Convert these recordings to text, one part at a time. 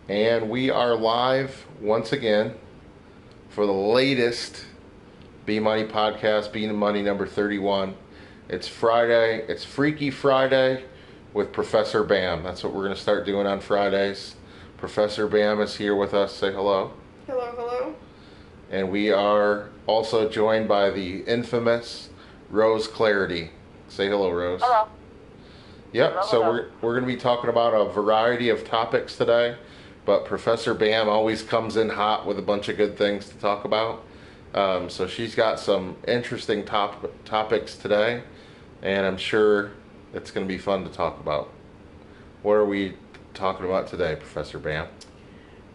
And we are live once again for the latest Be Money podcast, Be Money number 31. It's Friday. It's Freaky Friday with Professor Bam. That's what we're going to start doing on Fridays. Professor Bam is here with us. Say hello. Hello, hello. And we are also joined by the infamous Rose Clarity. Say hello, Rose. Hello. Yep, Hello, so hello. we're going to be talking about a variety of topics today, but Professor Bam always comes in hot with a bunch of good things to talk about. So she's got some interesting topics today, and I'm sure it's going to be fun to talk about. What are we talking about today, Professor Bam?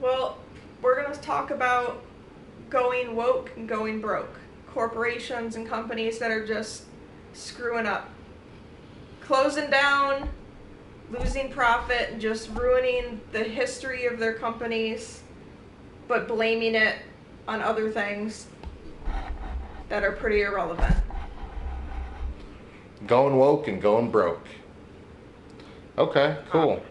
Well, we're going to talk about going woke and going broke. Corporations and companies that are just screwing up. Closing down, losing profit, and just ruining the history of their companies, but blaming it on other things that are pretty irrelevant. Going woke and going broke. Okay, cool.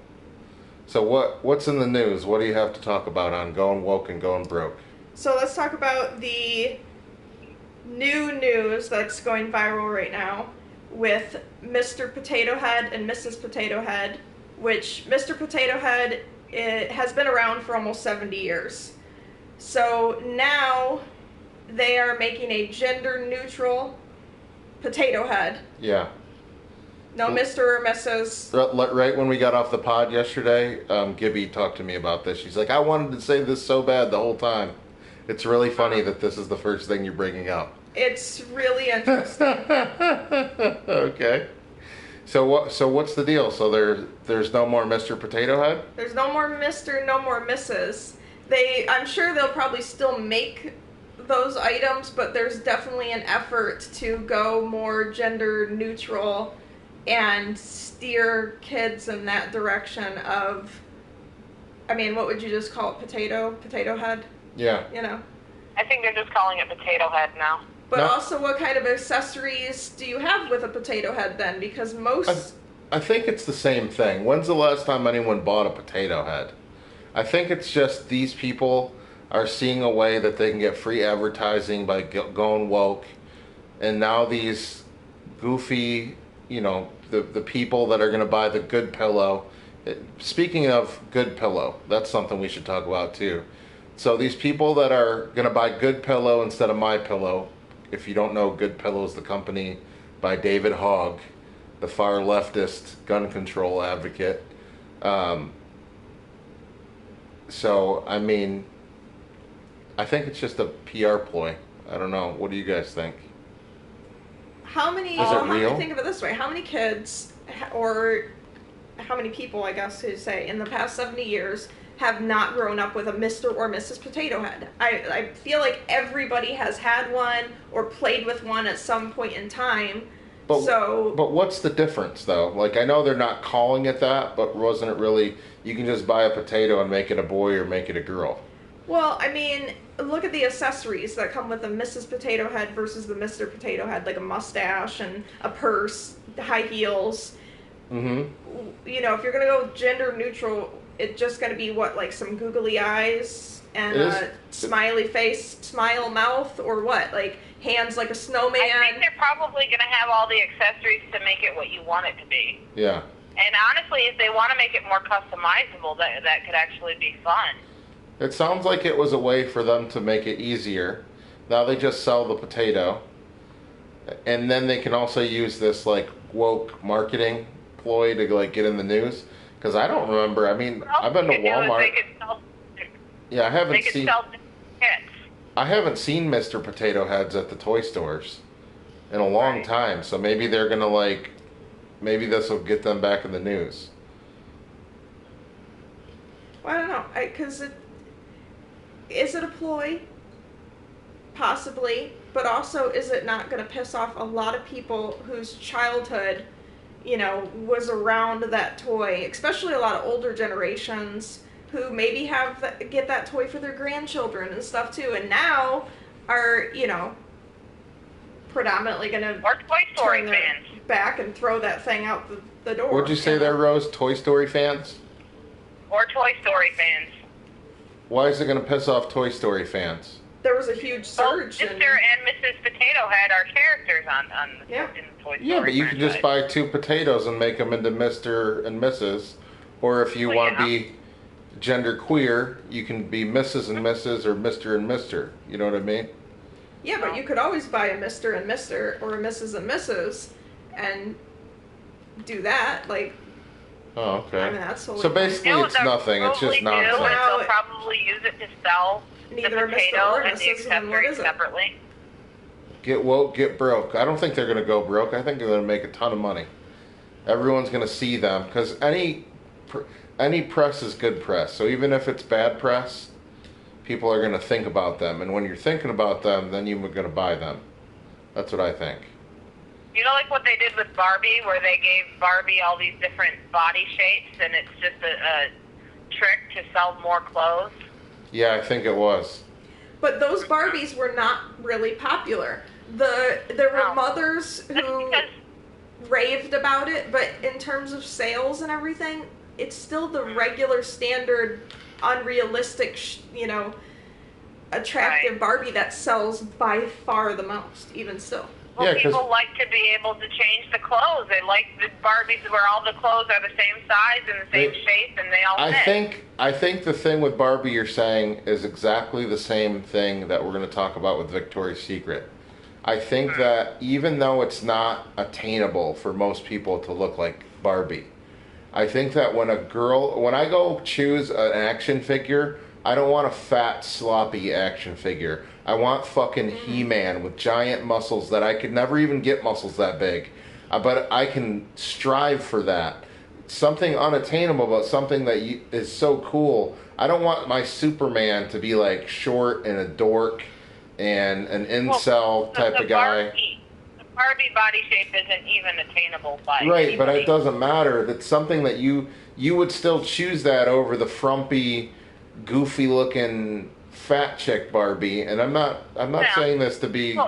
So what's in the news? What do you have to talk about on going woke and going broke? So let's talk about the new news that's going viral right now with Mr. Potato Head and Mrs. Potato Head, which Mr. Potato Head has been around for almost 70 years. So now they are making a gender-neutral potato head. Yeah. No Mr. or Mrs. Right when we got off the pod yesterday, Gibby talked to me about this. She's like, I wanted to say this so bad the whole time. It's really funny that this is the first thing you're bringing up. It's really interesting. Okay. So what's the deal? So there's no more Mr. Potato Head? There's no more Mr., no more Mrs. I'm sure they'll probably still make those items, but there's definitely an effort to go more gender neutral and steer kids in that direction of, I mean, what would you just call it? Potato head? Yeah. You know? I think they're just calling it potato head now. But No. also, what kind of accessories do you have with a potato head then? Because most... I think it's the same thing. When's the last time anyone bought a potato head? I think it's just these people are seeing a way that they can get free advertising by going woke. And now these goofy, the people that are going to buy the good pillow. Speaking of good pillow, that's something we should talk about too. So these people that are going to buy Good Pillow instead of My Pillow, if you don't know, Good Pillow is the company by David Hogg, the far leftist gun control advocate. So, I mean, I think it's just a PR ploy. I don't know. What do you guys think? How many... Is it real? Think of it this way. How many kids, or how many people, I guess, to say, in the past 70 years... have not grown up with a Mr. or Mrs. Potato Head. I feel like everybody has had one or played with one at some point in time. But what's the difference, though? Like, I know they're not calling it that, but wasn't it really, you can just buy a potato and make it a boy or make it a girl? Well, I mean, look at the accessories that come with the Mrs. Potato Head versus the Mr. Potato Head, like a mustache and a purse, high heels. Mm-hmm. You know, if you're going to go gender neutral... it's just going to be, like some googly eyes and a smiley face, smile mouth, or what? Like, hands like a snowman? I think they're probably going to have all the accessories to make it what you want it to be. Yeah. And honestly, if they want to make it more customizable, that could actually be fun. It sounds like it was a way for them to make it easier. Now they just sell the potato. And then they can also use this, like, woke marketing ploy to, like, get in the news. Because I don't remember. I mean, I've been to Walmart. Yeah, I haven't seen. Kits. I haven't seen Mr. Potato Heads at the toy stores in a long time. So maybe they're gonna maybe this will get them back in the news. Well, I don't know. Because is it a ploy? Possibly, but also is it not going to piss off a lot of people whose childhood, was around that toy, especially a lot of older generations who maybe get that toy for their grandchildren and stuff too, and now are, predominantly going to Toy Story fans back and throw that thing out the door. Would you say they're Rose Toy Story fans? Or Toy Story fans. Why is it going to piss off Toy Story fans? There was a huge surge. Mr. and Mrs. Potato Head are characters in the Toy Story Yeah, but you can just buy 2 potatoes and make them into Mr. and Mrs. Or if you want to be gender queer, you can be Mrs. and Mrs. or Mr. and Mr. You know what I mean? Yeah, but you could always buy a Mr. and Mr. or a Mrs. and Mrs. and do that. Like, oh, okay. I mean, that's totally so basically, it's nothing. It's just nonsense. They'll probably use it to sell neither the potato or and the accessories separately. Get woke, get broke. I don't think they're going to go broke. I think they're going to make a ton of money. Everyone's going to see them because any press is good press. So even if it's bad press, people are going to think about them. And when you're thinking about them, then you're going to buy them. That's what I think. You know, like what they did with Barbie, where they gave Barbie all these different body shapes, and it's just a trick to sell more clothes? Yeah, I think it was. But those Barbies were not really popular. There were mothers who raved about it, but in terms of sales and everything, it's still the regular standard, unrealistic, attractive Barbie that sells by far the most, even still. Well, people like to be able to change the clothes. They like the Barbies where all the clothes are the same size and the same shape, and they all fit. I think the thing with Barbie you're saying is exactly the same thing that we're going to talk about with Victoria's Secret. I think that even though it's not attainable for most people to look like Barbie, I think that when I go choose an action figure, I don't want a fat, sloppy action figure. I want fucking He-Man with giant muscles that I could never even get muscles that big. But I can strive for that. Something unattainable, but something that is so cool. I don't want my Superman to be like short and a dork and an incel type of guy. The Barbie body shape isn't even attainable by anybody. But it doesn't matter. That's something that you would still choose that over the frumpy, goofy-looking fat chick Barbie. And I'm not saying this to be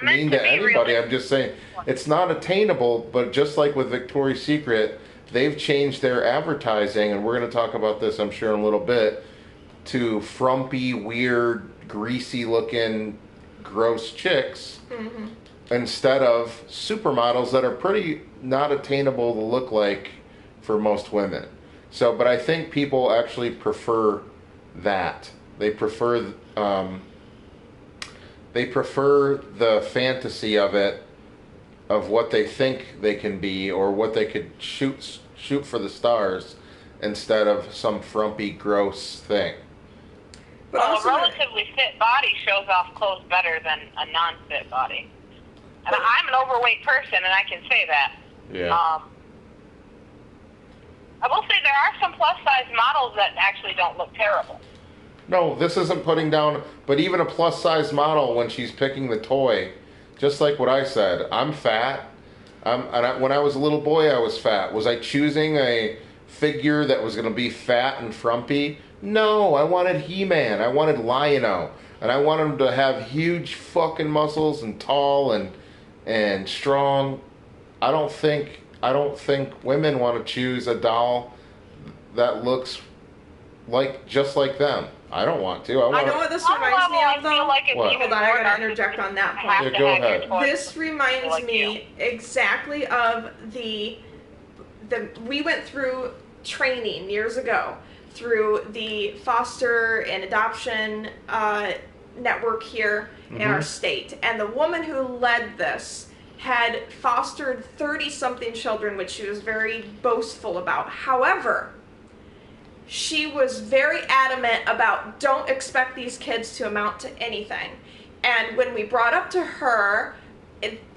mean to anybody. I'm just saying it's not attainable. But just like with Victoria's Secret, they've changed their advertising, and we're going to talk about this, I'm sure, in a little bit, to frumpy, weird, greasy-looking, gross chicks instead of supermodels that are pretty not attainable to look like for most women. So, but I think people actually prefer that. They prefer the fantasy of it, of what they think they can be or what they could shoot for the stars, instead of some frumpy, gross thing. But well, a relatively fit body shows off clothes better than a non-fit body. And I'm an overweight person, and I can say that. Yeah. I will say there are some plus-size models that actually don't look terrible. No, this isn't putting down, but even a plus-size model, when she's picking the toy, just like what I said, I'm fat. When I was a little boy, I was fat. Was I choosing a figure that was going to be fat and frumpy? No, I wanted He-Man. I wanted Lion-O. And I wanted him to have huge fucking muscles and tall and strong. I don't think women want to choose a doll that looks just like them. I don't want to. I know what this reminds me of, though. Hold on, I gotta interject on that point. Yeah, go ahead. This reminds me exactly of we went through training years ago through the foster and adoption network here in our state. And the woman who led this had fostered 30-something children, which she was very boastful about. However, she was very adamant about don't expect these kids to amount to anything. And when we brought up to her,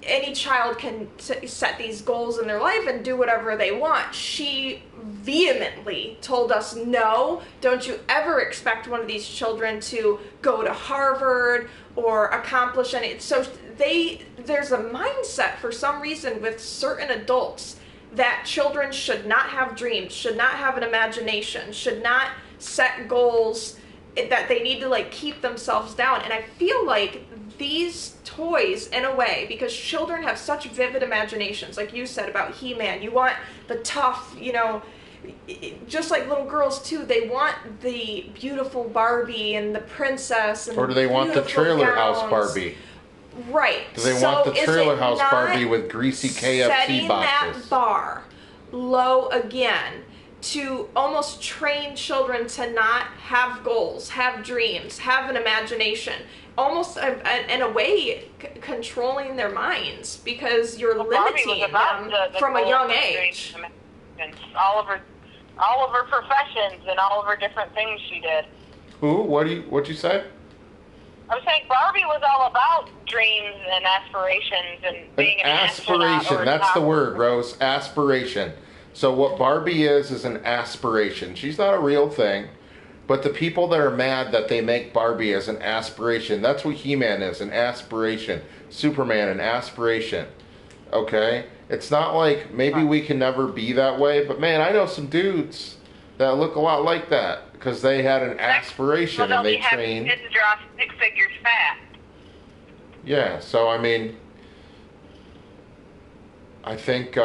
any child can set these goals in their life and do whatever they want, she vehemently told us, no, don't you ever expect one of these children to go to Harvard or accomplish anything. So there's a mindset for some reason with certain adults that children should not have dreams, should not have an imagination, should not set goals, that they need to keep themselves down. And I feel like these toys, in a way, because children have such vivid imaginations, like you said about He-Man, you want the tough, just like little girls too, they want the beautiful Barbie and the princess and Or do they want the beautiful trailer gowns. house Barbie? Right. Do they so want the is trailer it house not Barbie with greasy KFC setting boxes? that bar low again to almost train children to not have goals, have dreams, have an imagination, almost in a way controlling their minds because you're limiting them from a young age. And all of her professions and all of her different things she did. Who? What'd you say? I was saying Barbie was all about dreams and aspirations and being an aspiration. That's the word, Rose. Aspiration. So what Barbie is an aspiration. She's not a real thing, but the people that are mad that they make Barbie as an aspiration, that's what He-Man is, an aspiration. Superman, an aspiration. Okay? It's not like maybe we can never be that way, but man, I know some dudes that look a lot like that because they had an aspiration and they trained. Kids draw stick figures fast. Yeah, so I mean, I think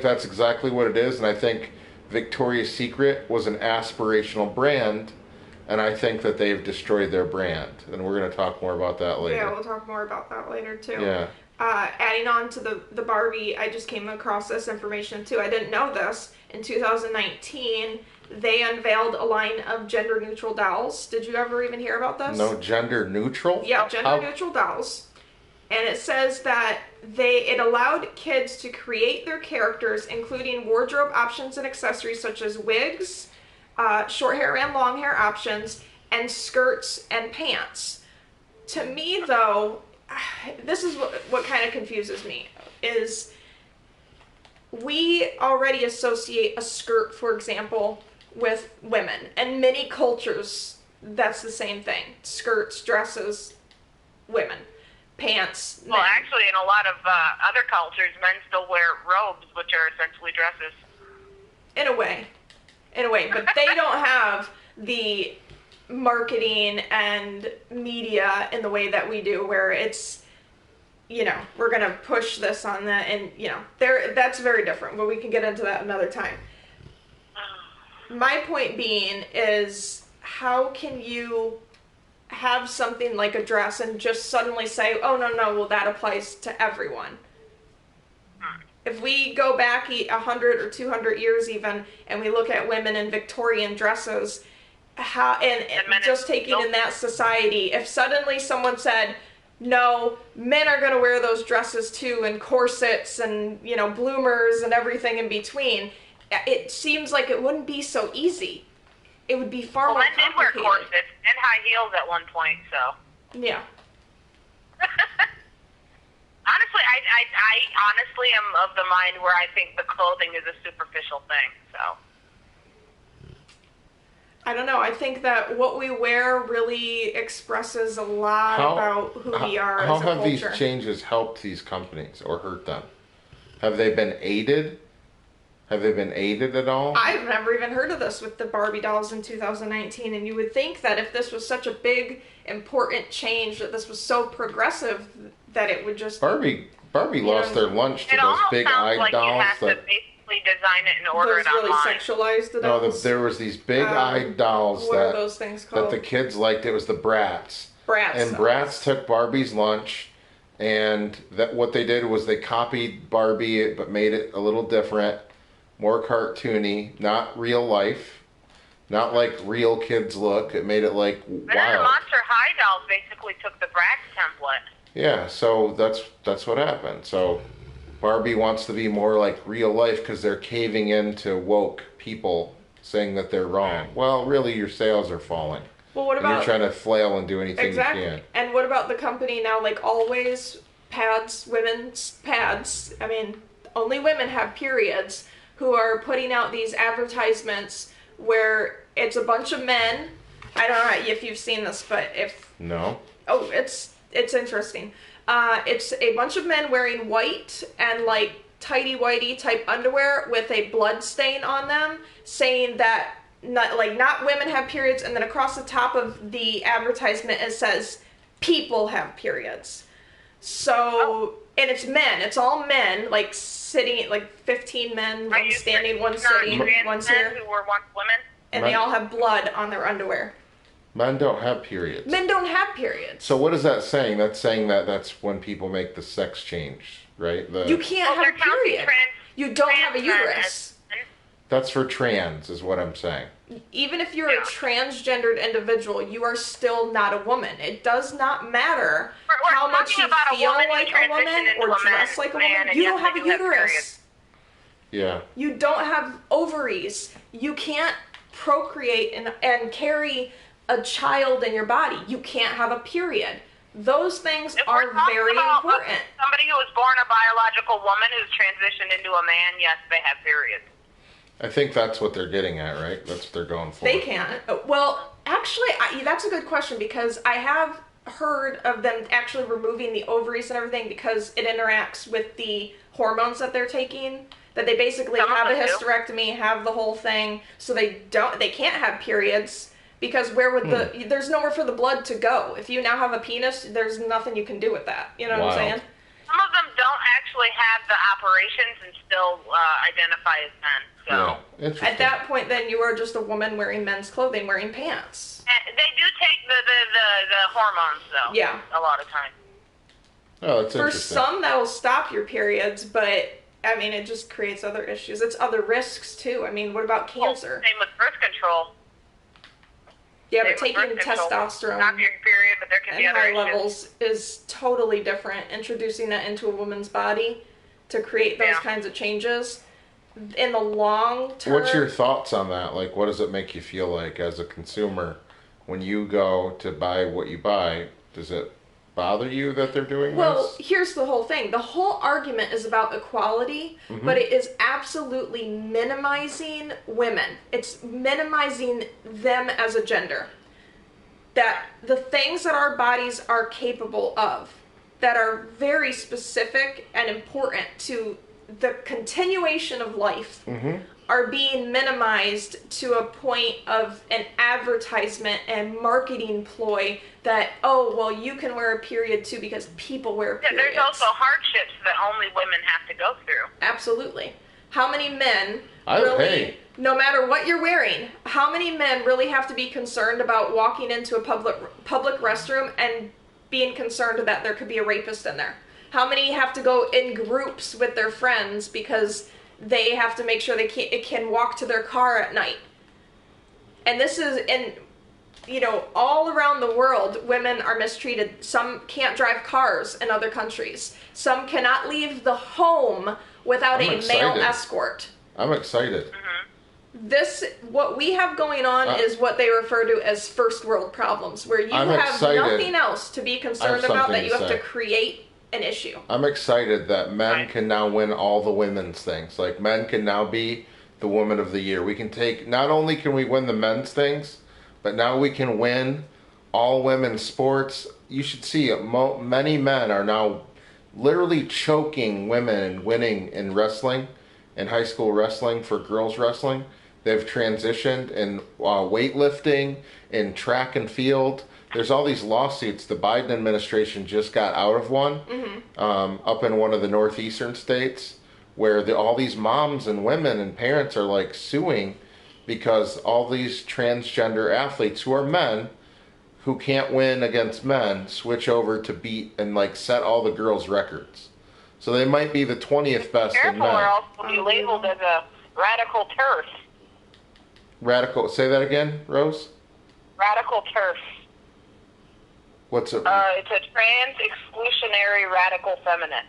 that's exactly what it is, and I think Victoria's Secret was an aspirational brand, and I think that they've destroyed their brand, and we're going to talk more about that later. Yeah, we'll talk more about that later too. Yeah. Adding on to the Barbie, I just came across this information too. I didn't know this. In 2019, they unveiled a line of gender-neutral dolls. Did you ever even hear about this? No, gender-neutral? Yeah, gender-neutral dolls. And it says that it allowed kids to create their characters, including wardrobe options and accessories such as wigs, short hair and long hair options, and skirts and pants. To me, though, this is what kind of confuses me, is we already associate a skirt, for example, with women. And many cultures, that's the same thing. Skirts, dresses, women. Pants. Well, actually, in a lot of other cultures, men still wear robes, which are essentially dresses. In a way. But they don't have the marketing and media in the way that we do, where it's, we're going to push this on that, and, that's very different, but we can get into that another time. My point being is, how can you have something like a dress and just suddenly say, oh, no, well, that applies to everyone? If we go back 100 or 200 years even, and we look at women in Victorian dresses, and just taking in that society, if suddenly someone said, no, men are going to wear those dresses too, and corsets and, bloomers and everything in between, it seems like it wouldn't be so easy. It would be far more complicated. Men did wear corsets and high heels at one point, so. Yeah. Honestly, I honestly am of the mind where I think the clothing is a superficial thing, so. I don't know. I think that what we wear really expresses a lot about who we are as a culture. How have these changes helped these companies or hurt them? Have they been aided? Have they been aided at all? I've never even heard of this with the Barbie dolls in 2019, and you would think that if this was such a big, important change, that this was so progressive, that it would just... Barbie lost their lunch to those big-eyed dolls. You have to basically design it and order it online. Those really sexualized dolls? No, there was these big-eyed dolls what are those things called? that the kids liked. It was the Bratz. Bratz. And Bratz took Barbie's lunch, and what they did was they copied Barbie, but made it a little different. More cartoony, not real life, not like real kids look. It made it like wild. And then the Monster High dolls basically took the Bratz template. Yeah, so that's what happened. So Barbie wants to be more like real life because they're caving into woke people saying that they're wrong. Well, really, your sales are falling. Well, what about... And you're trying to flail and do anything you can. And what about the company now, like Always pads, women's pads? I mean, only women have periods, who are putting out these advertisements where it's a bunch of men. I don't know if you've seen this, but if... No. Oh, it's interesting. It's a bunch of men wearing white and like tighty-whitey type underwear with a blood stain on them, saying that not women have periods, and then across the top of the advertisement it says people have periods. So, and it's men. It's all men, like sitting, like 15 men, one standing, one sitting, one here. Who were once women? And they all have blood on their underwear. Men don't have periods. Men don't have periods. So what is that saying? That's saying that that's when people make the sex change, right? You can't have a period. You don't have a uterus. That's for trans, is what I'm saying. Even if you're a transgendered individual, you are still not a woman. It does not matter how much you feel like a woman or dress like a woman. You don't have a uterus. Yeah. You don't have ovaries. You can't procreate and carry a child in your body. You can't have a period. Those things are very important. Somebody who was born a biological woman who's transitioned into a man, yes, they have periods. I think that's what they're getting at, right? That's what they're going for. They can't. Well, actually, that's a good question, because I have heard of them actually removing the ovaries and everything because it interacts with the hormones that they're taking. That they basically have a hysterectomy, have the whole thing, so they can't have periods, because where would there's nowhere for the blood to go. If you now have a penis, there's nothing you can do with that. You know what I'm saying? Some of them don't actually have the operations and still identify as men. So yeah, at that point, then you are just a woman wearing men's clothing, wearing pants. And they do take the hormones, though. Yeah. A lot of times. Oh, that's interesting. For some, that'll stop your periods, but I mean, it just creates other issues. It's other risks too. I mean, what about cancer? Same with birth control. Yeah, but taking testosterone not your period, but there can be and other high issues. levels is totally different. Introducing that into a woman's body to create those kinds of changes in the long term. What's your thoughts on that? Like, what does it make you feel like as a consumer when you go to buy what you buy? Does it bother you that they're doing Well, this? here's the whole thing. The whole argument is about equality, but it is absolutely minimizing women. It's minimizing them as a gender. That the things that our bodies are capable of, that are very specific and important to the continuation of life, are being minimized to a point of an advertisement and marketing ploy that, oh, well, you can wear a period too because people wear periods. Yeah, there's also hardships that only women have to go through. Absolutely. How many men no matter what you're wearing, how many men really have to be concerned about walking into a public restroom and being concerned that there could be a rapist in there? How many have to go in groups with their friends because they have to make sure they can walk to their car at night? And this is all around the world, women are mistreated. Some can't drive cars in other countries. Some cannot leave the home without a male escort. I'm excited. What we have going on is what they refer to as first world problems, where you have nothing else to be concerned about, that you have to create an issue. I'm excited that men can now win all the women's things. Like, men can now be the woman of the year. We can not only can we win the men's things, but now we can win all women's sports. You should see many men are now literally choking women and winning in wrestling, in high school wrestling, for girls wrestling. They've transitioned in weightlifting, in track and field. There's all these lawsuits. The Biden administration just got out of one up in one of the northeastern states, where all these moms and women and parents are like suing because all these transgender athletes who are men who can't win against men switch over to beat and like set all the girls' records. So they might be the 20th best in men. Or else will be labeled as a radical TERF. Radical. Say that again, Rose. Radical TERF. What's it? It's a trans-exclusionary radical feminist.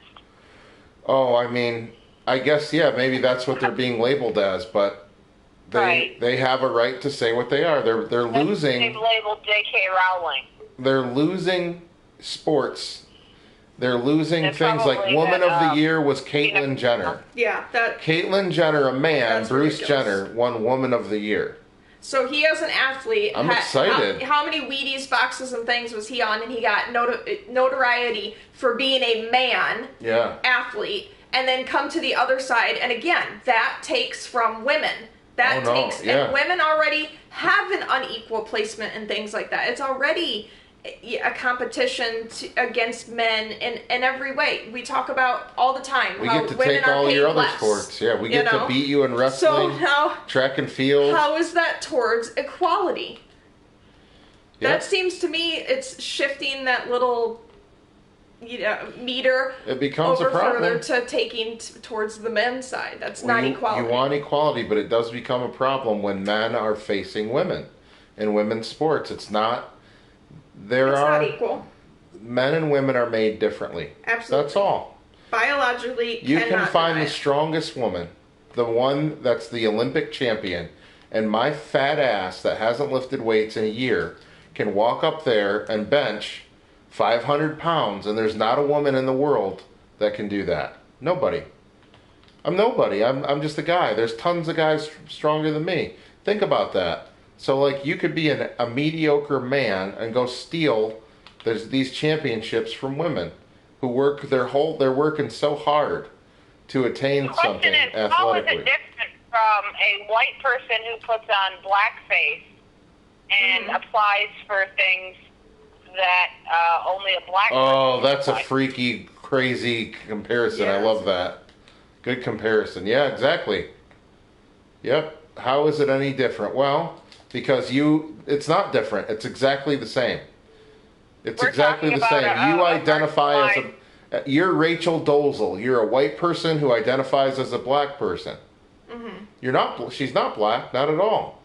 Oh, I mean, I guess, yeah, maybe that's what they're being labeled as, but they have a right to say what they are. They're losing. They've labeled J.K. Rowling. They're losing sports. They're losing things like Woman of the Year was Caitlyn Jenner. Yeah, Caitlyn Jenner, a man, Bruce ridiculous. Jenner, won Woman of the Year. So he, as an athlete, I'm excited. How many Wheaties boxes and things was he on, and he got notoriety for being a man athlete, and then come to the other side, and again, that takes from women. And women already have an unequal placement and things like that. It's already a competition against men in every way. We talk about all the time We how get to women take are all paid your other less, sports. Yeah, we you get to know? beat you in wrestling, So now, track and field. how is that towards equality? Yep. That seems to me it's shifting that little meter It becomes over a problem. further to taking towards the men's side. That's not equality. You want equality, but it does become a problem when men are facing women in women's sports. It's not. Not equal. Men and women are made differently. Absolutely. That's all. Biologically, you can find deny the it. strongest woman, the one that's the Olympic champion, and my fat ass that hasn't lifted weights in a year can walk up there and bench 500 pounds, and there's not a woman in the world that can do that. Nobody. I'm nobody. I'm just a guy. There's tons of guys stronger than me. Think about that. So, like, you could be a mediocre man and go steal these championships from women who they're working so hard to attain something athletically. athletically. How is it different from a white person who puts on blackface and applies for things that only a black person That's a applies? freaky, crazy comparison. I Yes. love that. Good comparison. Yeah, exactly. Yep. How is it any different? Well, because it's not different. It's exactly the same. It's We're exactly the talking same. about You a identify marginalized- you're Rachel Dolezal. You're a white person who identifies as a black person. You're not. She's not black. Not at all.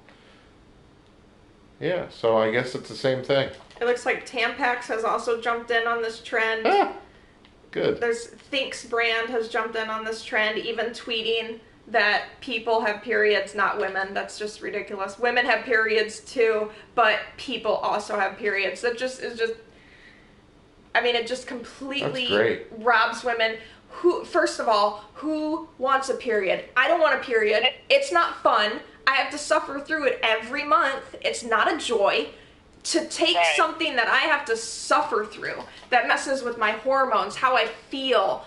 Yeah. So I guess it's the same thing. It looks like Tampax has also jumped in on this trend. Ah, good. There's Thinks brand has jumped in on this trend, even tweeting that people have periods, not women. That's just ridiculous. Women have periods too, but people also have periods. That just is just. I mean, it just completely That's great. robs women. First of all, who wants a period? I don't want a period. It's not fun. I have to suffer through it every month. It's not a joy. To take Right. something that I have to suffer through, that messes with my hormones, how I feel,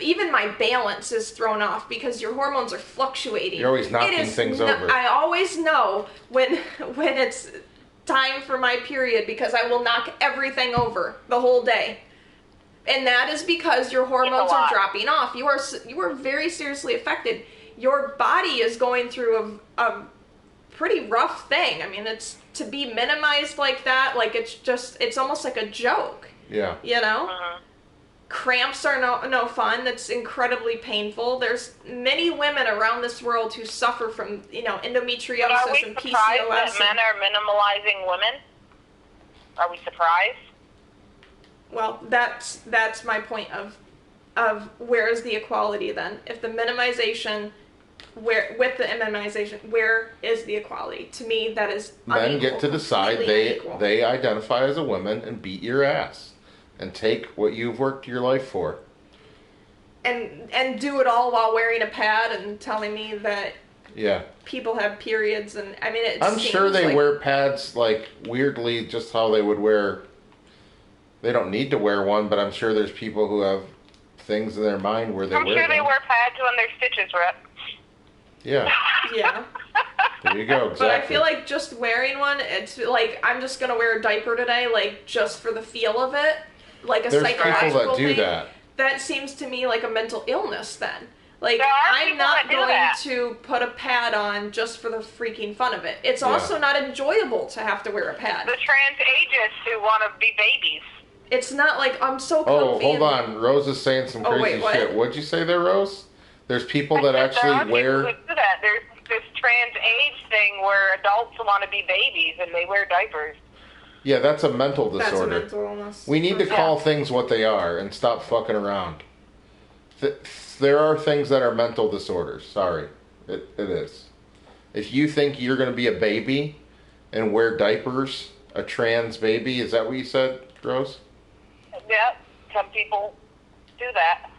even my balance is thrown off because your hormones are fluctuating. You're always knocking things over. I always know when it's time for my period because I will knock everything over the whole day. And that is because your hormones are dropping off. You are very seriously affected. Your body is going through a pretty rough thing. I mean, it's to be minimized like that, like it's almost like a joke. Yeah. You know? Cramps are no fun. That's incredibly painful. There's many women around this world who suffer from, endometriosis But are we and surprised PCOS. that men are minimalizing women? Are we surprised? Well, that's my point of where is the equality then? If the minimization, where is the equality? To me, that is Men unequal, get to decide completely unequal. they identify as a woman and beat your ass and take what you've worked your life for. And do it all while wearing a pad and telling me that Yeah. people have periods, and I mean, I'm sure they wear pads like weirdly just how they would wear. They don't need to wear one, but I'm sure there's people who have things in their mind where they I'm wear sure they them. wear pads when their stitches rip. Yeah. Yeah. There you go. Exactly. But I feel like just wearing one, it's like I'm just gonna wear a diaper today, like just for the feel of it, like a there's psychological people that do thing. that. That seems to me like a mental illness then. Like, There are I'm people not that do going that. to put a pad on just for the freaking fun of it. It's also not enjoyable to have to wear a pad. The trans ages who want to be babies. It's not like I'm so Oh, comfy. hold on. Rose is saying some Oh, crazy wait, what? shit. What'd you say there, Rose? There's people that There are actually people wear. who do that. There's this trans age thing where adults want to be babies and they wear diapers. Yeah, that's a mental That's a disorder. mental illness. We need to Yeah. call things what they are and stop fucking around. There are things that are mental disorders. Sorry. It is. If you think you're going to be a baby and wear diapers, a trans baby, is that what you said, Rose? Yep, some people do that.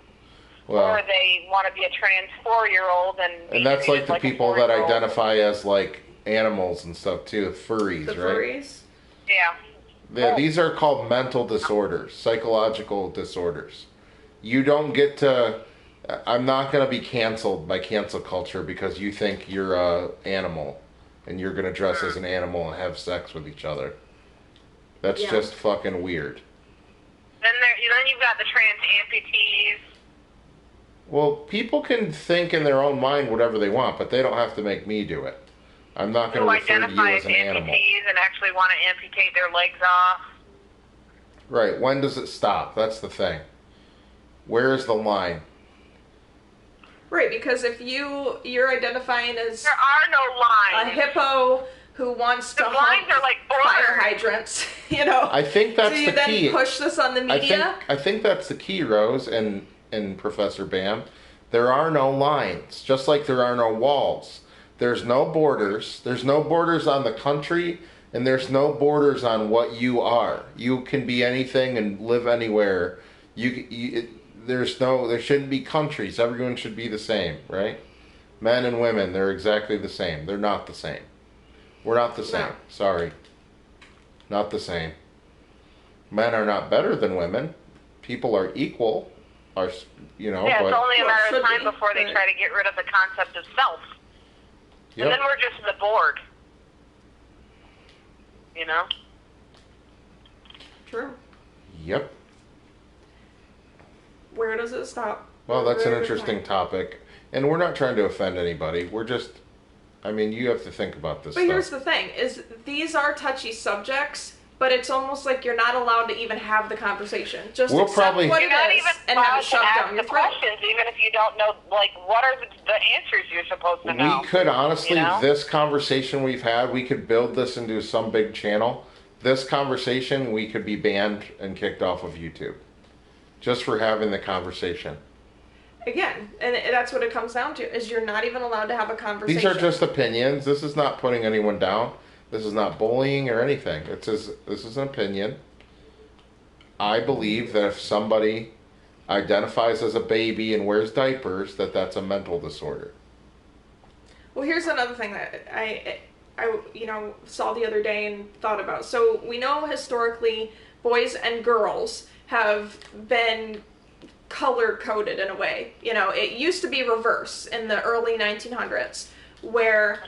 Well, Or they want to be a trans 4-year-old and be and that's like treated the a people that 4-year-old. identify as like animals and stuff too, furries, The right? furries. Yeah. Yeah, these are called mental disorders, psychological disorders. You don't get to. I'm not going to be canceled by cancel culture because you think you're a animal and you're going to dress as an animal and have sex with each other. That's just fucking weird. Then you've got the trans amputees. Well, people can think in their own mind whatever they want, but they don't have to make me do it. I'm not going to refer to you as an animal. Amputees and actually want to amputate their legs off. Right. When does it stop? That's the thing. Where is the line? Right, because if you're identifying as there are no lines. A hippo who wants to lines are like fire hydrants, you know. I think that's the key. So you then push this on the media? I think that's the key, Rose and Professor Bam. There are no lines, just like there are no walls. There's no borders. There's no borders on the country, and there's no borders on what you are. You can be anything and live anywhere. There shouldn't be countries. Everyone should be the same, right? Men and women, they're exactly the same. They're not the same. We're not the same. No. Sorry. Not the same. Men are not better than women. People are equal. Yeah, it's only a matter of time before they try to get rid of the concept of self. Yep. And then we're just the board. You know? True. Yep. Where does it stop? Well, that's an interesting topic. And we're not trying to offend anybody. We're just, you have to think about this stuff. But here's the thing, is these are touchy subjects, but it's almost like you're not allowed to even have the conversation. Just accept what it is and have it shoved down your throat. Even if you don't know, what are the answers you're supposed to know? We could honestly, this conversation we've had, we could build this into some big channel. This conversation, we could be banned and kicked off of YouTube. Just for having the conversation. Again, and that's what it comes down to, is you're not even allowed to have a conversation. These are just opinions. This is not putting anyone down. This is not bullying or anything. This is an opinion. I believe that if somebody identifies as a baby and wears diapers, that's a mental disorder. Well, here's another thing that I saw the other day and thought about. So we know historically boys and girls have been color-coded in a way. It used to be reverse in the early 1900s, where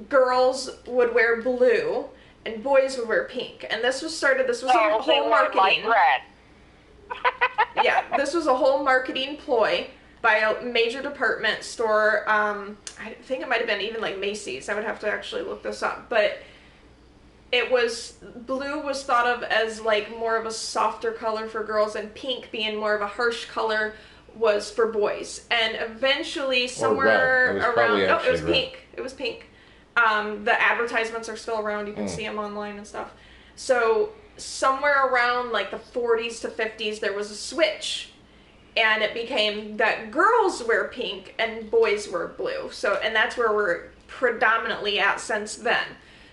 girls would wear blue and boys would wear pink. And this was a whole marketing. Yeah, this was a whole marketing ploy by a major department store. I think it might have been even like Macy's. I would have to actually look this up. But blue was thought of as like more of a softer color for girls, and pink being more of a harsh color was for boys. And eventually somewhere around, it was pink. It was pink. The advertisements are still around. You can see them online and stuff. So somewhere around like the 40s to 50s, there was a switch, and it became that girls wear pink and boys wear blue. And that's where we're predominantly at since then.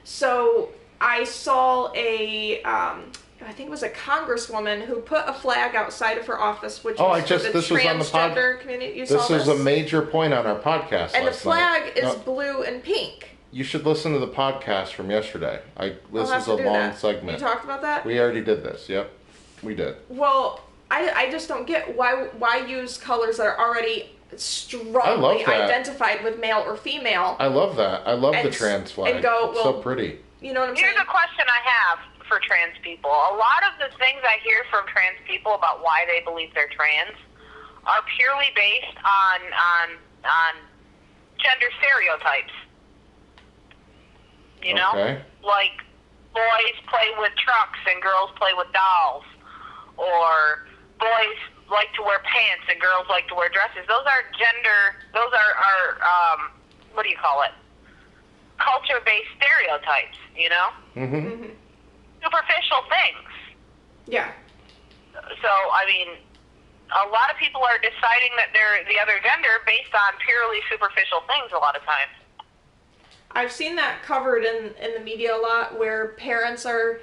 So I saw I think it was a congresswoman who put a flag outside of her office, which was for the transgender community. This was a major point on our podcast. And the flag is blue and pink. You should listen to the podcast from yesterday. This is a long segment. You talked about that? We already did this. Yep, we did. Well, I just don't get why use colors that are already strongly identified with male or female. I love that. I love the trans flag. And it's so pretty. You know what I'm saying? Here's a question I have for trans people. A lot of the things I hear from trans people about why they believe they're trans are purely based on gender stereotypes. Like boys play with trucks and girls play with dolls, or boys like to wear pants and girls like to wear dresses. Those are what do you call it? Culture-based stereotypes, Mm-hmm. Superficial things. Yeah. So, a lot of people are deciding that they're the other gender based on purely superficial things a lot of times. I've seen that covered in the media a lot, where parents are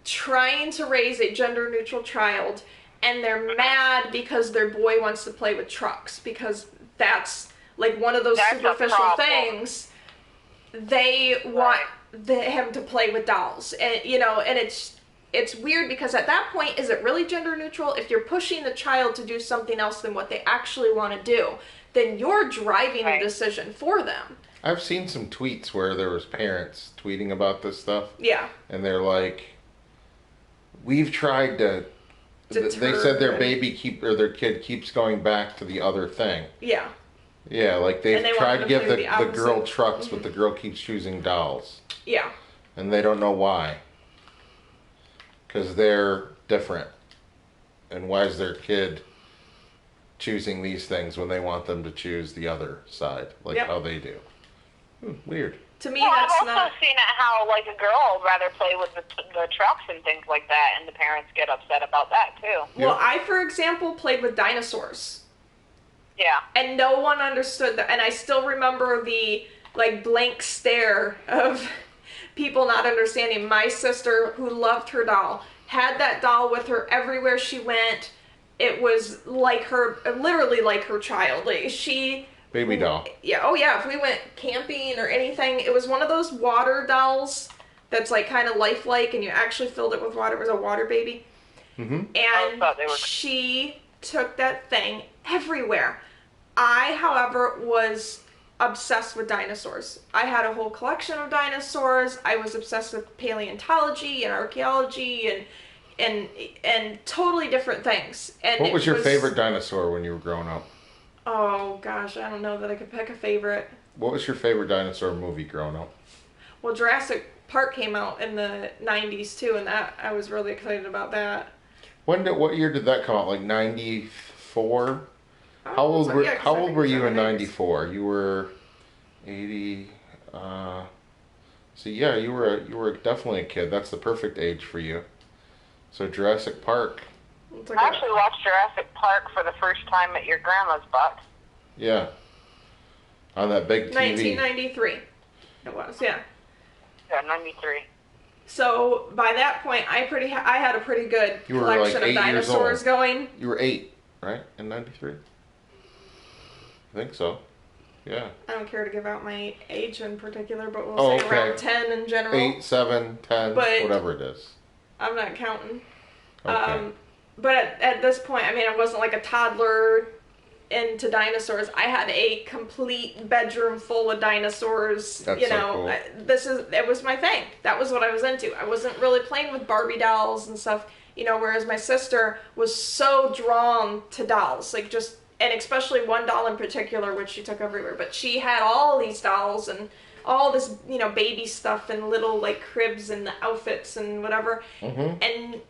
trying to raise a gender-neutral child, and they're mad because their boy wants to play with trucks, because that's like one of those superficial things. They want him to play with dolls, and and it's weird, because at that point, is it really gender neutral? If you're pushing the child to do something else than what they actually want to do, then you're driving the decision for them. I've seen some tweets where there was parents tweeting about this stuff. Yeah. And they're like, we've tried to. They said their Deter. their kid keeps going back to the other thing. Yeah. Yeah, like And they've they tried want to them give to do the the girl opposite. trucks, but the girl keeps choosing dolls, Yeah. and they don't know why. Because they're different, and why is their kid choosing these things when they want them to choose the other side, like Yep. how they do? Weird. To me, Well, I've that's also not. seen it how, like, a girl would rather play with the trucks and things like that, and the parents get upset about that, too. Well, Yep. I, for example, played with dinosaurs. Yeah. And no one understood that. And I still remember the, like, blank stare of people not understanding. My sister, who loved her doll, had that doll with her everywhere she went. It was like her, literally like her child. Like, she... Baby doll. Yeah, oh yeah, if we went camping or anything, it was one of those water dolls that's, like, kind of lifelike, and you actually filled it with water. It was a water baby. Mm-hmm. I thought they And were- she took that thing everywhere. I, however, was obsessed with dinosaurs. I had a whole collection of dinosaurs. I was obsessed with paleontology and archaeology and totally different things. And What it was your favorite dinosaur when you were growing up? Oh gosh, I don't know that I could pick a favorite. What was your favorite dinosaur movie growing up? Well, Jurassic Park came out in the 90s too, and that I was really excited about that. What year did that come out? Like 94? How old So, were yeah, 'cause How I old think were you so, in I think '94? You were 80. So yeah, you were definitely a kid. That's the perfect age for you. So Jurassic Park. it's like I actually watched Jurassic Park for the first time at your grandma's butt. Yeah. On that big TV. 1993. It was, yeah. Yeah, 93. So by that point, I had a pretty good You were, collection like, 8 of years dinosaurs old. going. You were 8, right? In '93. I think so. Yeah. I don't care to give out my age in particular, but we'll Oh, say okay. around 10 in general. 8, 7, 10, But- whatever it is. I'm not counting. Okay. But at this point, I mean, I wasn't like a toddler into dinosaurs. I had a complete bedroom full of dinosaurs. That's you so know, cool. It was my thing. That was what I was into. I wasn't really playing with Barbie dolls and stuff. You know, whereas my sister was so drawn to dolls, like just, and especially one doll in particular, which she took everywhere. But she had all these dolls and all this, you know, baby stuff and little like cribs and outfits and whatever. Mm-hmm. And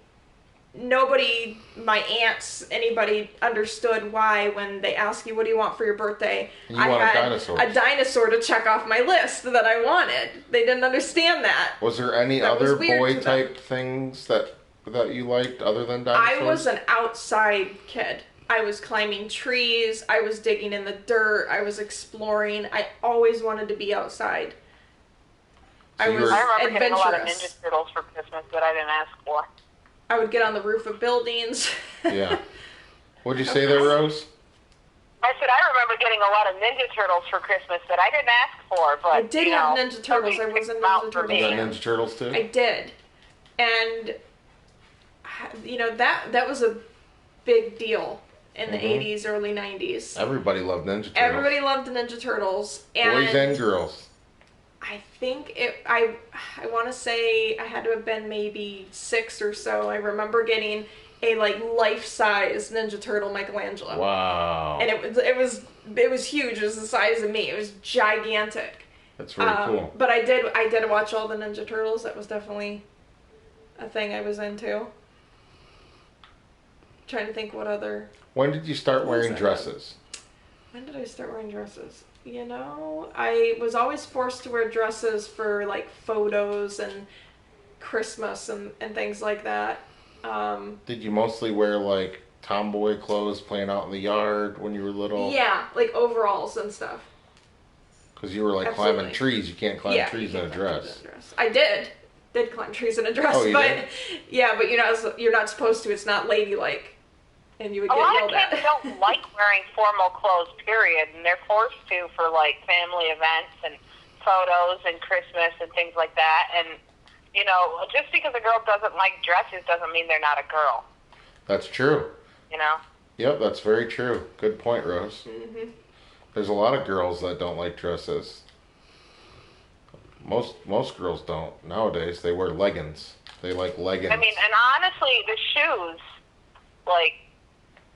nobody, my aunts, anybody understood why when they ask you, what do you want for your birthday? You I wanted had dinosaurs. a dinosaur to check off my list that I wanted. They didn't understand that. Was there any That was other weird boy to them. type things that you liked other than dinosaurs? I was an outside kid. I was climbing trees. I was digging in the dirt. I was exploring. I always wanted to be outside. So I you was were- I remember getting a lot of adventurous. Ninja Turtles for Christmas that I didn't ask for. I would get on the roof of buildings. Yeah. What'd you say there, Rose? I said I remember getting a lot of Ninja Turtles for Christmas that I didn't ask for, but I did you have know, Ninja Turtles. somebody I was picked a them Ninja out for Turtle Was me. that fan. Ninja Turtles too? I did, and you know that was a big deal in the Mhm. 80s, early 90s. Everybody loved Ninja Turtles. Everybody loved the Ninja Turtles, and Boys and girls. I think I want to say I had to have been maybe 6 or so. I remember getting a like life-size Ninja Turtle Michelangelo. Wow. And it was huge. It was the size of me. It was gigantic. That's very cool. But I did watch all the Ninja Turtles. That was definitely a thing I was into. Trying to think what other. When did you start What was wearing that? dresses? When did I start wearing dresses? You know, I was always forced to wear dresses for like photos and Christmas and things like that. Did you mostly wear like tomboy clothes playing out in the yard when you were little? Yeah, like overalls and stuff. Because you were like Absolutely. climbing trees. You can't climb trees you in a can't climb dress. trees in a dress. I did climb trees in a dress, Oh, you but did? yeah, but you're not supposed to. It's not ladylike, and you would A get lot yelled of kids at. don't like wearing formal clothes, period, and they're forced to for like family events and photos and Christmas and things like that. And you know, just because a girl doesn't like dresses doesn't mean they're not a girl. That's true. You know. Yep, that's very true. Good point, Rose. Mm-hmm. There's a lot of girls that don't like dresses. Most girls don't nowadays. They wear leggings. They like leggings. I mean, and honestly, the shoes, like,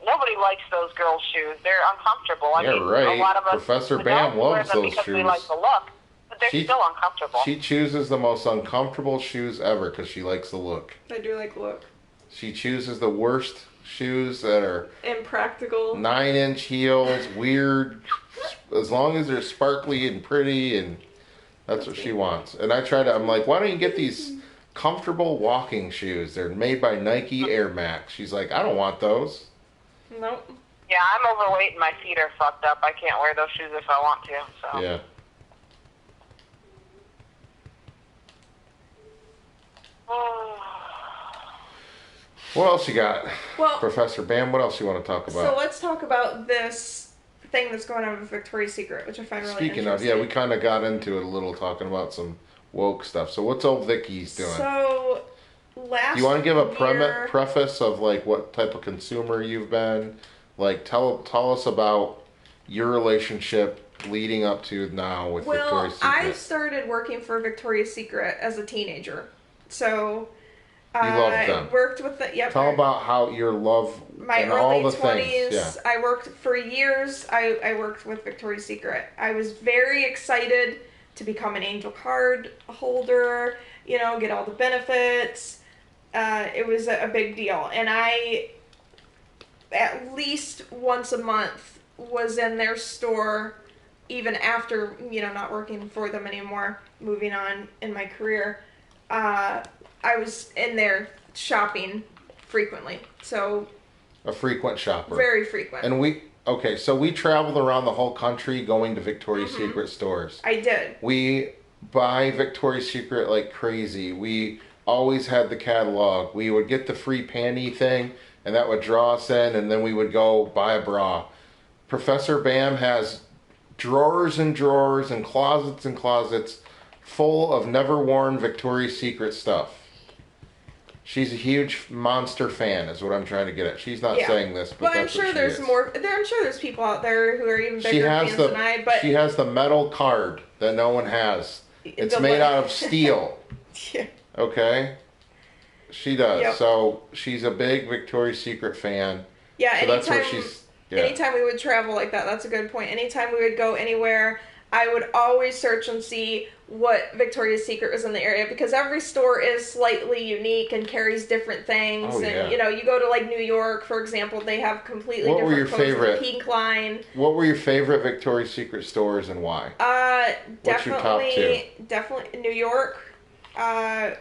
nobody likes those girls' shoes. They're uncomfortable. I mean, right. A lot of us Professor Bam loves those because shoes. we like the look, but they're still uncomfortable. She chooses the most uncomfortable shoes ever because she likes the look. I do like the look. She chooses the worst shoes that are impractical, 9-inch heels, weird, as long as they're sparkly and pretty, and that's what she wants. And I'm like, why don't you get these comfortable walking shoes? They're made by Nike Air Max. She's like, I don't want those. Nope. Yeah, I'm overweight and my feet are fucked up. I can't wear those shoes if I want to. So. Yeah. What else you got? Well, Professor Bam, what else you want to talk about? So let's talk about this thing that's going on with Victoria's Secret, which I find really Speaking interesting. of, yeah, we kind of got into it a little talking about some woke stuff. So what's old Vicky's doing? So last you want to give a year, preface of like what type of consumer you've been? Like tell us about your relationship leading up to now with Victoria's Secret. I started working for Victoria's Secret as a teenager. So loved them. Worked with the Tell about how your love my and early all the 20s. things. Yeah. I worked for years. I worked with Victoria's Secret. I was very excited to become an angel card holder, get all the benefits. It was a big deal. And I, at least once a month, was in their store, even after, not working for them anymore, moving on in my career. I was in there shopping frequently. So a frequent shopper. Very frequent. And we traveled around the whole country going to Victoria's Secret stores. I did. We buy Victoria's Secret like crazy. We always had the catalog. We would get the free panty thing, and that would draw us in, and then we would go buy a bra. Professor Bam has drawers and drawers and closets full of never worn Victoria's Secret stuff. She's a huge Monster fan, is what I'm trying to get at. She's not saying this, but I'm that's sure what she there's is. more. I'm sure there's people out there who are even bigger fans than I. But she has the metal card that no one has. It's made out of steel. Yeah. Okay. She does. Yep. So she's a big Victoria's Secret fan. Yeah. So that's where she's. Yeah. Anytime we would travel like that, that's a good point. Anytime we would go anywhere, I would always search and see what Victoria's Secret was in the area, because every store is slightly unique and carries different things. Oh, yeah. And you go to like New York, for example, they have completely different were your clothes. favorite? The pink line. What were your favorite Victoria's Secret stores and why? What's your top two? Definitely New York. I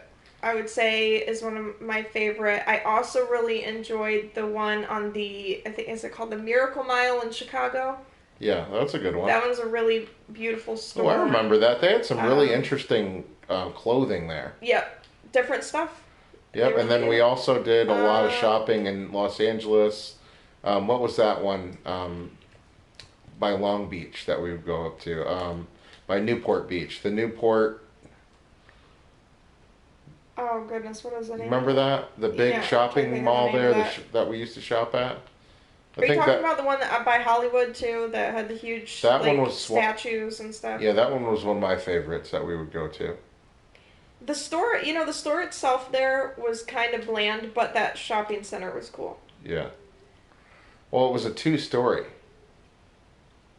would say is one of my favorite. I also really enjoyed the one on is it called the Miracle Mile in Chicago? Yeah, that's a good one. That one's a really beautiful store. Oh, I remember that. They had some really interesting clothing there. Yep. Different stuff. Yep, and then we also did a lot of shopping in Los Angeles. What was that one by Long Beach that we would go up to? By Newport Beach. The Newport... Oh, goodness. What is the name? Remember that? The big shopping mall there that we used to shop at? Are you talking about the one that by Hollywood too, that had the huge one was statues and stuff? Yeah, that one was one of my favorites that we would go to. The store, the store itself there was kind of bland, but that shopping center was cool. Yeah. Well, it was a 2-story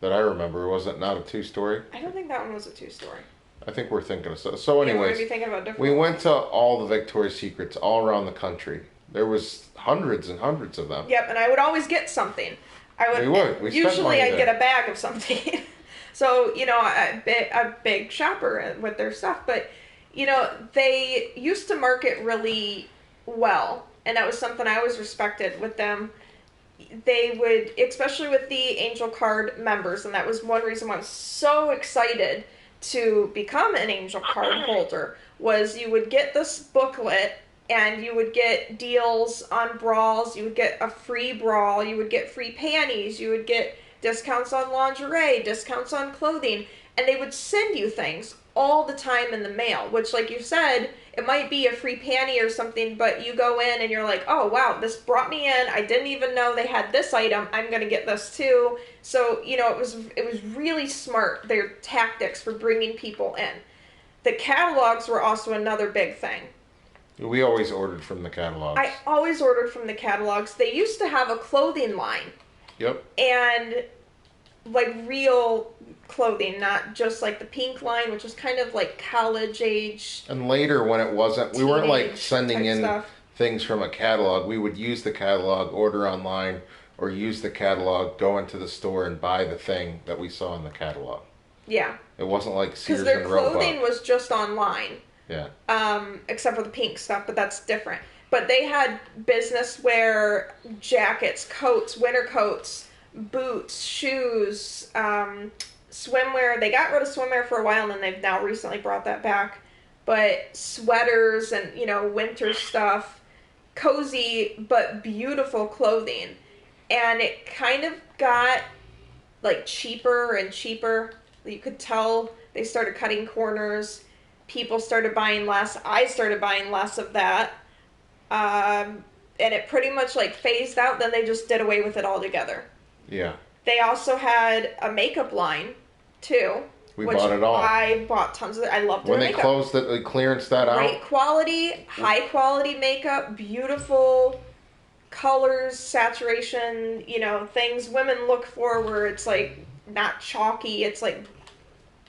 that I remember. Was it not a 2-story? I don't think that one was a 2-story. I think we're thinking of so. Anyways, be thinking about different we ones. went to all the Victoria's Secrets all around the country. There was hundreds and hundreds of them. Yep, and I would always get something. We spent usually money I'd there. get a bag of something. So, a big shopper with their stuff. But, they used to market really well. And that was something I always respected with them. They would, especially with the Angel Card members, and that was one reason why I was so excited to become an Angel Card holder, was you would get this booklet and you would get deals on bras, you would get a free bra, you would get free panties, you would get discounts on lingerie, discounts on clothing, and they would send you things all the time in the mail, which, like you said, it might be a free panty or something, but you go in and you're like, oh wow, this brought me in, I didn't even know they had this item, I'm gonna get this too. So, it was really smart, their tactics for bringing people in. The catalogs were also another big thing. We always ordered from the catalogs. I always ordered from the catalogs. They used to have a clothing line. Yep. And like real clothing, not just like the pink line, which was kind of like college age. And later when it wasn't, we weren't like teenage sending type in stuff. things from a catalog. We would use the catalog, order online, or use the catalog, go into the store and buy the thing that we saw in the catalog. Yeah. It wasn't like Sears Because their and Roebuck. clothing was just online. Yeah. Except for the pink stuff, but that's different. But they had business wear, jackets, coats, winter coats, boots, shoes, swimwear. They got rid of swimwear for a while, and then they've now recently brought that back. But sweaters and, winter stuff, cozy but beautiful clothing. And it kind of got like cheaper and cheaper. You could tell they started cutting corners. People started buying less. I started buying less of that. And it pretty much like phased out. Then they just did away with it altogether. Yeah. They also had a makeup line too. We bought it all. I bought tons of it. I loved their When they makeup. closed it, they clearanced that out. Great quality, high quality makeup, beautiful colors, saturation, things women look for where it's like not chalky, it's like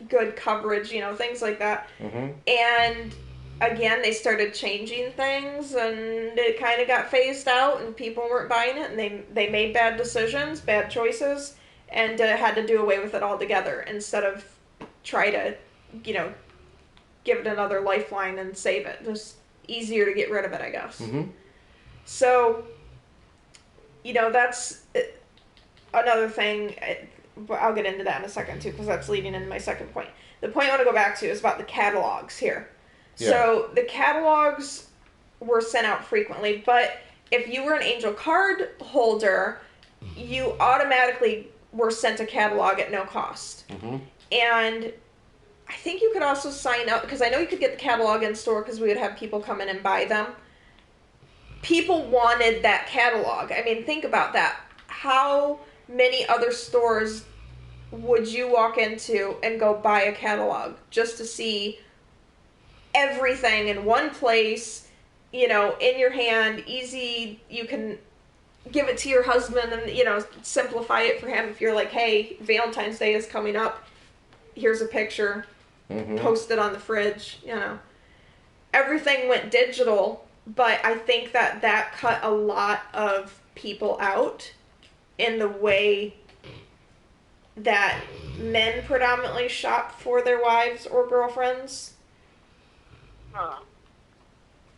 good coverage, things like that. Mm-hmm. And again, they started changing things and it kind of got phased out and people weren't buying it and they made bad decisions, bad choices, and had to do away with it altogether instead of try to, give it another lifeline and save it. Just easier to get rid of it, I guess. Mm-hmm. So, that's another thing. But I'll get into that in a second, too, because that's leading into my second point. The point I want to go back to is about the catalogs here. Yeah. So, the catalogs were sent out frequently, but if you were an Angel card holder, you automatically were sent a catalog at no cost. Mm-hmm. And I think you could also sign up, because I know you could get the catalog in store because we would have people come in and buy them. People wanted that catalog. I mean, think about that. How many other stores would you walk into and go buy a catalog just to see everything in one place, in your hand, easy, you can give it to your husband and, simplify it for him if you're like, hey, Valentine's Day is coming up, here's a picture, post it on the fridge, Everything went digital, but I think that cut a lot of people out in the way that men predominantly shop for their wives or girlfriends.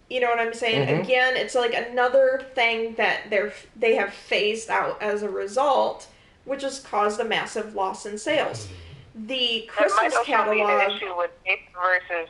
You know what I'm saying? Mm-hmm. Again, it's like another thing that they have phased out as a result, which has caused a massive loss in sales. The Christmas catalog. That might also be an issue with paper versus,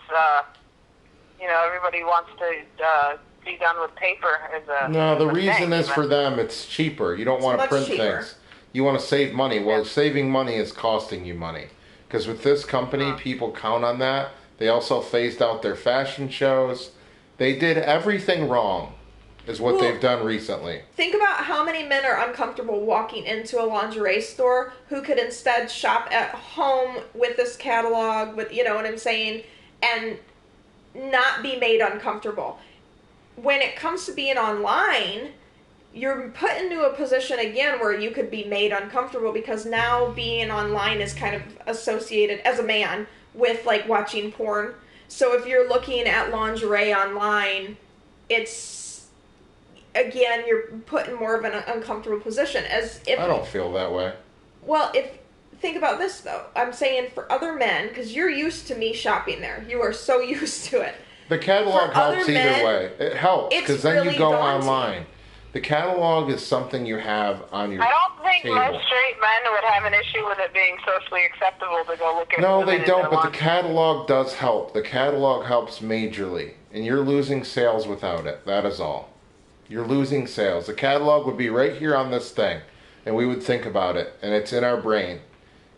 everybody wants to be done with paper as a. No, the reason thing, is for them it's cheaper. You don't want to print things. You want to save money. Well, saving money is costing you money. Because with this company, people count on that. They also phased out their fashion shows. They did everything wrong, is what they've done recently. Think about how many men are uncomfortable walking into a lingerie store who could instead shop at home with this catalog, with, you know what I'm saying, and not be made uncomfortable. When it comes to being online, you're put into a position again where you could be made uncomfortable because now being online is kind of associated as a man with like watching porn. So if you're looking at lingerie online, it's again you're put in more of an uncomfortable position as if I don't feel that way. Well, think about this though. I'm saying for other men, because you're used to me shopping there. You are so used to it. The catalog helps men, either way. It helps because then really you go daunting. online. The catalog is something you have on your I don't think table. most straight men would have an issue with it being socially acceptable to go look at. No, women they in don't, their but the laundry. catalog does help. The catalog helps majorly, and you're losing sales without it. That is all. You're losing sales. The catalog would be right here on this thing, and we would think about it, and it's in our brain.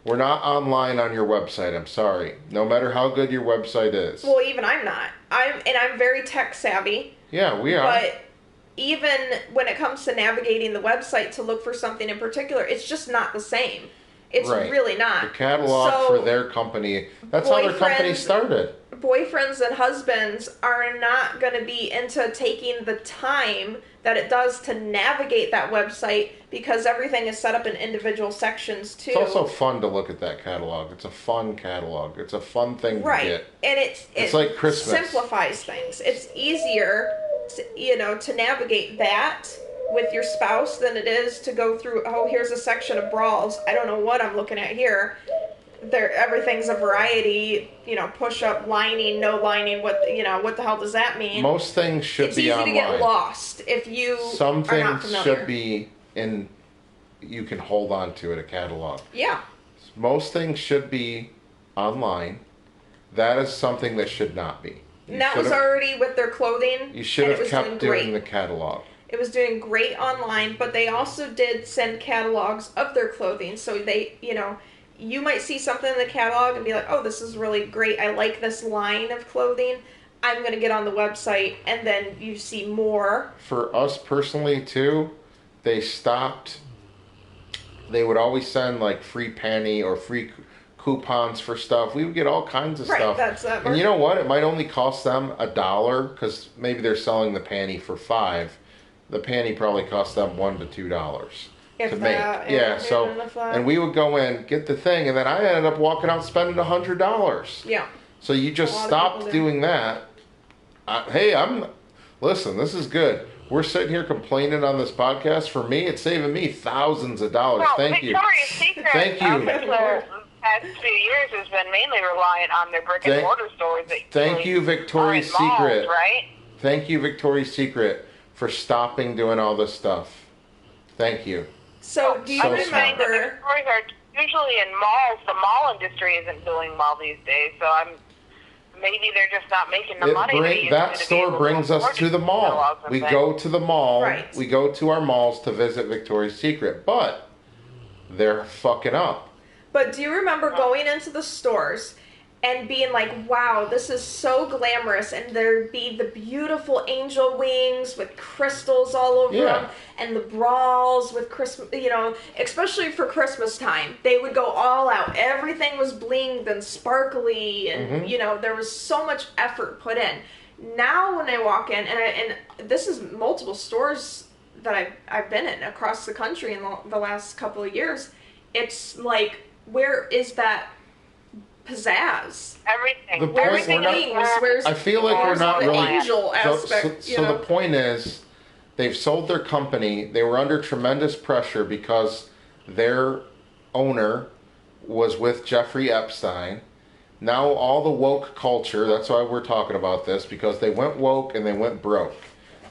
We're not online on your website, I'm sorry. No matter how good your website is. Well, even I'm not. I'm very tech savvy. Yeah, we are. But even when it comes to navigating the website to look for something in particular, it's just not the same. It's right. really not. The catalog for their company, that's how their company started. boyfriends and husbands are not going to be into taking the time that it does to navigate that website because everything is set up in individual sections too. It's also fun to look at that catalog. It's a fun catalog. It's a fun thing to get. And it's like Christmas. Simplifies things. It's easier to navigate that with your spouse than it is to go through, here's a section of bras. I don't know what I'm looking at here. Everything's a variety, push up, lining, no lining, what the hell does that mean? Most things should be online. It's easy to get lost if you Some are not things familiar. should be you can hold on to it, a catalog. Yeah. Most things should be online. That is something that should not be. And that was already with their clothing. You should have kept doing the catalog. It was doing great online, but they also did send catalogs of their clothing. So they, you might see something in the catalog and be like, oh, this is really great. I like this line of clothing. I'm going to get on the website. And then you see more. For us personally, too, they stopped. They would always send, like, free panty or free coupons for stuff. We would get all kinds of stuff. That's that. And you know what? It might only cost them $1 because maybe they're selling the panty for $5. The panty probably cost them $1 to $2. If to make. that, And we would go in, get the thing, and then I ended up walking out spending $100. Yeah. So you just stopped doing that. Listen, this is good. We're sitting here complaining on this podcast. For me, it's saving me thousands of dollars. Thank you. Victoria's Secret, Thank you. The past few years has been mainly reliant on their brick and mortar stores. Thank you, Victoria's Secret. Malls, right? Thank you, Victoria's Secret, for stopping doing all this stuff. Thank you. So do you remember? The stores are usually in malls. The mall industry isn't doing well these days, so maybe they're just not making the money. That store brings us to the mall. We go to the mall. Right. We go to our malls to visit Victoria's Secret, but they're fucking up. But do you remember going into the stores and being like, wow, this is so glamorous, and there'd be the beautiful angel wings with crystals all over them, and the bras with Christmas, especially for Christmas time, they would go all out. Everything was blinged and sparkly, and there was so much effort put in. Now when I walk in, and this is multiple stores that I've been in across the country in the last couple of years, it's like, where is that pizzazz? Everything. I feel like we're not really. Angel aspect. So the point is, they've sold their company. They were under tremendous pressure because their owner was with Jeffrey Epstein. Now all the woke culture. That's why we're talking about this, because they went woke and they went broke.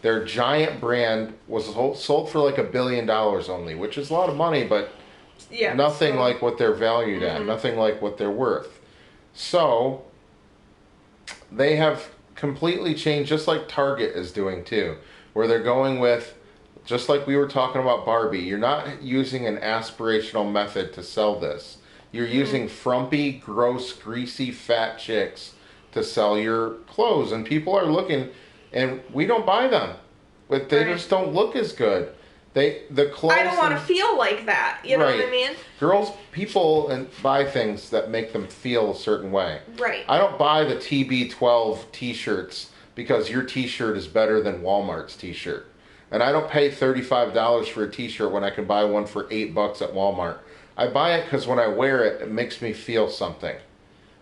Their giant brand was sold for like $1 billion only, which is a lot of money, but nothing like what they're valued at. Nothing like what they're worth. So, they have completely changed, just like Target is doing too, where they're going with, just like we were talking about Barbie, you're not using an aspirational method to sell this. You're using frumpy, gross, greasy, fat chicks to sell your clothes, and people are looking, and we don't buy them, but they just don't look as good. The clothes. I don't want to feel like that. You know what I mean? People buy things that make them feel a certain way. Right. I don't buy the TB12 T-shirts because your T-shirt is better than Walmart's T-shirt, and I don't pay $35 for a T-shirt when I can buy one for $8 at Walmart. I buy it because when I wear it, it makes me feel something.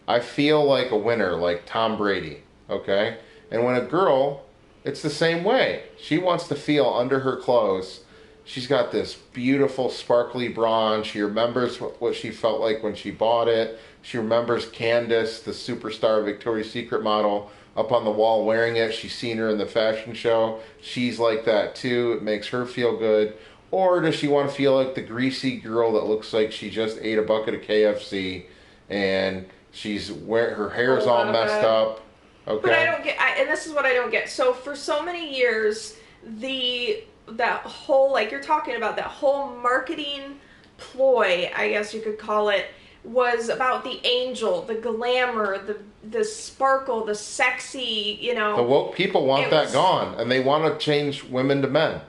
I feel like a winner, like Tom Brady. Okay, and when a girl, it's the same way. She wants to feel under her clothes. She's got this beautiful sparkly bra on. She remembers what she felt like when she bought it. She remembers Candace, the superstar Victoria's Secret model, up on the wall wearing it. She's seen her in the fashion show. She's like that too. It makes her feel good. Or does she want to feel like the greasy girl that looks like she just ate a bucket of KFC and her hair's all messed up? Okay. But I don't get, and this is what I don't get. So for so many years, that whole, like you're talking about, that whole marketing ploy, I guess you could call it, was about the angel, the glamour, the sparkle, the sexy, The woke people want that gone, and they want to change women to men.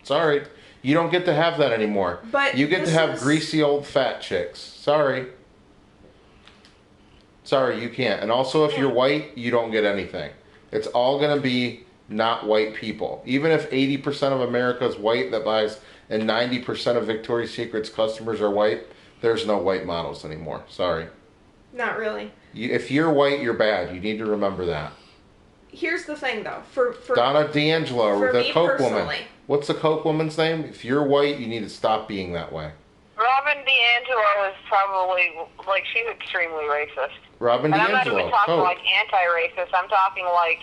Sorry. You don't get to have that anymore. But you get to have greasy old fat chicks. Sorry. Sorry, you can't. And also, if you're white, you don't get anything. It's all going to be not white people. Even if 80% of America is white that buys and 90% of Victoria's Secret's customers are white, there's no white models anymore. Sorry. Not really. If you're white, you're bad. You need to remember that. Here's the thing, though. For Donna D'Angelo, for the me Coke woman. personally. What's the Coke woman's name? If you're white, you need to stop being that way. Robin DiAngelo is probably, like, she's extremely racist. Robin and I'm not DiAngelo. even talking Coke. like anti-racist. I'm talking like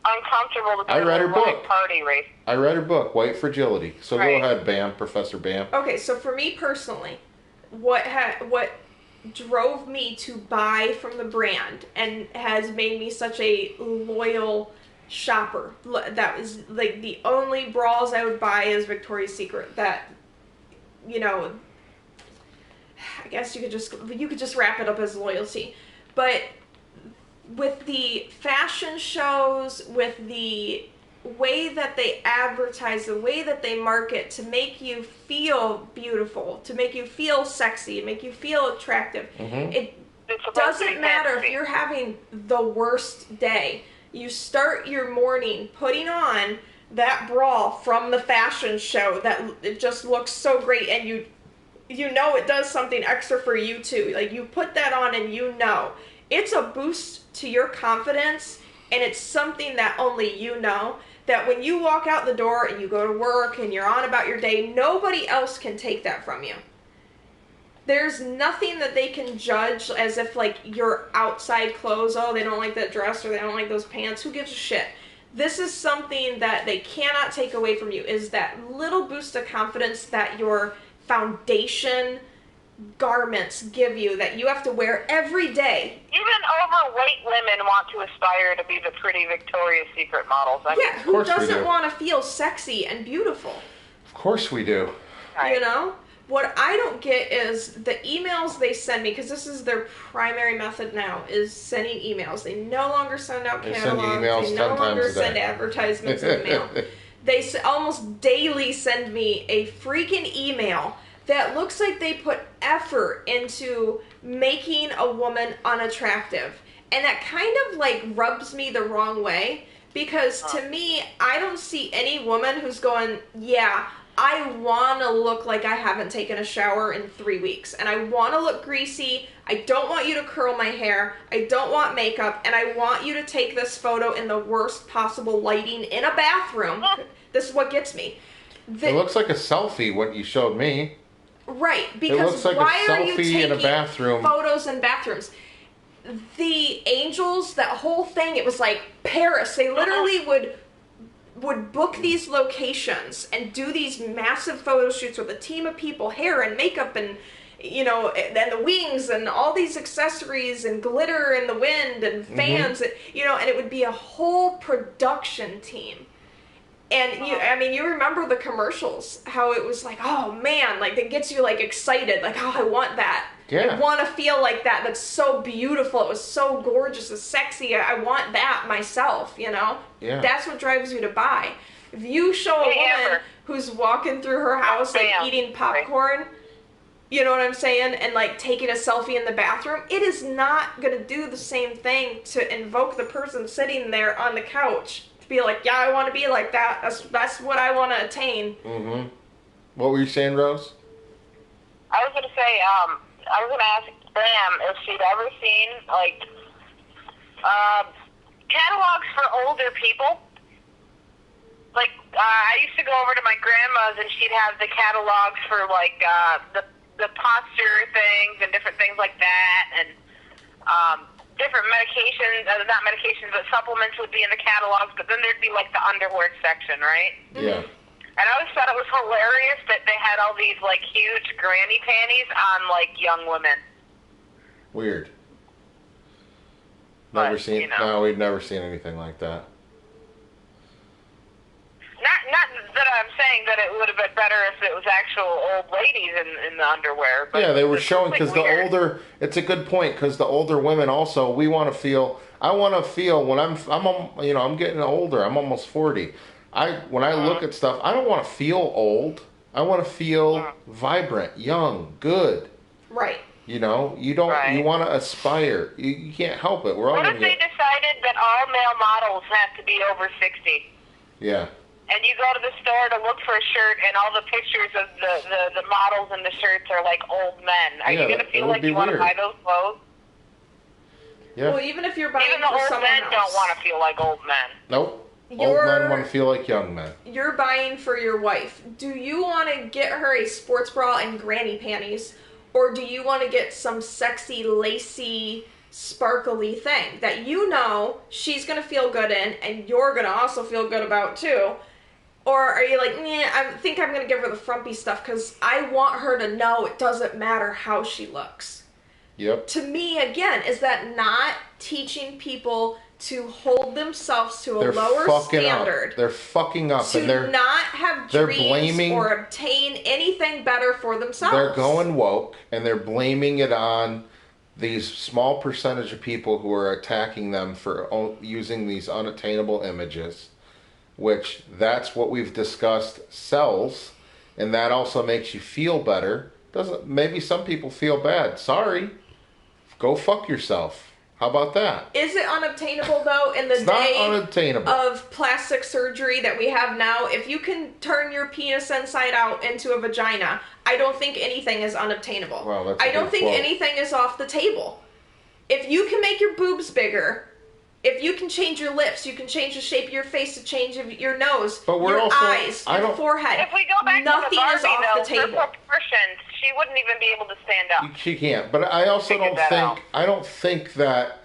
uncomfortable to I read her like book. party race. I read her book, White Fragility. So Right. go ahead, Bam, Professor Bam. Okay, so for me personally, what drove me to buy from the brand and has made me such a loyal shopper, that was like the only bras I would buy is Victoria's Secret. That, you know, I guess you could just wrap it up as loyalty. But with the fashion shows, with the way that they advertise, the way that they market to make you feel beautiful, to make you feel sexy, to make you feel attractive, it doesn't matter if you're having the worst day. You start your morning putting on that bra from the fashion show that it just looks so great, and you know it does something extra for you too. Like, you put that on and you know it's a boost to your confidence, and it's something that only you know, that when you walk out the door and you go to work and you're on about your day, nobody else can take that from you. There's nothing that they can judge as if, like, your outside clothes, oh, they don't like that dress or they don't like those pants. Who gives a shit? This is something that they cannot take away from you, is that little boost of confidence that your foundation garments give you, that you have to wear every day. Even overweight women want to aspire to be the pretty Victoria's Secret models. Yeah, who doesn't want to feel sexy and beautiful? Of course we do. Right. You know? What I don't get is the emails they send me, because this is their primary method now, is sending emails. They no longer send out catalogs. They no longer send advertisements in the mail. They almost daily send me a freaking email that looks like they put effort into making a woman unattractive. And that kind of, like, rubs me the wrong way, because to me, I don't see any woman who's going, yeah, I want to look like I haven't taken a shower in 3 weeks, and I want to look greasy. I don't want you to curl my hair. I don't want makeup, and I want you to take this photo in the worst possible lighting in a bathroom. This is what gets me. It looks like a selfie, what you showed me. Right, because it looks like why a are you selfie taking in a bathroom. Photos in bathrooms? The Angels, that whole thing, it was like Paris. They literally would book these locations and do these massive photo shoots with a team of people, hair and makeup and, you know, and the wings and all these accessories and glitter in the wind and fans, you know, and it would be a whole production team. And you remember the commercials, how it was like, oh man, like, it gets you, like, excited, like, oh, I want that. Yeah. I want to feel like that. That's so beautiful. It was so gorgeous and sexy. I want that myself, you know? Yeah. That's what drives you to buy. If you show a woman who's walking through her house, like, eating popcorn, you know what I'm saying, and, like, taking a selfie in the bathroom, it is not going to do the same thing to invoke the person sitting there on the couch to be like, yeah, I want to be like that. That's what I want to attain. What were you saying, Rose? I was going to say, I was going to ask Bam if she'd ever seen, like, catalogs for older people. Like, I used to go over to my grandma's and she'd have the catalogs for, like, the posture things and different things like that, and different medications, not medications, but supplements would be in the catalogs, but then there'd be, like, the underwear section, right? Yeah. And I always thought it was hilarious that they had all these, like, huge granny panties on, like, young women. Weird. But, Never seen. you know. No, we've never seen anything like that. Not that I'm saying that it would have been better if it was actual old ladies in the underwear. But Yeah, they were it's showing, like because the weird. older. It's a good point, because the older women also, we want to feel. I want to feel when I'm getting older. I'm almost 40. When I look at stuff, I don't want to feel old. I want to feel vibrant, young, good. Right. You know, you don't. Right. You want to aspire. You can't help it. We're all What gonna if they get. decided that all male models have to be over 60? Yeah. And you go to the store to look for a shirt, and all the pictures of the models in the shirts are like old men. Are you going to feel like you want to buy those clothes? Yeah. Well, even if you're buying Even the for old someone men else, don't want to feel like old men. Nope. Old men want to feel like young men. You're buying for your wife. Do you want to get her a sports bra and granny panties, or do you want to get some sexy, lacy, sparkly thing that you know she's going to feel good in and you're going to also feel good about too? Or are you like, I think I'm going to give her the frumpy stuff because I want her to know it doesn't matter how she looks. Yep. To me, again, is that not teaching people to hold themselves to a lower standard? Up. They're fucking up. To and they're not have dreams or obtain anything better for themselves. They're going woke, and they're blaming it on these small percentage of people who are attacking them for using these unattainable images, which that's what we've discussed sells, and that also makes you feel better. Doesn't maybe some people feel bad. Sorry. Go fuck yourself. How about that? Is it unobtainable, though, in the day of plastic surgery that we have now? If you can turn your penis inside out into a vagina, I don't think anything is unobtainable. Well, I don't think anything is off the table. If you can make your boobs bigger, if you can change your lips, you can change the shape of your face, the change of your nose, your eyes, your forehead. If we go back nothing to the Barbie, is off the table. For proportions, she wouldn't even be able to stand up. She can't. But I also don't think that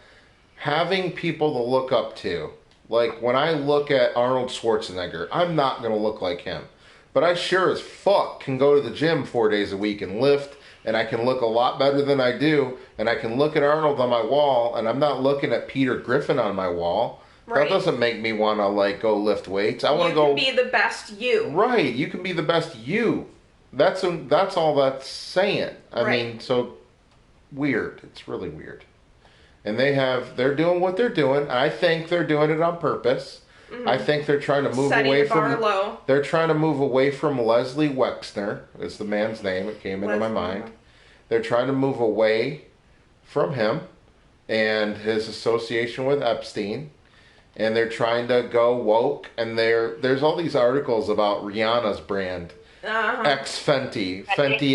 having people to look up to, like when I look at Arnold Schwarzenegger, I'm not going to look like him. But I sure as fuck can go to the gym 4 days a week and lift, and I can look a lot better than I do, and I can look at Arnold on my wall, and I'm not looking at Peter Griffin on my wall. Right. That doesn't make me want to like go lift weights. I want to go. You can be the best you. Right. You can be the best you. That's all that's saying. I mean, so weird. It's really weird. And they're doing what they're doing. I think they're doing it on purpose. Mm-hmm. I think they're trying to move away from. They're trying to move away from Leslie Wexner. Is the man's name? It came into my mind. They're trying to move away from him and his association with Epstein, and they're trying to go woke. And there's all these articles about Rihanna's brand. X Fenty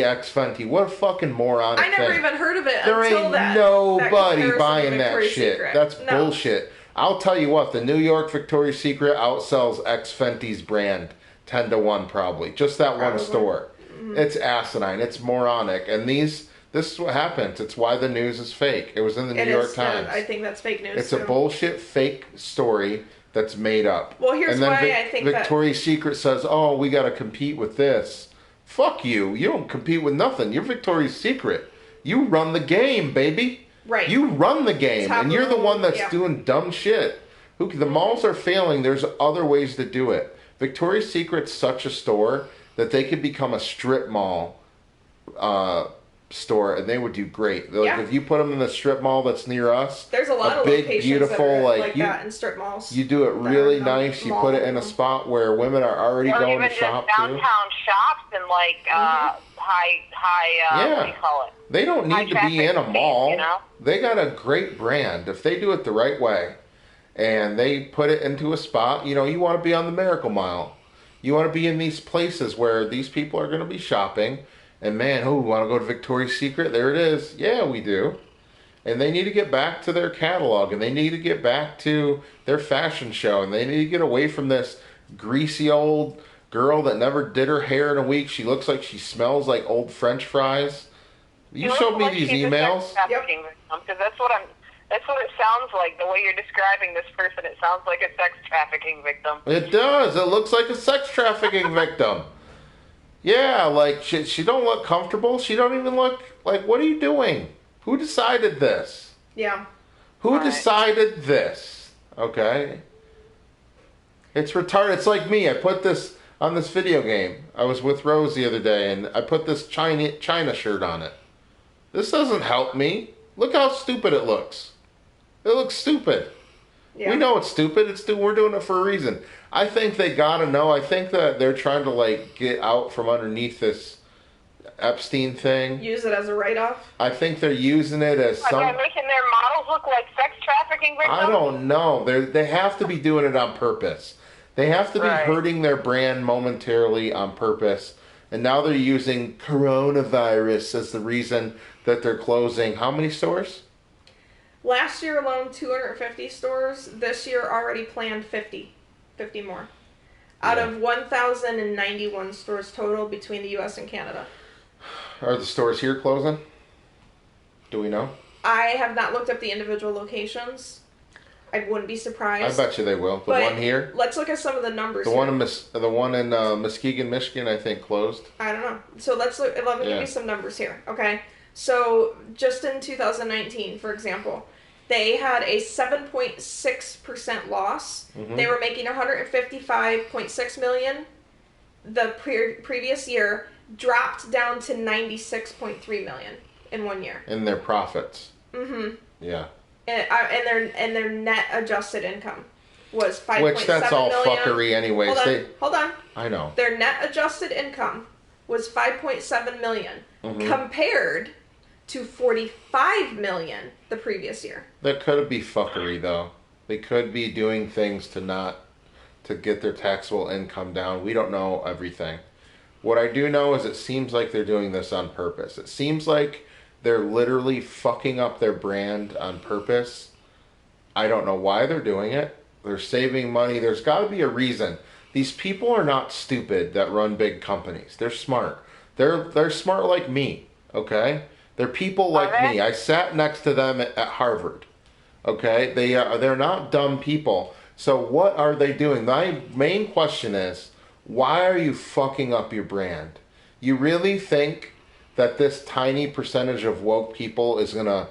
X Fenty. What a fucking moron! I never even heard of it. There until ain't nobody buying that shit. That's bullshit. I'll tell you what, the New York Victoria's Secret outsells X Fenty's brand 10-1 probably. Just that one store. Mm-hmm. It's asinine. It's moronic. And this is what happens. It's why the news is fake. It was in the New York Times. I think that's fake news. It's a bullshit fake story that's made up. Well, here's why I think Victoria's Secret says, oh, we got to compete with this. Fuck you. You don't compete with nothing. You're Victoria's Secret. You run the game, baby. Right. You run the game, and you're the one that's doing dumb shit. The malls are failing. There's other ways to do it. Victoria's Secret's such a store that they could become a strip mall store, and they would do great. Like if you put them in the strip mall that's near us, there's a lot of big, locations beautiful, that are like that in strip malls. You do it really nice. You put it in a spot where women are already going to shop too. Downtown shops and like high what do you call it? They don't need to be in a mall. You know? They got a great brand. If they do it the right way and they put it into a spot, you want to be on the Miracle Mile. You want to be in these places where these people are going to be shopping. And man, we want to go to Victoria's Secret? There it is. Yeah, we do. And they need to get back to their catalog, and they need to get back to their fashion show, and they need to get away from this greasy old girl that never did her hair in a week. She looks like she smells like old French fries. You showed me these emails. Yep. Because that's what it sounds like. The way you're describing this person, it sounds like a sex trafficking victim. It does. It looks like a sex trafficking victim. Yeah, like she don't look comfortable. She don't even look like, what are you doing? Who decided this? Yeah. Who decided this? Okay. It's retarded. It's like me. I put this on this video game. I was with Rose the other day, and I put this China shirt on it. This doesn't help me. Look how stupid it looks. It looks stupid. Yeah. We know it's stupid. We're doing it for a reason. I think they gotta know. I think that they're trying to like get out from underneath this Epstein thing. Use it as a write-off? I think they're using it as Are they making their models look like sex trafficking victims? I don't know. They have to be doing it on purpose. They have to be hurting their brand momentarily on purpose. And now they're using coronavirus as the reason that they're closing. How many stores? Last year alone, 250 stores. This year already planned 50 more. Out of 1,091 stores total between the U.S. and Canada. Are the stores here closing? Do we know? I have not looked up the individual locations. I wouldn't be surprised. I bet you they will. The one here? Let's look at some of the numbers. The one in Muskegon, Michigan, I think closed. I don't know. So let me give you some numbers here. Okay. So just in 2019, for example, they had a 7.6% loss. Mm-hmm. They were making $155.6 million. The previous year dropped down to $96.3 million in 1 year. In their profits. Mm-hmm. Yeah. And their net adjusted income was $5.7 million. Which that's all fuckery anyways. Hold on. I know. Their net adjusted income was $5.7 million compared to $45 million the previous year. That could be fuckery though. They could be doing things to get their taxable income down. We don't know everything. What I do know is it seems like they're doing this on purpose. It seems like they're literally fucking up their brand on purpose. I don't know why they're doing it. They're saving money. There's got to be a reason. These people are not stupid that run big companies. They're smart. They're smart like me, okay? They're people like me. I sat next to them at Harvard, okay? They're not dumb people. So what are they doing? My main question is, why are you fucking up your brand? You really think that this tiny percentage of woke people is gonna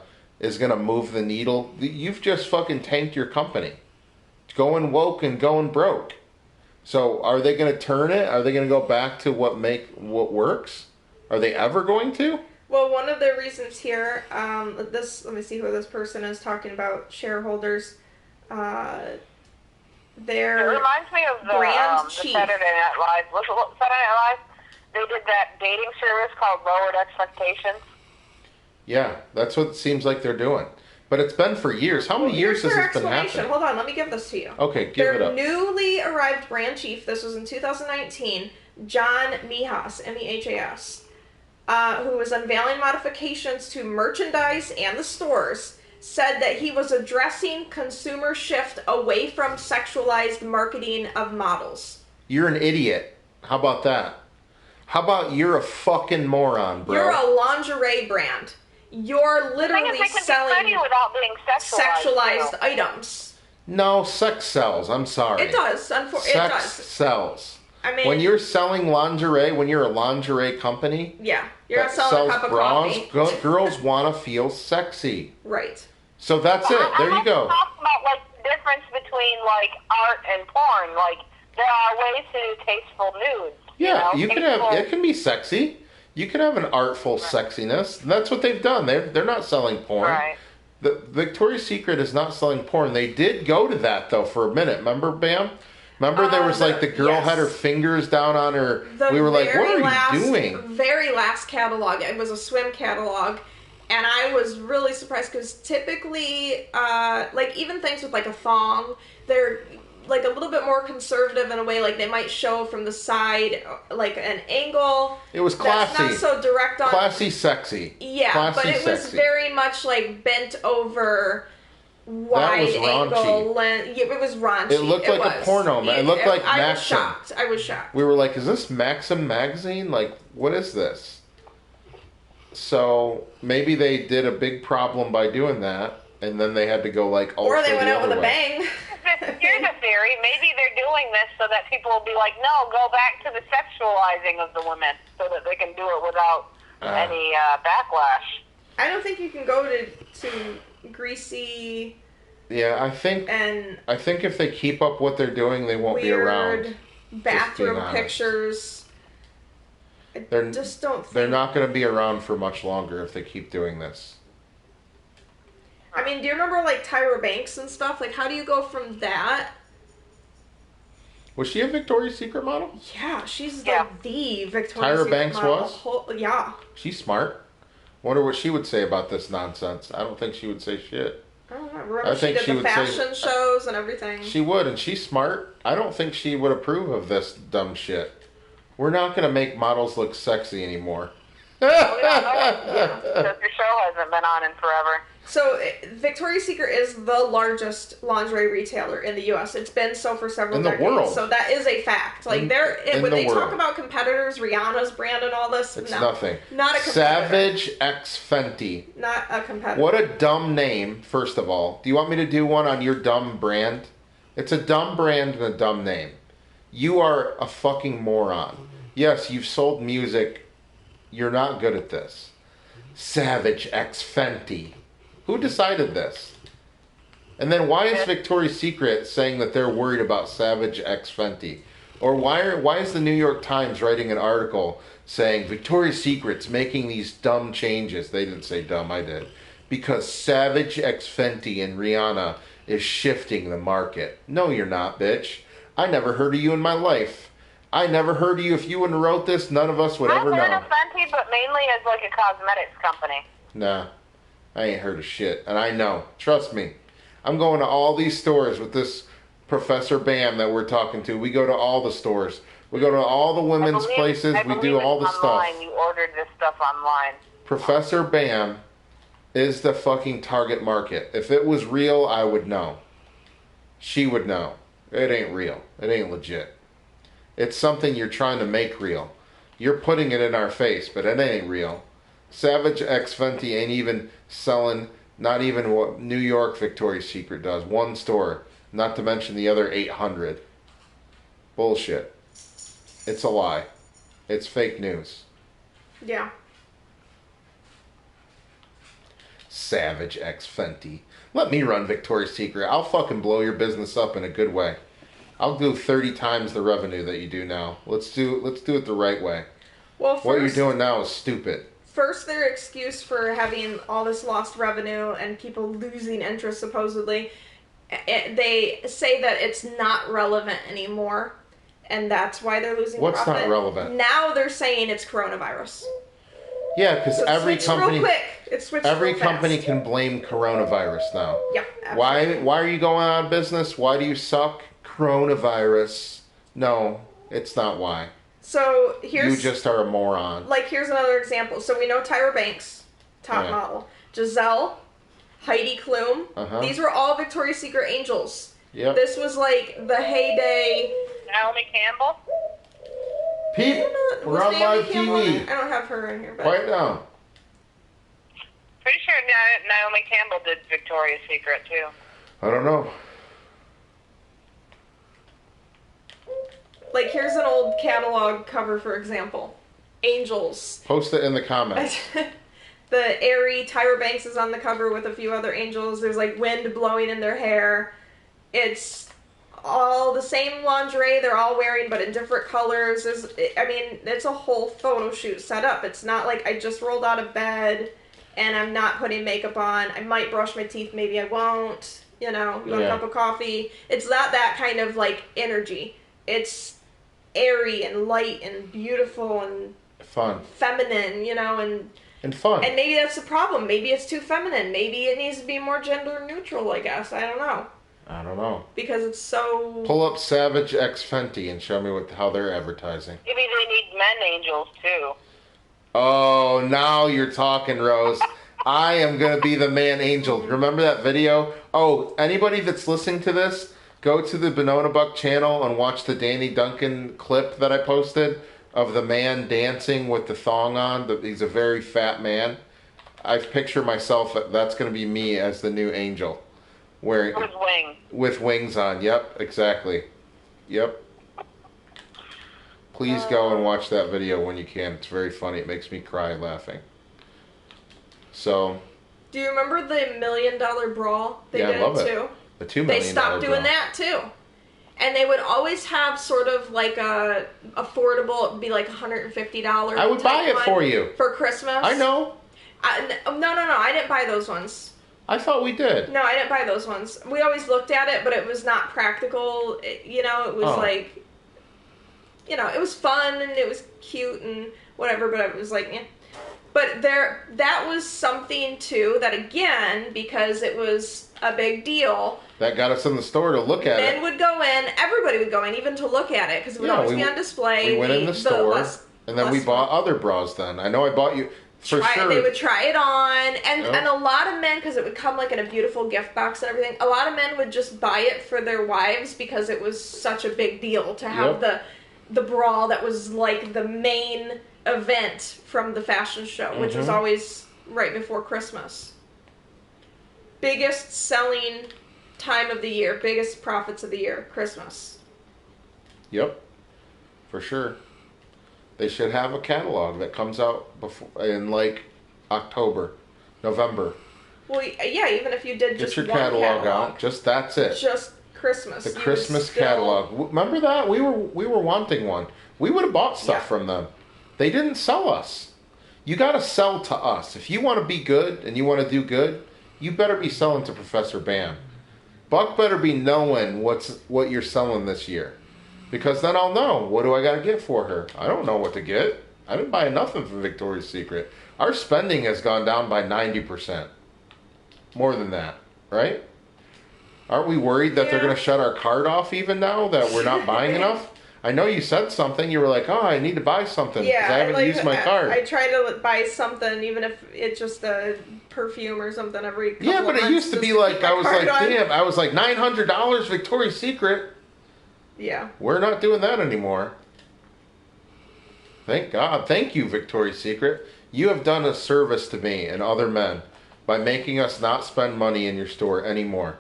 move the needle? You've just fucking tanked your company. Going woke and going broke. So are they gonna turn it? Are they gonna go back to what works? Are they ever going to? Well, one of the reasons here, let me see who this person is talking about. Shareholders, it reminds me of the Saturday Night Live. Saturday Night Live. They did that dating service called Lowered Expectations. Yeah, that's what it seems like they're doing. But it's been for years. How many years has this been happening? Hold on, let me give this to you. Okay, give it up. Their newly arrived brand chief, this was in 2019, John Mehas, M-E-H-A-S, who was unveiling modifications to merchandise and the stores, said that he was addressing consumer shift away from sexualized marketing of models. You're an idiot. How about that? How about you're a fucking moron, bro? You're a lingerie brand. You're literally selling without being sexualized items. No, sex sells. I'm sorry. It does. Sex sells. I mean, when you're selling lingerie, when you're a lingerie company, you're not selling a cup of coffee. Girls want to feel sexy. Right. So that's it. There you go. Talk about like the difference between like art and porn. Like there are ways to do tasteful nudes. Yeah, you can have. It can be sexy. You can have an artful sexiness. That's what they've done. They're not selling porn. Right. The Victoria's Secret is not selling porn. They did go to that though for a minute. Remember, Bam? Remember there was like the girl had her fingers down on her. We were like, "What are you doing?" Very last catalog. It was a swim catalog. And I was really surprised because typically, like even things with like a thong, they're like a little bit more conservative in a way. Like they might show from the side, like an angle. It was classy. That's not so direct on. Classy, sexy. Yeah, classy, but it was very much like bent over, wide angle lens. Yeah, it was raunchy. It looked like a porno. It looked like Maxim. I was shocked. We were like, "Is this Maxim magazine? Like, what is this?" So maybe they did a big problem by doing that, and then they had to go like ultra. Or they went out with a bang. Here's a theory. Maybe they're doing this so that people will be like, no, go back to the sexualizing of the women so that they can do it without any backlash. I don't think you can go to greasy. Yeah, I think if they keep up what they're doing, they won't be around. Bathroom pictures. They're not going to be around for much longer if they keep doing this. I mean, do you remember like Tyra Banks and stuff? Like, how do you go from that Was she a Victoria's Secret model? Yeah, she's Yeah. like the Victoria's Tyra Secret Banks model. was? Yeah. She's smart. Wonder what she would say about this nonsense. I don't think she would say shit. I don't know. Remember I she think did she the would say- fashion shows and everything. She would, and she's smart. I don't think she would approve of this dumb shit. We're not going to make models look sexy anymore. We don't know because the show hasn't been on in forever. So Victoria's Secret is the largest lingerie retailer in the U.S. It's been so for several In the decades. world. So that is a fact. Like In when the they talk world. about competitors, Rihanna's brand and all this, It's no, nothing. not a competitor. Savage X Fenty. Not a competitor. What a dumb name, first of all. Do you want me to do one on your dumb brand? It's a dumb brand and a dumb name. You are a fucking moron. Yes, you've sold music. You're not good at this. Savage X Fenty. Who decided this? And then why is Victoria's Secret saying that they're worried about Savage X Fenty? Or why is the New York Times writing an article saying Victoria's Secret's making these dumb changes? They didn't say dumb, I did. Because Savage X Fenty and Rihanna is shifting the market. No, you're not, bitch. I never heard of you in my life. I never heard of you. If you wouldn't have wrote this, none of us would ever I've heard know. of Fenty, but mainly as like a cosmetics company. Nah, I ain't heard of shit. And I know. Trust me. I'm going to all these stores with this Professor Bam that we're talking to. We go to all the stores. We go to all the women's places. We do all the stuff. You ordered this stuff online. Professor Bam is the fucking target market. If it was real, I would know. She would know. It ain't real. It ain't legit. It's something you're trying to make real. You're putting it in our face, but it ain't real. Savage X Fenty ain't even selling, not even what New York Victoria's Secret does. One store, not to mention the other 800. Bullshit. It's a lie. It's fake news. Yeah. Savage X Fenty. Let me run Victoria's Secret. I'll fucking blow your business up in a good way. I'll do 30 times the revenue that you do now. Let's do it the right way. Well, first, What you're doing now is stupid. First, their excuse for having all this lost revenue and people losing interest, supposedly, they say that it's not relevant anymore, and that's why they're losing What's profit. not relevant? Now they're saying it's coronavirus. Yeah, because So every switched company, real quick. It switched every real company fast. can blame coronavirus now. Yeah. Absolutely. Why are you going out of business? Why do you suck? Coronavirus. No, it's not why. So here's You just are a moron. here's another example. So we know Tyra Banks, top Yeah. model, Giselle, Heidi Klum. Uh-huh. These were all Victoria's Secret angels. Yep. This was like the heyday. Naomi Campbell. Pete, Was we're on Naomi live Campbell in TV. there? I don't have her in here, but Quiet down. Pretty sure Naomi Campbell did Victoria's Secret too. I don't know. like here's an old catalog cover, for example. Angels. Post it in the comments. The airy Tyra Banks is on the cover with a few other angels. There's like wind blowing in their hair. It's all the same lingerie they're all wearing, but in different colors. It's a whole photo shoot set up. It's not like I just rolled out of bed and I'm not putting makeup on. I might brush my teeth, maybe I won't. You want a cup of coffee. It's not that kind of like energy. It's airy and light and beautiful and Fun. feminine, And fun. and maybe that's the problem. Maybe it's too feminine. Maybe it needs to be more gender neutral, I guess. I don't know. I don't know. Because it's so... Pull up Savage X Fenty and show me how they're advertising. Maybe they need men angels too. Oh, now you're talking, Rose. I am going to be the man angel. Remember that video? Oh, anybody that's listening to this, go to the Benona Buck channel and watch the Danny Duncan clip that I posted of the man dancing with the thong on. He's a very fat man. I picture myself, that's going to be me as the new angel. With wings. With wings on. Yep, exactly. Yep. Please go and watch that video when you can. It's very funny. It makes me cry laughing. So. Do you remember the $1 Million Brawl? They did I love it it. too. The $2 million. They stopped doing that too. And they would always have sort of like a affordable, it'd be like $150. I would buy it for you. For Christmas. I know. No, I didn't buy those ones. I thought we did. No, I didn't buy those ones. We always looked at it, but it was not practical. It was like it was fun and it was cute and whatever, but it was like, yeah. But that was something too that, again, because it was a big deal, that got us in the store to look at it. Men would go in, everybody would go in, even to look at it, because it would always be on display. We went in the store, and then we bought other bras then. I know I bought you, for sure. They would try it on, and a lot of men, because it would come like in a beautiful gift box and everything, a lot of men would just buy it for their wives because it was such a big deal to have the bra that was like the main event from the fashion show, which was always right before Christmas. Biggest selling time of the year, biggest profits of the year, Christmas. Yep, for sure. They should have a catalog that comes out in like October, November. Well, yeah, even if you did just get your catalog out, that's it. Just Christmas. The Christmas catalog. Remember that? We were wanting one. We would have bought stuff from them. They didn't sell us. You got to sell to us. If you want to be good and you want to do good, you better be selling to Professor Bam. Buck better be knowing what you're selling this year. Because then I'll know, what do I got to get for her? I don't know what to get. I didn't buy nothing from Victoria's Secret. Our spending has gone down by 90%. More than that, right? Aren't we worried that they're going to shut our card off even now, that we're not buying enough? I know you said something. You were like, oh, I need to buy something because I haven't used my card. I try to buy something, even if it's just a perfume or something every couple of months. Yeah, but it used to be like, I was like, damn, I was like, $900 Victoria's Secret. Yeah. We're not doing that anymore. Thank God. Thank you, Victoria's Secret. You have done a service to me and other men by making us not spend money in your store anymore.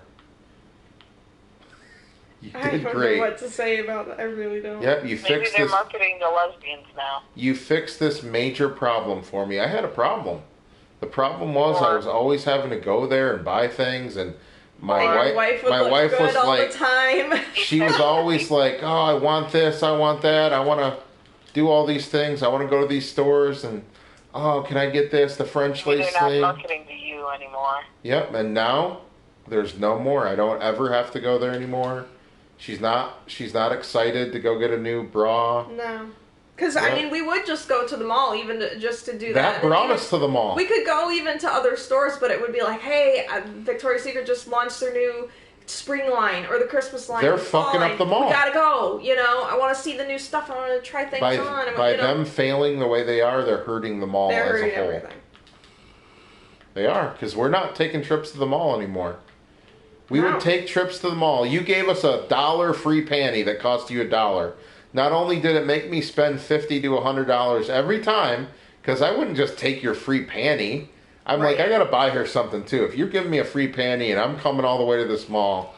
You did I don't great. know what to say about that. I really don't. Yep, you fixed this. Maybe they're marketing to lesbians now. You fixed this major problem for me. I had a problem. The problem was I was always having to go there and buy things, and my wife was all like, the time. She was always like, oh, I want this, I want that, I want to do all these things, I want to go to these stores, and oh, can I get this, the French lace they're sleeve? not marketing to you anymore. Yep, and now there's no more. I don't ever have to go there anymore. She's not excited to go get a new bra. No. Because, I mean, we would just go to the mall just to do that. That brought us to the mall. We could go even to other stores, but it would be like, hey, Victoria's Secret just launched their new spring line or the Christmas line. They're fucking up the mall. We gotta go, I want to see the new stuff. I want to try things on. By them failing the way they are, they're hurting the mall as a whole. They're hurting everything. They are, because we're not taking trips to the mall anymore. We would take trips to the mall. You gave us $1 free panty that cost you $1. Not only did it make me spend $50 to $100 every time, because I wouldn't just take your free panty. I'm like, I got to buy her something too. If you're giving me a free panty and I'm coming all the way to this mall,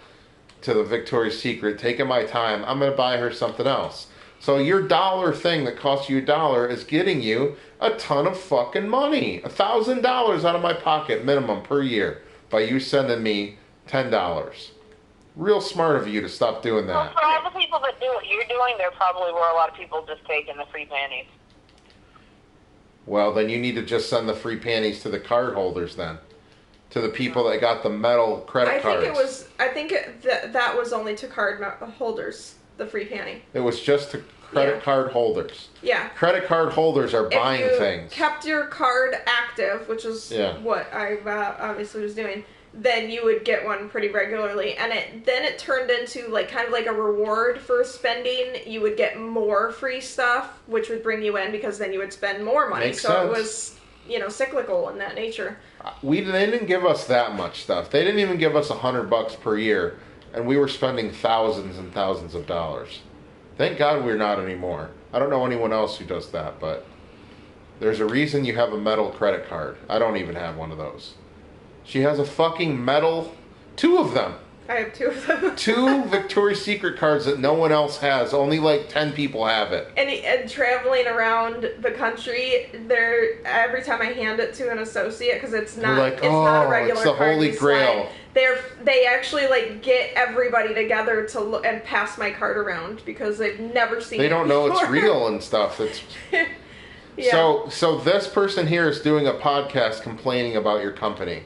to the Victoria's Secret, taking my time, I'm going to buy her something else. So your $1 thing that cost you $1 is getting you a ton of fucking money. $1,000 out of my pocket minimum per year by you sending me $10. Real smart of you to stop doing that. Well, for all the people that do what you're doing, there probably were a lot of people just taking the free panties. Well, then you need to just send the free panties to the card holders then. To the people that got the metal credit cards. I think that was only to card holders, the free panty. It was just to credit card holders. Yeah. Credit card holders are buying things. If you kept your card active, which is what I obviously was doing, then you would get one pretty regularly, and then it turned into kind of like a reward for spending. You would get more free stuff, which would bring you in because then you would spend more money. Makes sense. It was cyclical in that nature. They didn't give us that much stuff. They didn't even give us $100 per year, and we were spending thousands and thousands of dollars. Thank God we're not anymore. I don't know anyone else who does that, but there's a reason you have a metal credit card. I don't even have one of those. She has a fucking metal, 2 of them. I have 2 of them. 2 Victoria's Secret cards that no one else has. Only 10 people have it. And traveling around the country, every time I hand it to an associate, because it's not not a regular it's the card Holy Grail. They actually get everybody together to look and pass my card around because they've never seen it. They don't know it's real and stuff. It's So this person here is doing a podcast complaining about your company.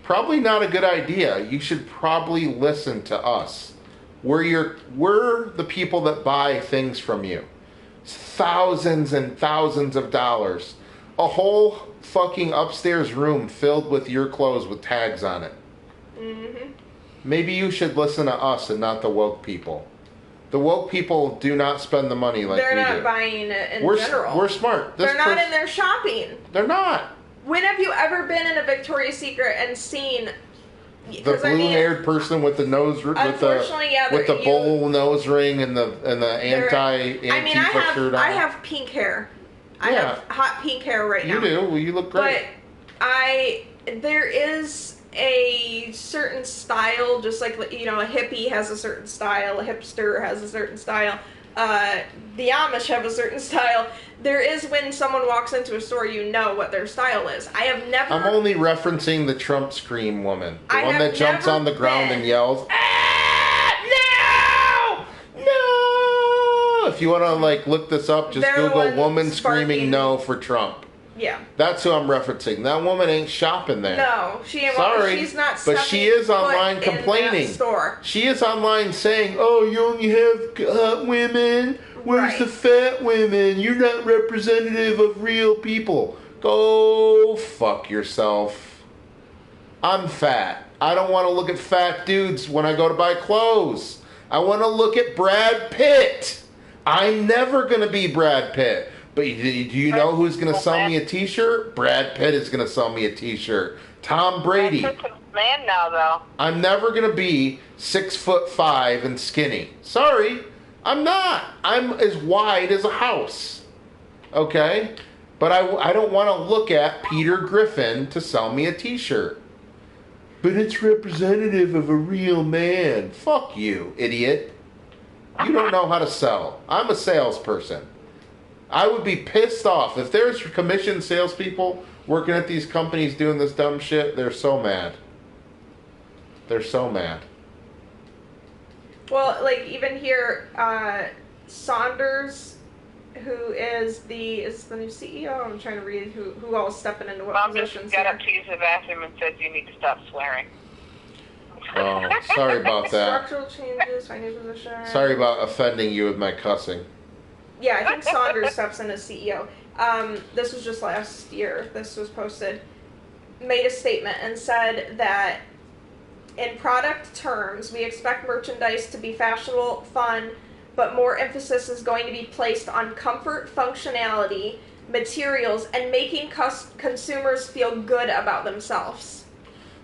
Probably not a good idea. You should probably listen to us We're the people that buy things from you. Thousands and thousands of dollars. A whole fucking upstairs room filled with your clothes with tags on it. Mm-hmm. Maybe you should listen to us and not the woke people. The woke people do not spend the money like we do. They're not buying it in general. We're smart. They're not in there shopping. They're not. When have you ever been in a Victoria's Secret and seen the blue-haired person with the nose, with the bowl nose ring and the Antifa shirt on? I have pink hair. I have hot pink hair right now. You do. Well, you look great. But there is a certain style, just like, you know, a hippie has a certain style, a hipster has a certain style, the Amish have a certain style. There is when someone walks into a store, you know what their style is. I'm only referencing the Trump scream woman. The one that jumps on the ground and yells, "Ah, no! No!" If you want to, look this up, just Google woman screaming no for Trump. Yeah. That's who I'm referencing. That woman ain't shopping there. No, she ain't. Sorry, she's not. But she is online complaining. She is online saying, "Oh, you only have hot women. Where's the fat women? You're not representative of real people." Go fuck yourself. I'm fat. I don't want to look at fat dudes when I go to buy clothes. I want to look at Brad Pitt. I'm never going to be Brad Pitt. But do you know who's going to sell me a t-shirt? Brad Pitt is going to sell me a t-shirt. Tom Brady. Brad Pitt's a man now, though. I'm never going to be 6'5" and skinny. Sorry, I'm not. I'm as wide as a house. Okay? But I don't want to look at Peter Griffin to sell me a t-shirt. But it's representative of a real man. Fuck you, idiot. You don't know how to sell. I'm a salesperson. I would be pissed off if there's commissioned salespeople working at these companies doing this dumb shit. They're so mad. They're so mad. Well, even here, Saunders, who is the new CEO. I'm trying to read who all is stepping into what positions. Mom just got up to use the bathroom and said you need to stop swearing. Oh, sorry about that. Structural changes, financial position. Sorry about offending you with my cussing. Yeah, I think Saunders steps in as CEO. This was just last year. This was posted. Made a statement and said that in product terms, we expect merchandise to be fashionable, fun, but more emphasis is going to be placed on comfort, functionality, materials, and making consumers feel good about themselves.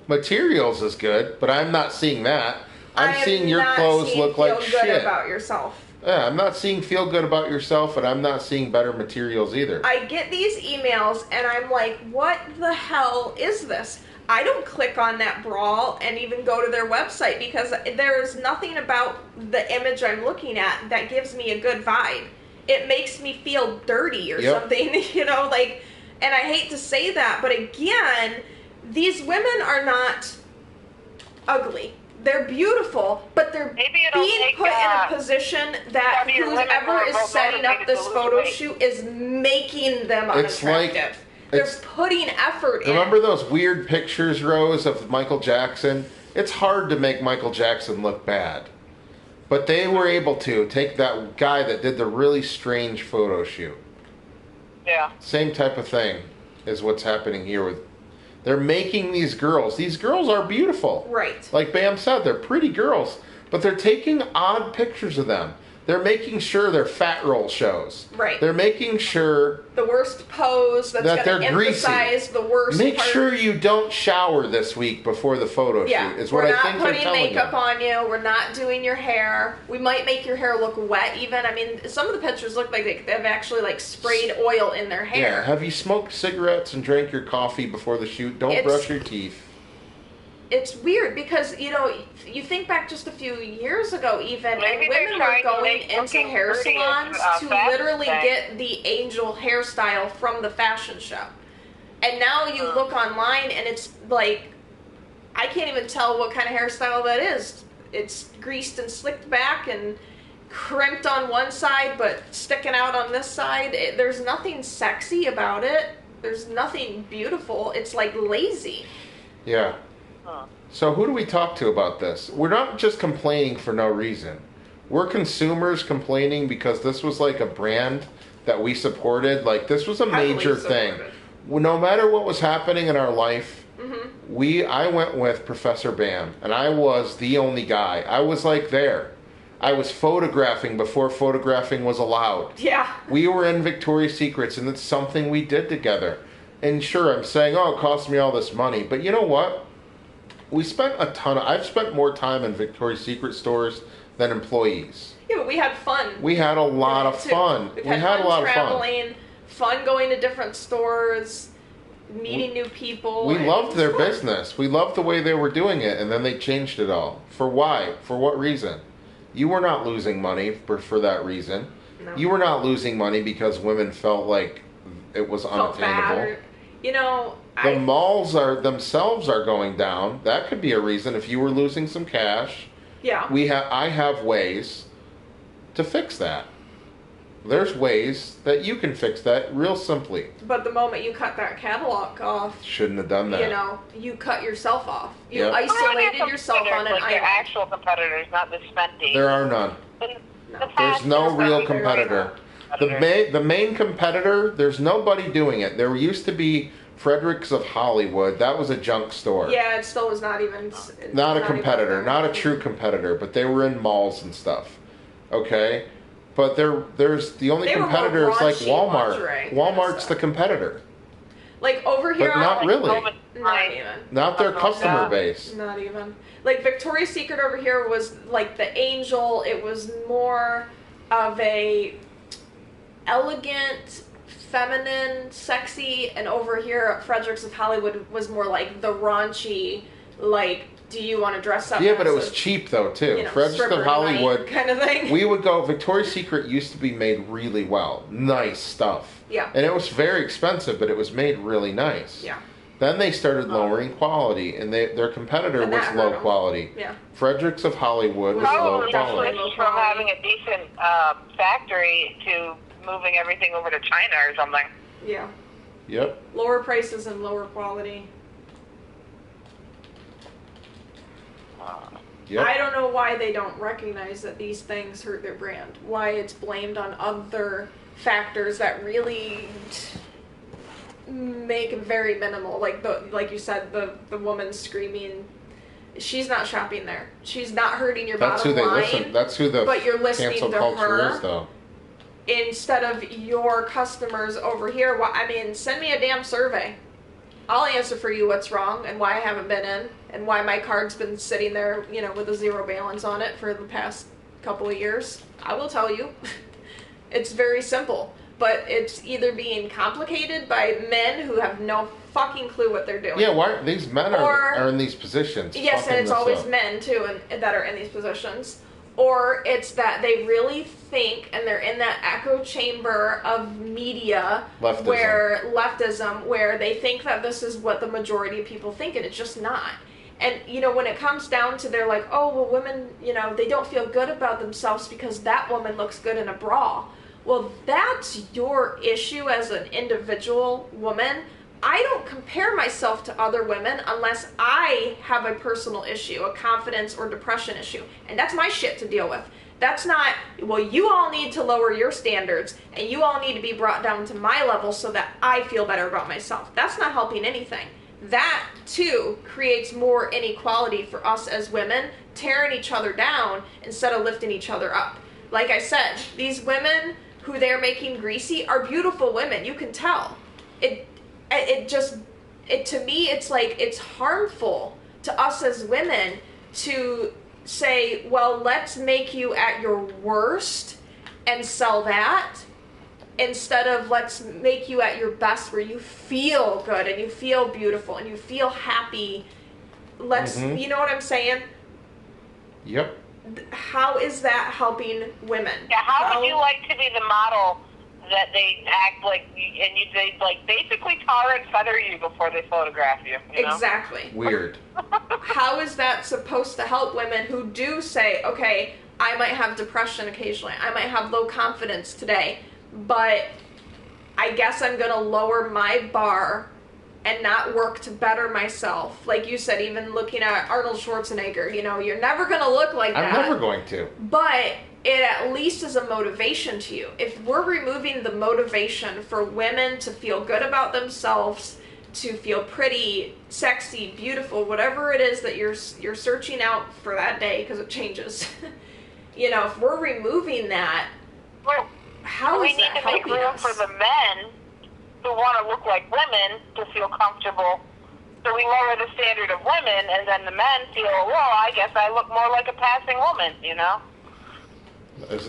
Materials is good, but I'm not seeing that. I'm seeing your clothes look like shit. Feel good about yourself. Yeah, I'm not seeing feel good about yourself, and I'm not seeing better materials either. I get these emails, and I'm like, what the hell is this? I don't click on that brawl and even go to their website because there is nothing about the image I'm looking at that gives me a good vibe. It makes me feel dirty or something, and I hate to say that, but again, these women are not ugly. They're beautiful, but they're being put in a position that whoever is setting up this photo shoot is making them unattractive. They're putting effort in. Remember those weird pictures, Rose, of Michael Jackson? It's hard to make Michael Jackson look bad. But they were able to take that guy that did the really strange photo shoot. Yeah. Same type of thing is what's happening here with... They're making these girls. These girls are beautiful. Right. Like Bam said, they're pretty girls. But they're taking odd pictures of them. They're making sure they're fat roll shows. Right. They're making sure... The worst pose that they're going to emphasize greasy. The worst Make part. sure you don't shower this week before the photo shoot, is what I think they're telling you. We're not putting makeup on you. We're not doing your hair. We might make your hair look wet even. I mean, some of the pictures look like they've actually sprayed oil in their hair. Yeah, have you smoked cigarettes and drank your coffee before the shoot? Don't brush your teeth. It's weird because, you think back just a few years ago even, Maybe and women were going into hair salons to literally get the angel hairstyle from the fashion show. And now you look online and it's like, I can't even tell what kind of hairstyle that is. It's greased and slicked back and crimped on one side but sticking out on this side. There's nothing sexy about it. There's nothing beautiful. It's lazy. Yeah. So who do we talk to about this? We're not just complaining for no reason. We're consumers complaining because this was like a brand that we supported. Like, this was a major thing. No matter what was happening in our life, I went with Professor Bam, and I was the only guy. I was like there. I was photographing before photographing was allowed. Yeah. We were in Victoria's Secrets, and it's something we did together. And sure, I'm saying, oh, it cost me all this money. But you know what? We spent I've spent more time in Victoria's Secret stores than employees. Yeah, but we had fun. We had a lot of fun. We had a lot traveling, of fun going to different stores, meeting new people. We loved their business. We loved the way they were doing it, and then they changed it all. For why? For what reason? You were not losing money for that reason. No. You were not losing money because women felt like it was unattainable. The malls themselves are going down. That could be a reason if you were losing some cash. Yeah. I have ways to fix that. There's ways that you can fix that real simply. But the moment you cut that catalog off, shouldn't have done that. You cut yourself off. You Yep. isolated yourself on an like island. your actual competitors, not the spending. There are none. There's no real competitor. The main competitor, there's nobody doing it. There used to be Fredericks of Hollywood. That was a junk store. Yeah, it still was not even... Not a competitor. Not a true competitor. But they were in malls and stuff. Okay? But there's the only competitor is like Walmart. Walmart's the competitor. Like over here... But not really. Not even. Not their customer base. Not even. Like Victoria's Secret over here was like the angel. It was more of a elegant, feminine, sexy, and over here at Fredericks of Hollywood was more like the raunchy, like, do you want to dress up? Yeah, but it was cheap though too. Fredericks of Hollywood kind of thing. We would go. Victoria's Secret used to be made really well, nice stuff. Yeah. And it was very expensive, but it was made really nice. Yeah. Then they started lowering quality, and their competitor was low quality. Yeah. Fredericks of Hollywood was low quality. From having a decent factory to moving everything over to China or something. Yeah. Yep. Lower prices and lower quality. Yep. I don't know why they don't recognize that these things hurt their brand. Why it's blamed on other factors that really make it very minimal. Like you said, the woman screaming. She's not shopping there. She's not hurting your bottom line. Listen. That's who the but you're listening cancel to culture her is, though. Instead of your customers over here. Send me a damn survey. I'll answer for you what's wrong and why I haven't been in and why my card's been sitting there, with a zero balance on it for the past couple of years. I will tell you. It's very simple. But it's either being complicated by men who have no fucking clue what they're doing. Yeah, why these men are in these positions? Yes, and it's always men too that are in these positions. Or it's that they really think, and they're in that echo chamber of media, leftism, where they think that this is what the majority of people think, and it's just not. And, when it comes down to, they're like, oh, well, women, they don't feel good about themselves because that woman looks good in a bra. Well, that's your issue as an individual woman. I don't compare myself to other women unless I have a personal issue, a confidence or depression issue. And that's my shit to deal with. That's not, well, you all need to lower your standards and you all need to be brought down to my level so that I feel better about myself. That's not helping anything. That, too, creates more inequality for us as women, tearing each other down instead of lifting each other up. Like I said, these women who they're making greasy are beautiful women. You can tell. To me, it's like it's harmful to us as women to say, well, let's make you at your worst and sell that instead of let's make you at your best where you feel good and you feel beautiful and you feel happy. You know what I'm saying? Yep. How is that helping women? Yeah, how would you like to be the model that they act like, and they basically tar and feather you before they photograph you? Exactly. Weird. How is that supposed to help women who do say, okay, I might have depression occasionally, I might have low confidence today, but I guess I'm going to lower my bar and not work to better myself, like you said, even looking at Arnold Schwarzenegger, you know, you're never going to look like that. I'm never going to. But it at least is a motivation to you. If we're removing the motivation for women to feel good about themselves, to feel pretty, sexy, beautiful, whatever it is that you're searching out for that day, because it changes. You know, if we're removing that, well, how is that helping us? We need to make room for the men who want to look like women to feel comfortable. So we lower the standard of women, and then the men feel, well, I guess I look more like a passing woman, you know?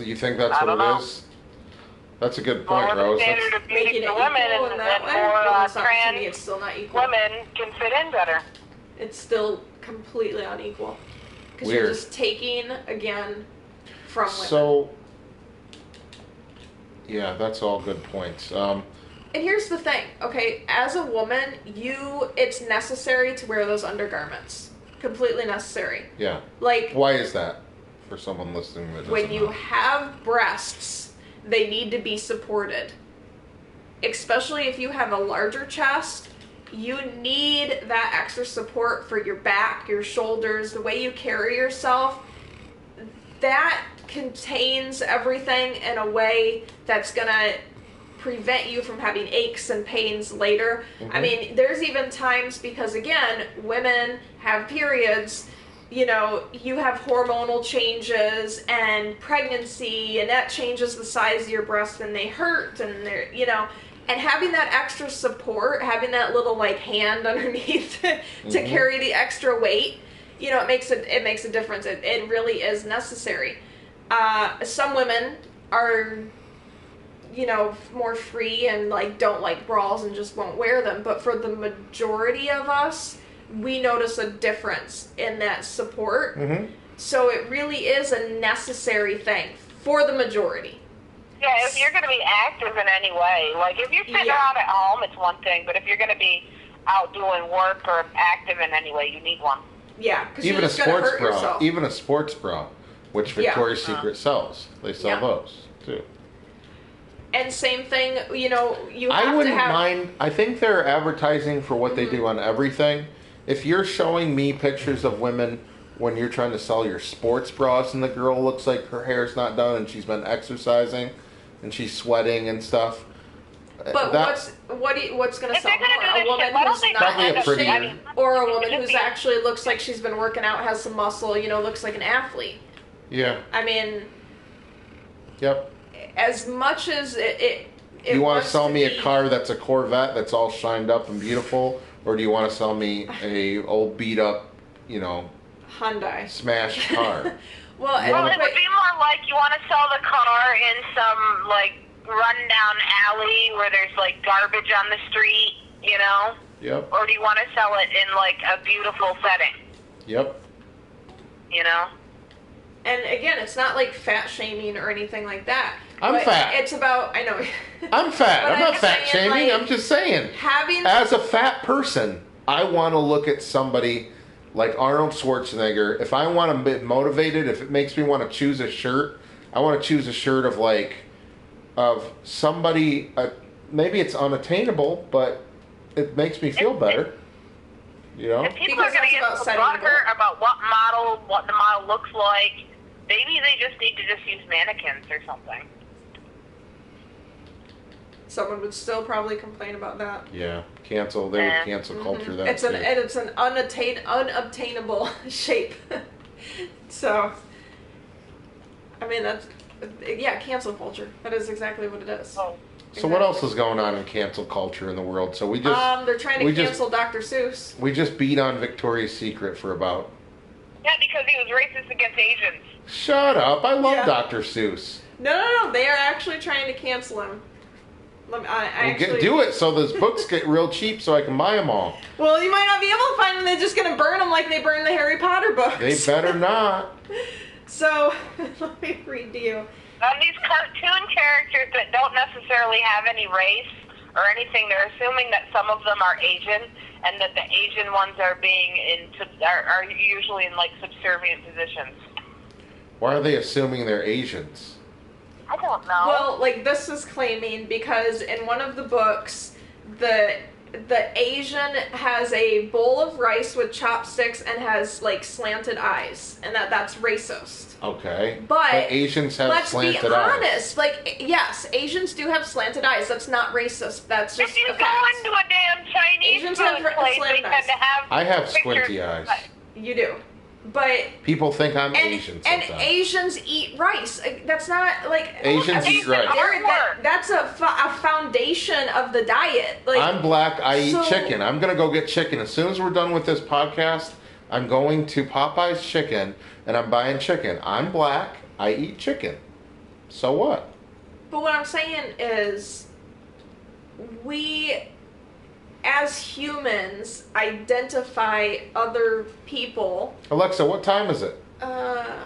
You think that's what it is? That's a good point, lower Rose. The standard of beauty for women, and then more trans it's still not equal. women can fit in better. It's still completely unequal. Because you're just taking, again, from women. So, yeah, that's all good points. And here's the thing, okay, as a woman, it's necessary to wear those undergarments. Completely necessary. Yeah. Like, why is that for someone listening that doesn't when you know? have breasts, they need to be supported. Especially if you have a larger chest, you need that extra support for your back, your shoulders, the way you carry yourself. That contains everything in a way that's gonna prevent you from having aches and pains later. I mean, there's even times, because again, women have periods, you know, you have hormonal changes and pregnancy, and that changes the size of your breast, and they hurt, and they're, you know, and having that extra support, having that little like hand underneath to carry the extra weight, you know, it makes a difference. It really is necessary. Some women are, you know, more free and like don't like bras and just won't wear them, but for the majority of us, we notice a difference in that support. So it really is a necessary thing for the majority. Yeah, if you're going to be active in any way, like if you're sitting around at home, it's one thing, but if you're going to be out doing work or active in any way, you need one. Yeah, because even a sports bra, even a sports bra, which Victoria's Secret sells, they sell those too. And same thing, you know, you have to have... I wouldn't mind. I think they're advertising for what they do on everything. If you're showing me pictures of women when you're trying to sell your sports bras and the girl looks like her hair's not done and she's been exercising and she's sweating and stuff. But what's going to sell more? A woman who's not probably a prettier, or a woman who's actually looks like she's been working out, has some muscle, you know, looks like an athlete. Yeah. I mean... Yep. As much as it you want to sell me a car that's a Corvette that's all shined up and beautiful, or do you want to sell me a old beat up, you know, Hyundai smashed car? Well, it would be more like you want to sell the car in some like rundown alley where there's like garbage on the street, you know? Yep. Or do you want to sell it in like a beautiful setting? Yep. You know? And again, it's not like fat shaming or anything like that. I'm fat. It's about, I know. I'm fat. I'm not fat saying, shaming. like, I'm just saying. Having... As a fat person, I want to look at somebody like Arnold Schwarzenegger. If I want to be motivated, if it makes me want to choose a shirt, I want to choose a shirt of somebody, maybe it's unattainable, but it makes me feel better. You know? If people are going to get butthurt about what the model looks like, maybe they just need to just use mannequins or something. Someone would still probably complain about that. Yeah, they would cancel culture that. It's an unobtainable shape. So, I mean, that's, cancel culture. That is exactly what it is. Oh. So what else is going on in cancel culture in the world? So we just they're trying to cancel Dr. Seuss. We just beat on Victoria's Secret for about... Yeah, because he was racist against Asians. Shut up. I love Dr. Seuss. No. They are actually trying to cancel him. Do it so those books get real cheap so I can buy them all. Well, you might not be able to find them. They're just going to burn them like they burned the Harry Potter books. They better not. So, let me read to you. These cartoon characters that don't necessarily have any race or anything, they're assuming that some of them are Asian, and that the Asian ones are are usually in like subservient positions. Why are they assuming they're Asians? I don't know. Well, like this is claiming because in one of the books, the the Asian has a bowl of rice with chopsticks and has like slanted eyes, and that's racist. Okay. But Asians have slanted eyes. Let's be honest. Like, yes, Asians do have slanted eyes. That's not racist. That's just if you a go fact. into a damn Chinese Asians food have place, they slanted eyes. tend to have I have pictures. squinty eyes. You do. But People think I'm Asian sometimes. and Asians eat rice. That's not like Asians eat rice. That's a foundation of the diet. Like, I'm black. I eat chicken. I'm gonna go get chicken as soon as we're done with this podcast. I'm going to Popeye's Chicken and I'm buying chicken. I'm black. I eat chicken. So what? But what I'm saying is, we, as humans, identify other people. Alexa, what time is it? I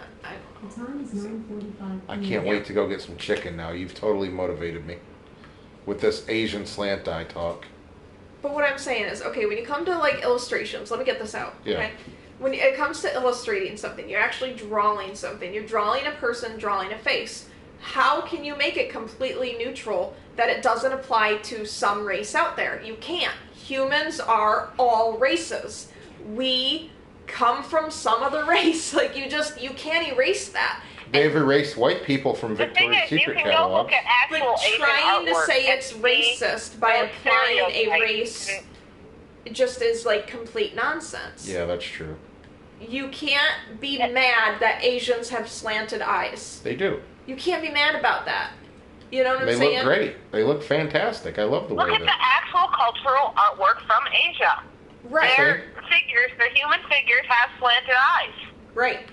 The time is 9:45. I can't wait to go get some chicken now. You've totally motivated me with this Asian slant eye talk. But what I'm saying is, okay, when you come to like illustrations, let me get this out. Yeah. Okay? When it comes to illustrating something, you're actually drawing something. You're drawing a person, drawing a face. How can you make it completely neutral that it doesn't apply to some race out there? You can't. Humans are all races. We come from some other race. Like, you can't erase that. They've erased white people from The thing Victoria's is, Secret you can go catalog. look at actual But Asian trying to artwork say and it's see racist by those applying a stereotypes. race, it just is like complete nonsense. Yeah, that's true. You can't be mad that Asians have slanted eyes. They do. You can't be mad about that. You know what I'm They saying? look great. They look fantastic. I love the Look way at the that. actual cultural artwork from Asia. Right. Their figures, the human figures, have slanted eyes. Right.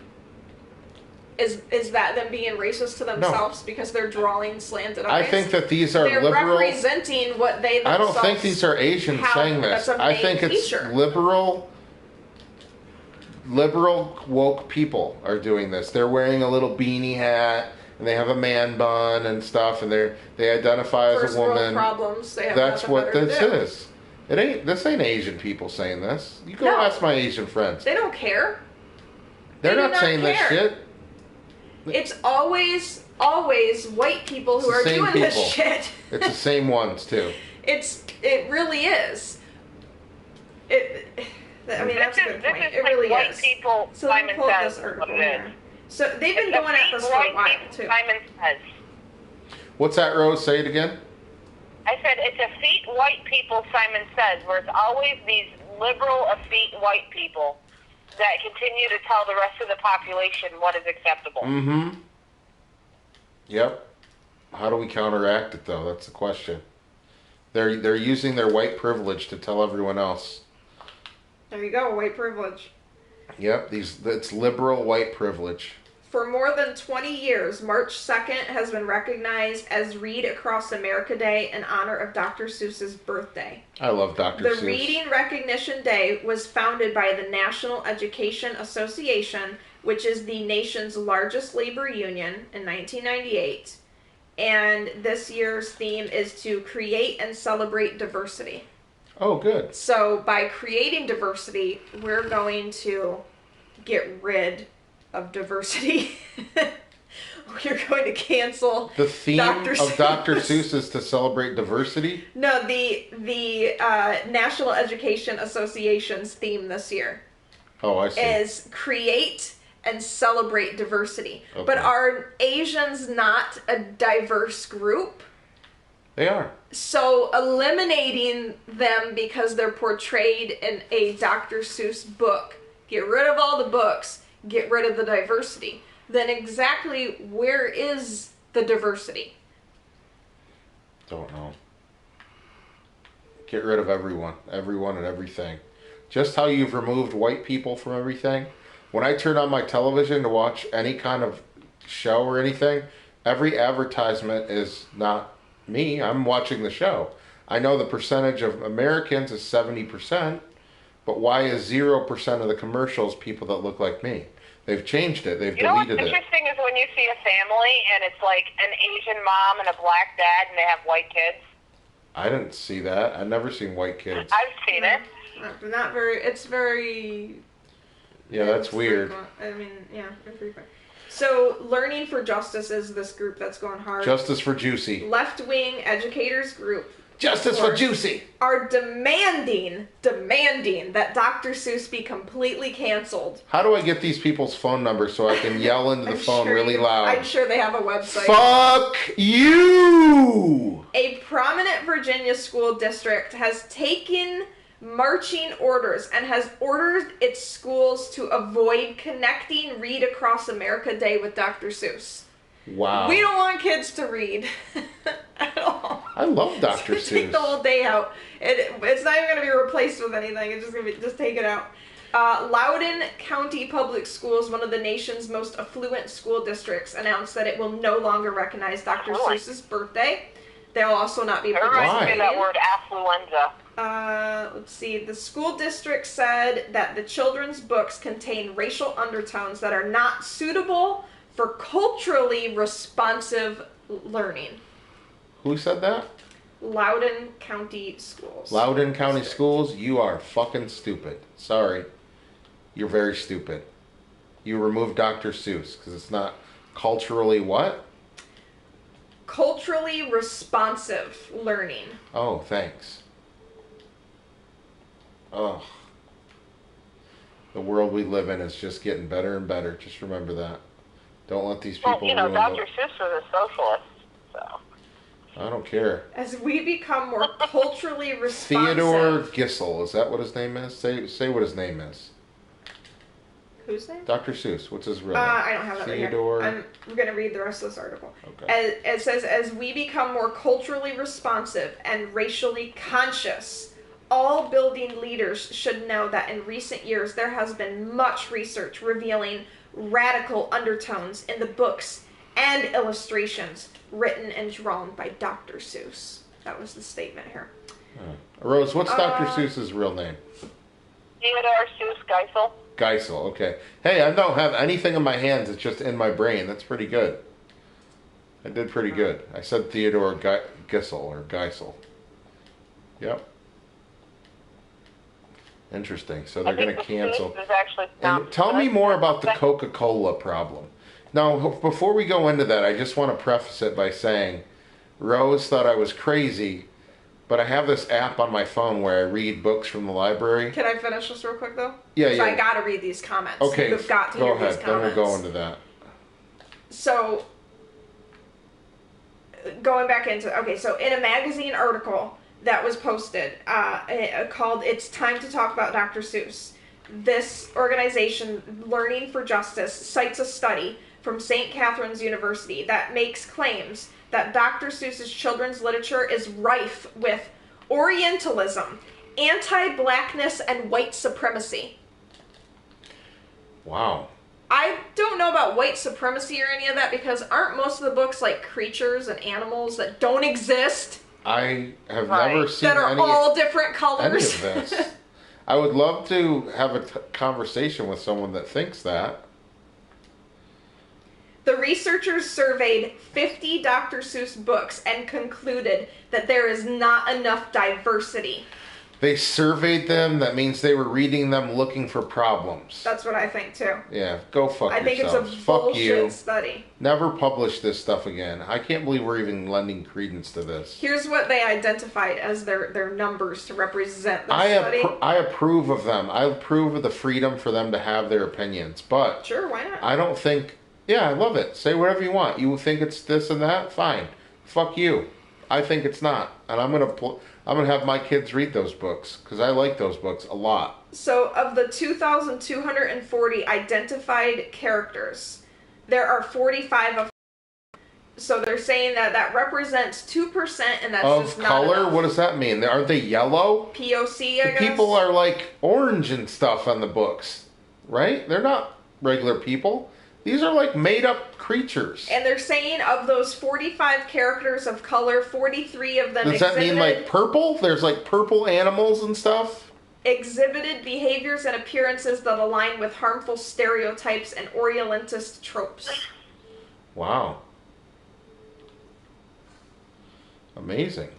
Is that them being racist to themselves because they're drawing slanted I eyes? think that these are they're liberal. representing what they I themselves don't think these are Asians have. saying this. That's a I think main it's feature. liberal woke people are doing this. They're wearing a little beanie hat and they have a man bun and stuff, and they identify as First a world woman. problems. They have That's nothing what better this to do. is. This ain't Asian people saying this. You go No. ask my Asian friends. They don't care. They're they do not not saying this care. shit. It's always white people who It's are the same doing this people. shit. It's the same ones too. It really is. I mean, that's a good point. This is It like really white is. people, So let me Simon pull up Says this is what article it is. here. So they've been It's going at this for a while too. Simon Says. What's that, Rose? Say it again. I said it's effete white people, Simon Says, where it's always these liberal, effete white people that continue to tell the rest of the population what is acceptable. Mm-hmm. Yep. How do we counteract it, though? That's the question. They're using their white privilege to tell everyone else. There you go, white privilege. Yep. It's liberal white privilege. For more than 20 years, March 2nd has been recognized as Read Across America Day in honor of Dr. Seuss's birthday. I love Dr. The Seuss. Reading Recognition Day was founded by the National Education Association, which is the nation's largest labor union, in 1998. And this year's theme is to create and celebrate diversity. Oh, good. So by creating diversity, we're going to get rid of diversity. We're going to cancel The theme Dr. of Dr. Seuss. Seuss is to celebrate diversity? No, the National Education Association's theme this year Oh, I see. is create and celebrate diversity. Okay. But are Asians not a diverse group? They are. So eliminating them because they're portrayed in a Dr. Seuss book, get rid of all the books, get rid of the diversity. Then exactly where is the diversity? Don't know. Get rid of everyone and everything. Just how you've removed white people from everything. When I turn on my television to watch any kind of show or anything, every advertisement is not me. I'm watching the show. I know the percentage of Americans is 70%, but why is 0% of the commercials people that look like me? They've changed it. They've You know what's deleted it. interesting is when you see a family and it's like an Asian mom and a black dad and they have white kids. I didn't see that. I've never seen white kids. I've seen it. Not very. It's very. Yeah, that's it's weird. frequent. I mean, yeah, very frequent. So, Learning for Justice is this group that's going hard. Justice for Juicy. Left-wing educators group Justice for Juicy. are demanding that Dr. Seuss be completely canceled. How do I get these people's phone numbers so I can yell into the phone really loud? I'm sure they have a website. Fuck you! A prominent Virginia school district has taken marching orders and has ordered its schools to avoid connecting Read Across America Day with Dr. Seuss. Wow. We don't want kids to read at all. I love Dr. Seuss. Take the whole day out. It's not even going to be replaced with anything. It's just going to be, just take it out. Loudoun County Public Schools, one of the nation's most affluent school districts, announced that it will no longer recognize Dr. Seuss's birthday. They'll also not be participating. That word affluenza. Let's see. The school district said that the children's books contain racial undertones that are not suitable for culturally responsive learning. Who said that? Loudoun County Schools. Loudoun County Schools, you are fucking stupid. Sorry. You're very stupid. You removed Dr. Seuss because it's not culturally what? Culturally responsive learning. Oh, thanks. Oh. The world we live in is just getting better and better. Just remember that. Don't let these people ruin Dr. Seuss was a socialist, so. I don't care. As we become more culturally responsive. Theodore Gissel, is that what his name is? Say what his name is. Whose name? Dr. Seuss. What's his real name? I don't have that Theodore. right here. I'm going to read the rest of this article. Okay. It says, as we become more culturally responsive and racially conscious, all building leaders should know that in recent years there has been much research revealing radical undertones in the books and illustrations written and drawn by Dr. Seuss. That was the statement here. Rose, what's Dr. Seuss's real name? Theodore Seuss Geisel. Geisel, okay. Hey, I don't have anything in my hands. It's just in my brain. That's pretty good. I did pretty good. I said Theodore Gissel or Geisel. Yep. Interesting. So they're going to cancel. And tell me more about the Coca-Cola problem. Now, before we go into that, I just want to preface it by saying Rose thought I was crazy, but I have this app on my phone where I read books from the library. Can I finish this real quick, though? Yeah. So I got to read these comments. Okay, You've got to hear these comments. Then we'll go into that. So, going back into... Okay, so in a magazine article that was posted called It's Time to Talk About Dr. Seuss, this organization, Learning for Justice, cites a study from St. Catherine's University that makes claims that Dr. Seuss's children's literature is rife with Orientalism, anti-blackness, and white supremacy. Wow. I don't know about white supremacy or any of that because aren't most of the books like creatures and animals that don't exist? I have never seen that are all different colors. Any of this. I would love to have a conversation with someone that thinks that. The researchers surveyed 50 Dr. Seuss books and concluded that there is not enough diversity. They surveyed them. That means they were reading them looking for problems. That's what I think too. Yeah, go fuck yourselves. I think it's a bullshit study. Never publish this stuff again. I can't believe we're even lending credence to this. Here's what they identified as their numbers to represent the study. I approve of them. I approve of the freedom for them to have their opinions. But sure, why not? I don't think... Yeah, I love it. Say whatever you want. You think it's this and that? Fine. Fuck you. I think it's not. And I'm gonna have my kids read those books because I like those books a lot. So, of the 2,240 identified characters, there are 45 of. So they're saying that represents 2%, and that's of just not color. enough. What does that mean? Aren't they yellow? POC, I guess. People are like orange and stuff on the books, right? They're not regular people. These are like made-up creatures. And they're saying of those 45 characters of color, 43 of them Does that mean like purple? There's like purple animals and stuff? Exhibited behaviors and appearances that align with harmful stereotypes and Orientalist tropes. Wow. Amazing.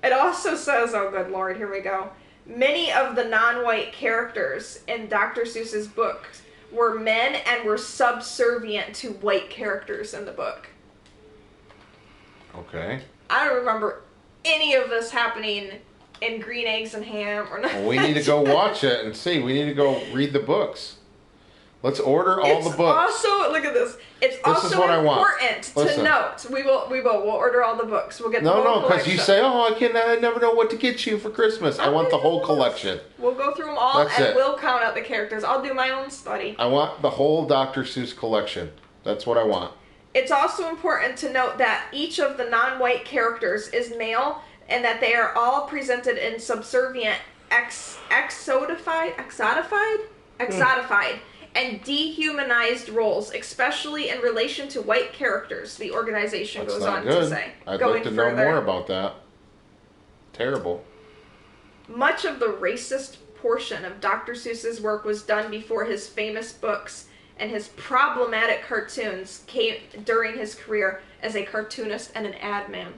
It also says, oh good lord, here we go. Many of the non-white characters in Dr. Seuss's books were men and were subservient to white characters in the book. Okay. I don't remember any of this happening in Green Eggs and Ham or not. Well, we need to go watch it and see. We need to go read the books. Let's order all the books. Also, look at this. It's This also is what I want. important to Listen. note. We'll order all the books. We'll get the whole No, because collection. you say, "Oh, I never know what to get you for Christmas." I want the whole collection. We'll go through them all That's and it. we'll count out the characters. I'll do my own study. I want the whole Dr. Seuss collection. That's what I want. It's also important to note that each of the non-white characters is male and that they are all presented in subservient, exotified, and dehumanized roles, especially in relation to white characters, the organization That's goes not on good. to say. I'd Going like to know further, more about that. Terrible. much of the racist portion of Dr. Seuss's work was done before his famous books and his problematic cartoons came during his career as a cartoonist and an ad man.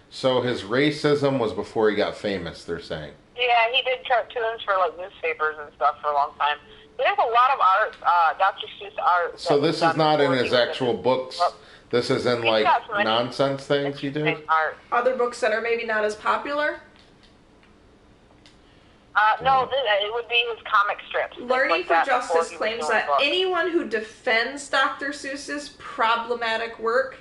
So his racism was before he got famous, they're saying. Yeah, he did cartoons for like newspapers and stuff for a long time. There's a lot of art, Dr. Seuss art. So this is not in his actual books. books. This is in like got some nonsense things he did? Art. Other books that are maybe not as popular? No, it would be his comic strips. things Learning like for that Justice before he was claims doing that books. anyone who defends Dr. Seuss's problematic work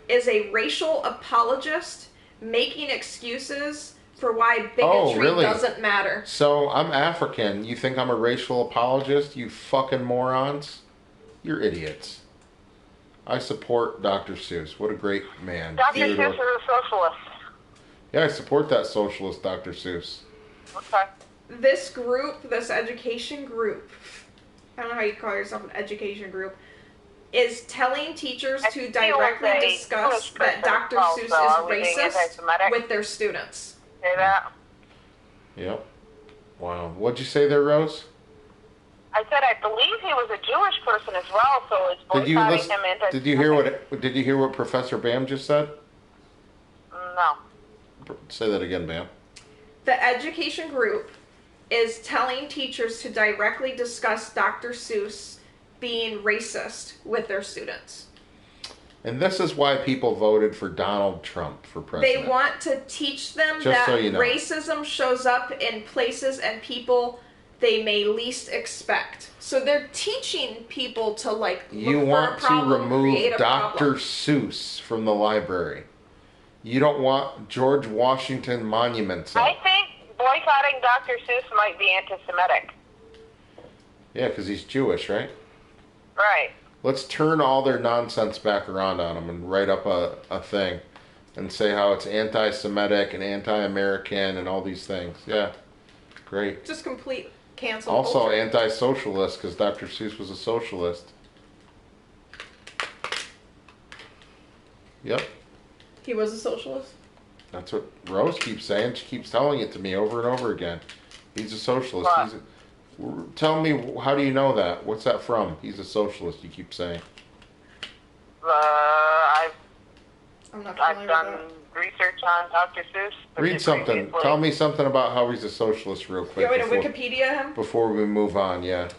is a racial apologist making excuses for why bigotry Oh, really? doesn't matter. So I'm African. You think I'm a racial apologist? You fucking morons. You're idiots. I support Dr. Seuss. What a great man. Dr. Theodore. Seuss is a socialist. Yeah, I support that socialist Dr. Seuss. Okay. This group, this education group, I don't know how you call yourself an education group, is telling teachers I to feel directly like they discuss push that Dr. also, Seuss are we is being racist anti-Semitic? with their students. Say that? Yep. Wow. What'd you say there, Rose? I said I believe he was a Jewish person as well, so it's Did you boycotting listen? him anti-Semitic. Did you hear what Professor Bam just said? No. Say that again, Bam. The education group is telling teachers to directly discuss Dr. Seuss being racist with their students. And this is why people voted for Donald Trump for president. They want to teach them Just that so you know. racism shows up in places and people they may least expect. So they're teaching people to look You for want a problem, to remove create a Dr. problem. Seuss from the library. You don't want George Washington monuments I up. think boycotting Dr. Seuss might be anti-Semitic. Yeah, because he's Jewish, right? Right. Let's turn all their nonsense back around on them and write up a thing and say how it's anti-Semitic and anti-American and all these things. Yeah, great. Just complete cancel Also culture. anti-socialist because Dr. Seuss was a socialist. Yep, He was a socialist? that's what Rose keeps saying. She keeps telling it to me over and over again. He's a socialist. What? Tell me, how do you know that? What's that from? He's a socialist, you keep saying. I've I'm not I've familiar done with research on Dr. Seuss. Read something. previously. Tell me something about how he's a socialist real that. quick You want me to Wikipedia him? before we move on, yeah.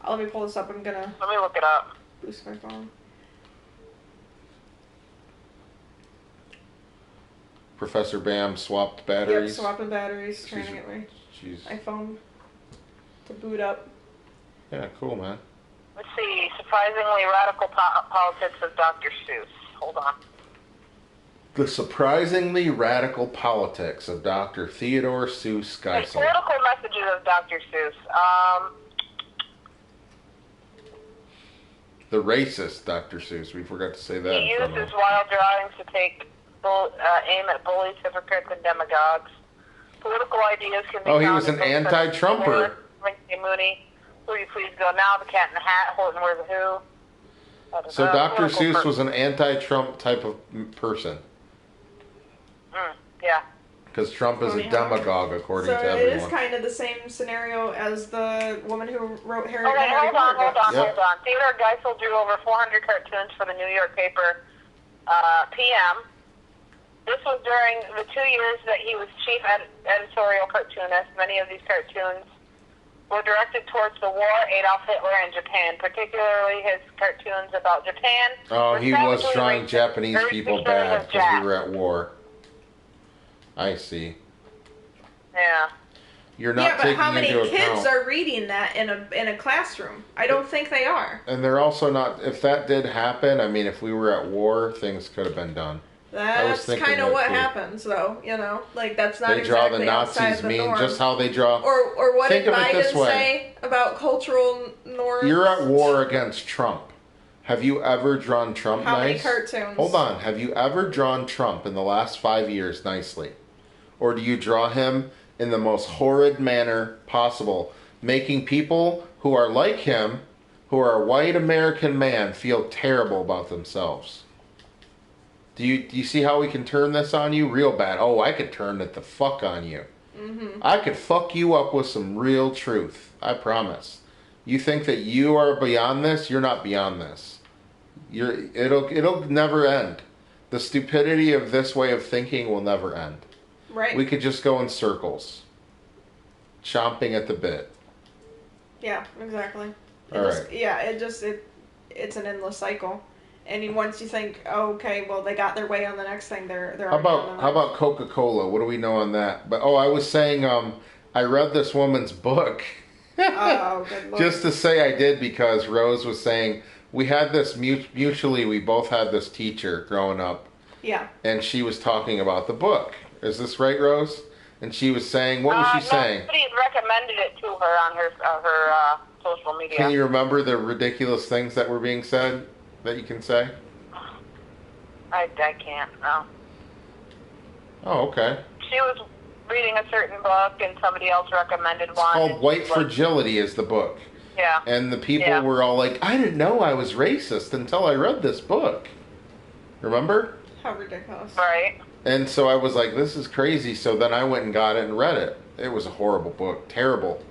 Let me pull this up. I'm gonna Let me look it up. boost my phone. Professor Bam swapped Yep, batteries. swapping batteries, She's- trying to get my Jeez. iPhone to boot up. Yeah, cool, man. Let's see. Surprisingly radical politics of Dr. Seuss. Hold on. The surprisingly radical politics of Dr. Theodore Seuss The Geisel. political messages of Dr. Seuss. The racist Dr. Seuss. We forgot to say that. He in front used of his him. wild drawings to take aim at bullies, hypocrites, and demagogues. Political ideas can be Oh, he found was in an books such as anti-Trumper. Rinky Mooney, Who You Please Go Now, The Cat in the Hat, Horton Where's the Who. So Dr. Political Seuss person. was an anti-Trump type of person. Yeah. Because Trump is a Funny how- demagogue, according So to it is everyone. kind of the same scenario as the woman who wrote Harry. Okay, Henry hold on. Yep. Theodore Geisel drew over 400 cartoons for the New York paper PM. This was during the 2 years that he was chief editorial cartoonist. Many of these cartoons were directed towards the war, Adolf Hitler, and Japan, particularly his cartoons about Japan. Oh, were he was savagely drawing racist, Japanese very people featuring bad of because we Japs. were at war. I see. Yeah. You're not Yeah, but taking how many into kids account. are reading that in a classroom? I don't think they are. And they're also not. If that did happen, I mean, if we were at war, things could have been done. That's thinking kind of that what too. happens, though. You know, like that's not They draw exactly the outside Nazis the mean, norm. just how they draw. Or what Think did of it this Biden way. say about cultural norms? You're at war against Trump. Have you ever drawn Trump How nice? many cartoons? Hold on. Have you ever drawn Trump in the last 5 years nicely? Or do you draw him in the most horrid manner possible, making people who are like him, who are a white American man, feel terrible about themselves? Do you see how we can turn this on you real bad? Oh, I could turn it the fuck on you. Mm-hmm. I could fuck you up with some real truth. I promise. You think that you are beyond this? You're not beyond this. It'll never end. The stupidity of this way of thinking will never end. Right. We could just go in circles, chomping at the bit. Yeah, exactly. All right. Yeah, it's an endless cycle. And once you think, oh, okay, well, they got their way on the next thing, they're How already on the about next. Coca-Cola? What do we know on that? But I was saying, I read this woman's book. Oh, good lord. Just to say I did, because Rose was saying we had this mutually. We both had this teacher growing up, Yeah. and she was talking about the book. Is this right, Rose? And she was saying, what was she saying? Somebody recommended it to her on her social media. Can you remember the ridiculous things that were being said that you can say? I can't, no. Oh, okay. She was reading a certain book, and somebody else recommended It's one. called White Fragility is the book. Yeah. And the people were all like, I didn't know I was racist until I read this book. Remember? How ridiculous. Right. And so I was like, this is crazy. So then I went and got it and read it. It was a horrible book. Terrible.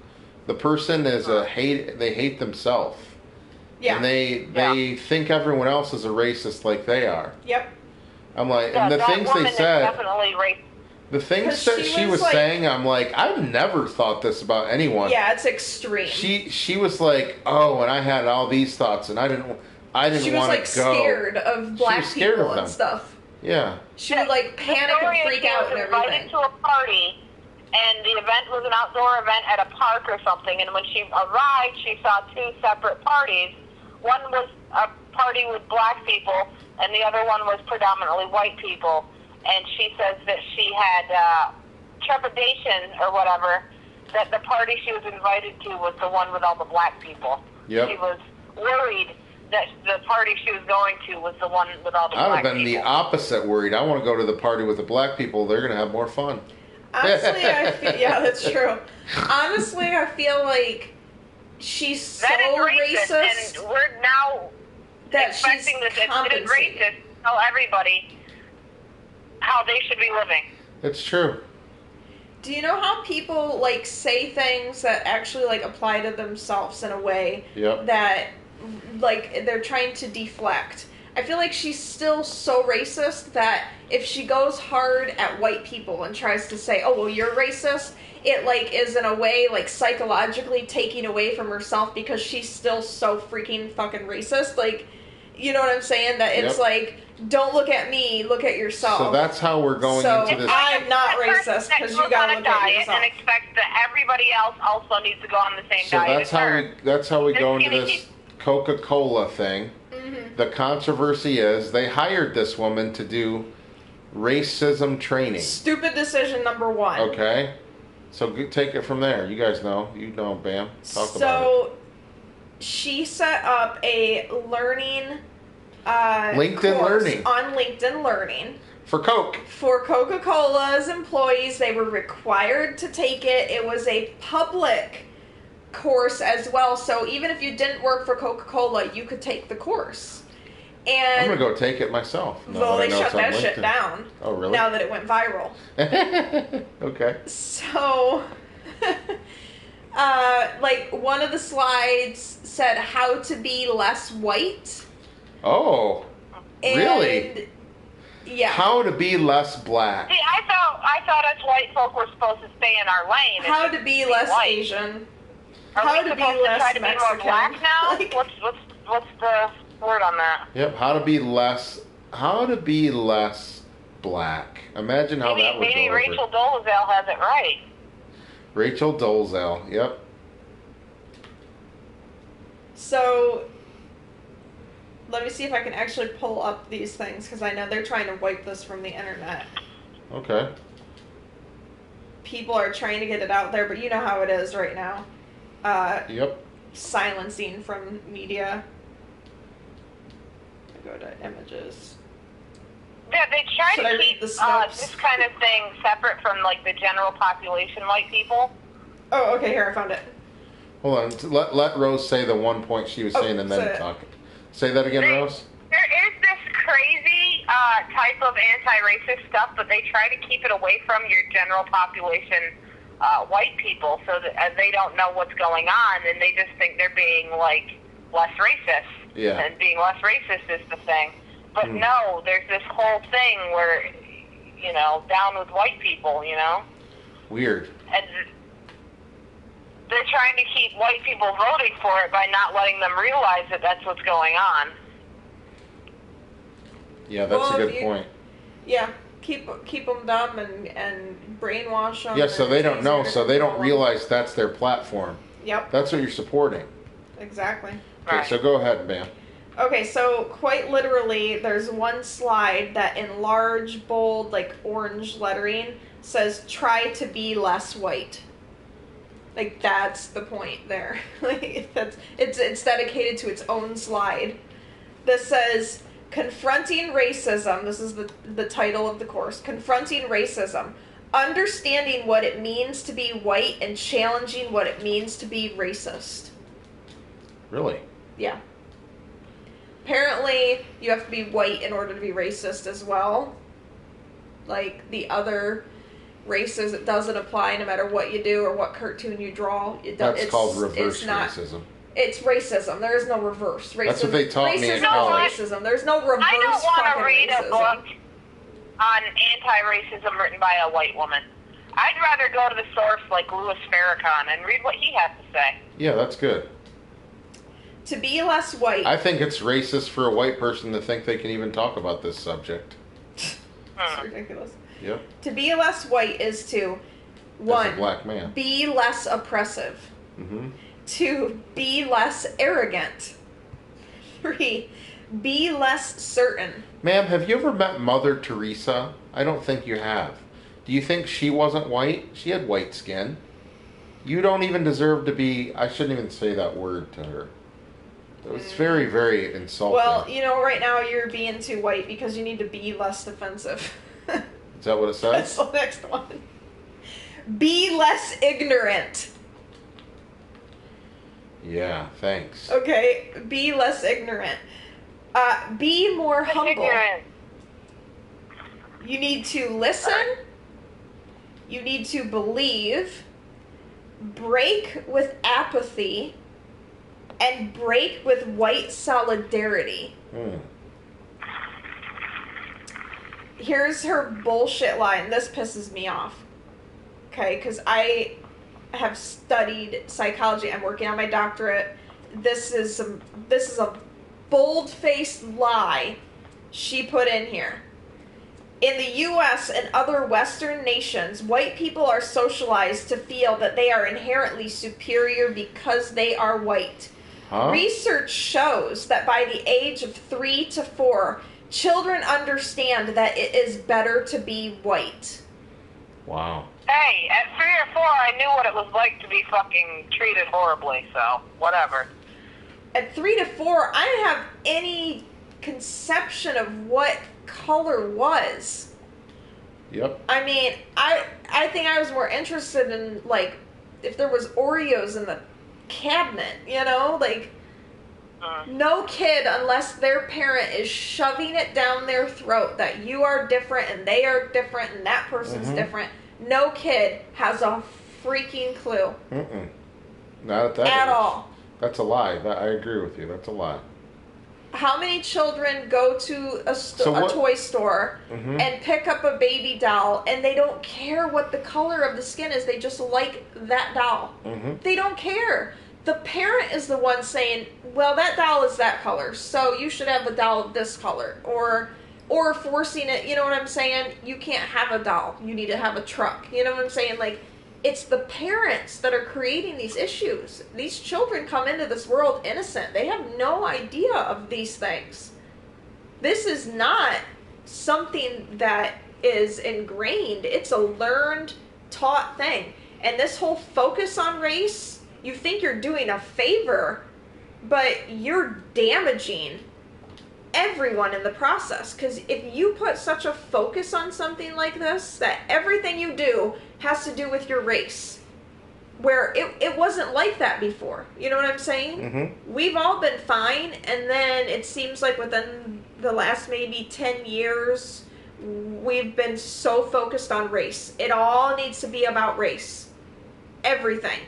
The person is they hate themselves. Yeah. And they think everyone else is a racist like they are. Yep. I'm like, Yeah, and the that things woman they is said, definitely racist. the things 'Cause that she was like, saying, I'm like, I've never thought this about anyone. Yeah, it's extreme. She was like, oh, and I had all these thoughts, and I didn't want to go. She was like scared of black scared people of and them. stuff. Yeah. She would like panic and freak out and She was everything. invited to a party, and the event was an outdoor event at a park or something. And when she arrived, she saw two separate parties. One was a party with black people, and the other one was predominantly white people. And she says that she had trepidation or whatever, that the party she was invited to was the one with all the black people. Yep. She was worried that the party she was going to was the one with all the I'd black have been people. the opposite worried. I want to go to the party with the black people. They're going to have more fun. Honestly, I feel, yeah, that's true. Honestly, I feel like she's so That is racist and we're now that she's expecting this. It is compensating. racist to tell everybody how they should be living. It's true. Do you know how people like say things that actually like apply to themselves in a way Yep. that like they're trying to deflect? I feel like she's still so racist that if she goes hard at white people and tries to say, "Oh, well, you're racist," it like is in a way like psychologically taking away from herself because she's still so freaking fucking racist. Like, you know what I'm saying? That it's Yep. like, don't look at me, look at yourself. So that's how we're going So into this. I'm not That person racist that because goes you gotta on a look at diet yourself. and expect that everybody else also needs to go on the same So diet that's as how her. we go It's into gonna this Coca-Cola thing. Mm-hmm. The controversy is they hired this woman to do racism training. Stupid decision number one. Okay, so take it from there. You guys know, Bam. Talk about it. So she set up a learning LinkedIn course Learning. on LinkedIn Learning For Coke. for Coca-Cola's employees. They were required to take it. It was a public course as well, so even if you didn't work for Coca-Cola, you could take the course. And I'm gonna go take it myself. now well, that I they know shut it's on that shit LinkedIn. down. Oh, really? Now that it went viral. Okay. So, like, one of the slides said how to be less white. Oh, And, really? Yeah. How to be less black. See, I thought us white folk were supposed to stay in our lane. and How just to be be less white. Asian. Are how we to be supposed less to try to be Mexican. more black now? Like- What's the word on that? Yep. How to be less black. Imagine how that would Maybe go Rachel over. Dolezal has it right. Rachel Dolezal, yep. So, let me see if I can actually pull up these things, because I know they're trying to wipe this from the internet. Okay. People are trying to get it out there, but you know how it is right now. Yep. Silencing from media. I go to images. Yeah, they try Should I to read keep the Snopes? this kind of thing separate from like the general population, white people. Oh, okay, here, I found it. Hold on. Let Rose say the one point she was saying and say then it. talk. Say that again, Rose. There is this crazy type of anti-racist stuff, but they try to keep it away from your general population, white people, so that they don't know what's going on, and they just think they're being like less racist. Yeah. And being less racist is the thing. But no, there's this whole thing where, you know, down with white people, you know? Weird. And they're trying to keep white people voting for it by not letting them realize that that's what's going on. Yeah, that's Well, a good point. Yeah, keep them dumb and brainwash them. Yeah, so they don't know, It's easier so to they don't control 'em. realize that's their platform. Yep, That's what you're supporting. exactly. Okay, Right. so go ahead, ma'am. Okay, so quite literally, there's one slide that in large, bold, like orange lettering says, "Try to be less white." Like, that's the point there. Like, it's dedicated to its own slide. This says, "Confronting racism," this is the title of the course, "Confronting racism, understanding what it means to be white and challenging what it means to be racist." Really? Yeah. Apparently, you have to be white in order to be racist as well. Like the other races, it doesn't apply no matter what you do or what cartoon you draw. That's called reverse it's not, racism. It's racism. There is no reverse. Racism, That's what they taught me in racism college. is racism. There's no reverse I don't want fucking to read racism. a book on anti-racism written by a white woman. I'd rather go to the source like Louis Farrakhan and read what he has to say. Yeah, that's good. To be less white. I think it's racist for a white person to think they can even talk about this subject. It's ridiculous. Yep. To be less white is to, As one, a black man. be less oppressive. Mm-hmm. 2, be less arrogant. 3, be less certain. Ma'am, have you ever met Mother Teresa? I don't think you have. Do you think she wasn't white? She had white skin. You don't even deserve to be... I shouldn't even say that word to her. It was very, very insulting. Well, you know, right now you're being too white because you need to be less offensive. Is that what it That's says? the next one. Be less ignorant. Yeah, thanks. Okay, be less ignorant. Be more humble. Ignorant. You need to listen. You need to believe. Break with apathy. And break with white solidarity. Here's her bullshit line. This pisses me off. Okay, because I have studied psychology. I'm working on my doctorate. This is a bold-faced lie she put in here. In the U.S. and other Western nations, white people are socialized to feel that they are inherently superior because they are white. Huh? Research shows that by the age of 3 to 4, children understand that it is better to be white. Wow. Hey, at 3 or 4, I knew what it was like to be fucking treated horribly, so whatever. At 3 to 4, I didn't have any conception of what color was. Yep. I mean, I think I was more interested in, like, if there was Oreos in the cabinet, you know? Like, no kid, unless their parent is shoving it down their throat that you are different and they are different and that person's different, no kid has a freaking clue. Mm-mm. Not at that At age. all. That's a lie. I agree with you. That's a lie. How many children go to a what- toy store and pick up a baby doll and they don't care what the color of the skin is, they just like that doll? They don't care. The parent is the one saying, well, that doll is that color, so you should have a doll of this color. Or or forcing it, you know what I'm saying? You can't have a doll. You need to have a truck. You know what I'm saying? Like, it's the parents that are creating these issues. These children come into this world innocent. They have no idea of these things. This is not something that is ingrained. It's a learned, taught thing. And this whole focus on race, you think you're doing a favor, but you're damaging everyone in the process. Because if you put such a focus on something like this, that everything you do has to do with your race, where it wasn't like that before. You know what I'm saying? Mm-hmm. We've all been fine, and then it seems like within the last maybe 10 years, we've been so focused on race. It all needs to be about race. Everything.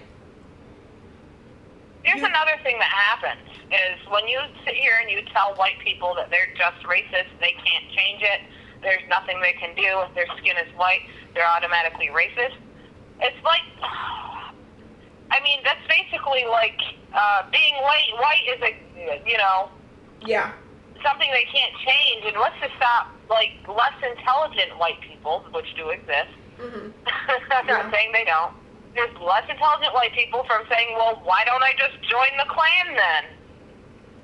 Here's another thing that happens is when you sit here and you tell white people that they're just racist, they can't change it, there's nothing they can do, if their skin is white, they're automatically racist. It's like, I mean, that's basically like being white is a, you know, Yeah. something they can't change, and let's just stop, like, less intelligent white people, which do exist. Mm-hmm. I'm not saying they don't. There's less intelligent white people from saying, well, why don't I just join the Klan then?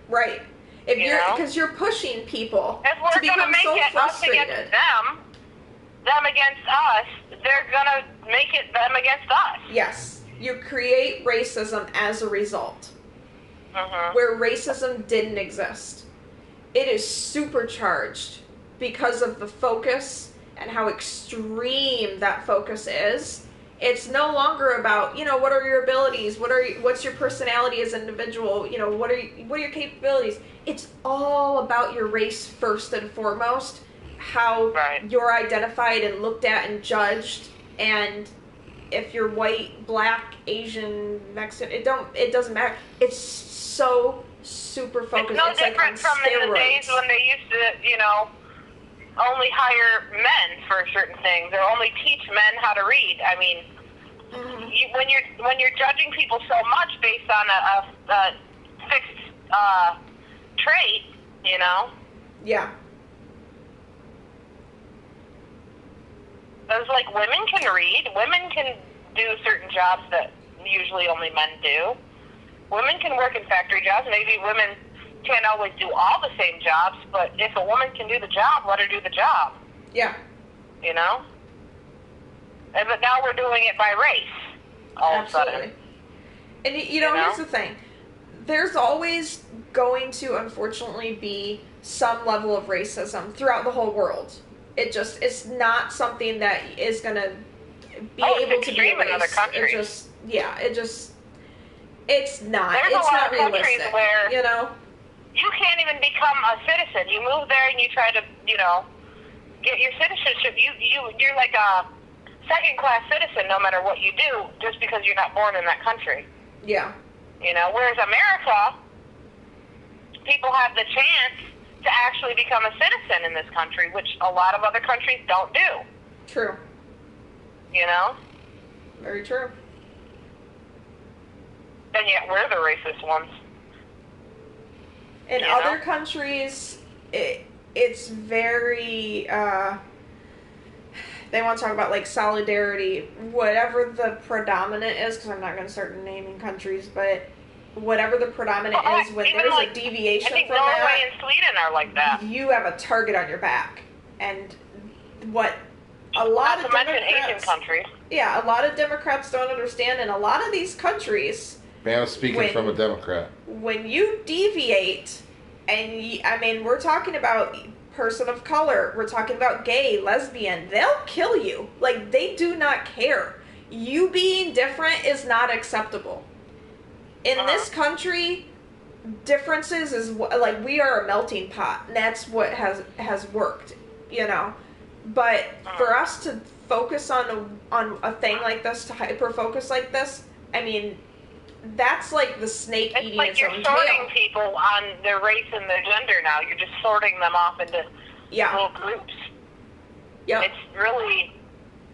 Right. If You you're, know? because you're pushing people If to we're going to become make so it us frustrated. against them against us, they're going to make it them against us. Yes. You create racism as a result, Mm-hmm. where racism didn't exist. It is supercharged because of the focus and how extreme that focus is. It's no longer about, you know, what are your abilities? What's your personality as an individual? You know, what are your capabilities? It's all about your race first and foremost. How Right. you're identified and looked at and judged, and if you're white, black, Asian, Mexican, it doesn't matter. It's so super focused. It's no It's like on different from in the days steroids. when they used to, you know, only hire men for certain things, or only teach men how to read. I mean, Mhm. when you're judging people so much based on a fixed trait, you know, Yeah. it's like women can read, women can do certain jobs that usually only men do. Women can work in factory jobs. Maybe women can't always do all the same jobs, but if a woman can do the job, let her do the job. Yeah. You know? But now we're doing it by race. All of a Absolutely. sudden. And you know, You know? here's the thing. There's always going to, unfortunately, be some level of racism throughout the whole world. It's not something that is going to be Oh, it's able to be extreme in other erased. countries. It's not. There's It's a lot not of countries realistic. where- You know? You can't even become a citizen. You move there and you try to, you know, get your citizenship. You're like a second-class citizen no matter what you do, just because you're not born in that country. Yeah. You know, whereas America, people have the chance to actually become a citizen in this country, which a lot of other countries don't do. True. You know? Very true. And yet we're the racist ones. In You other know? countries, it's very, they want to talk about, like, solidarity. Whatever the predominant is, because I'm not going to start naming countries, but whatever the predominant Well, is, when even there's like, a deviation I think from Norway that, and Sweden are like that. you have a target on your back. And what a lot Not of to mention Asian Democrats... countries. Yeah, a lot of Democrats don't understand, and a lot of these countries... Man, I'm speaking When- from a Democrat. When you deviate, and I mean, we're talking about person of color, we're talking about gay, lesbian, they'll kill you. Like, they do not care. You being different is not acceptable. In this country, differences is like, we are a melting pot, and that's what has worked, you know. But for us to focus on a thing like this, to hyper focus like this, I mean, that's like the snake It's eating like its you're own sorting tail. people on their race and their gender now. You're just sorting them off into Yeah. little groups. Yep. It's really...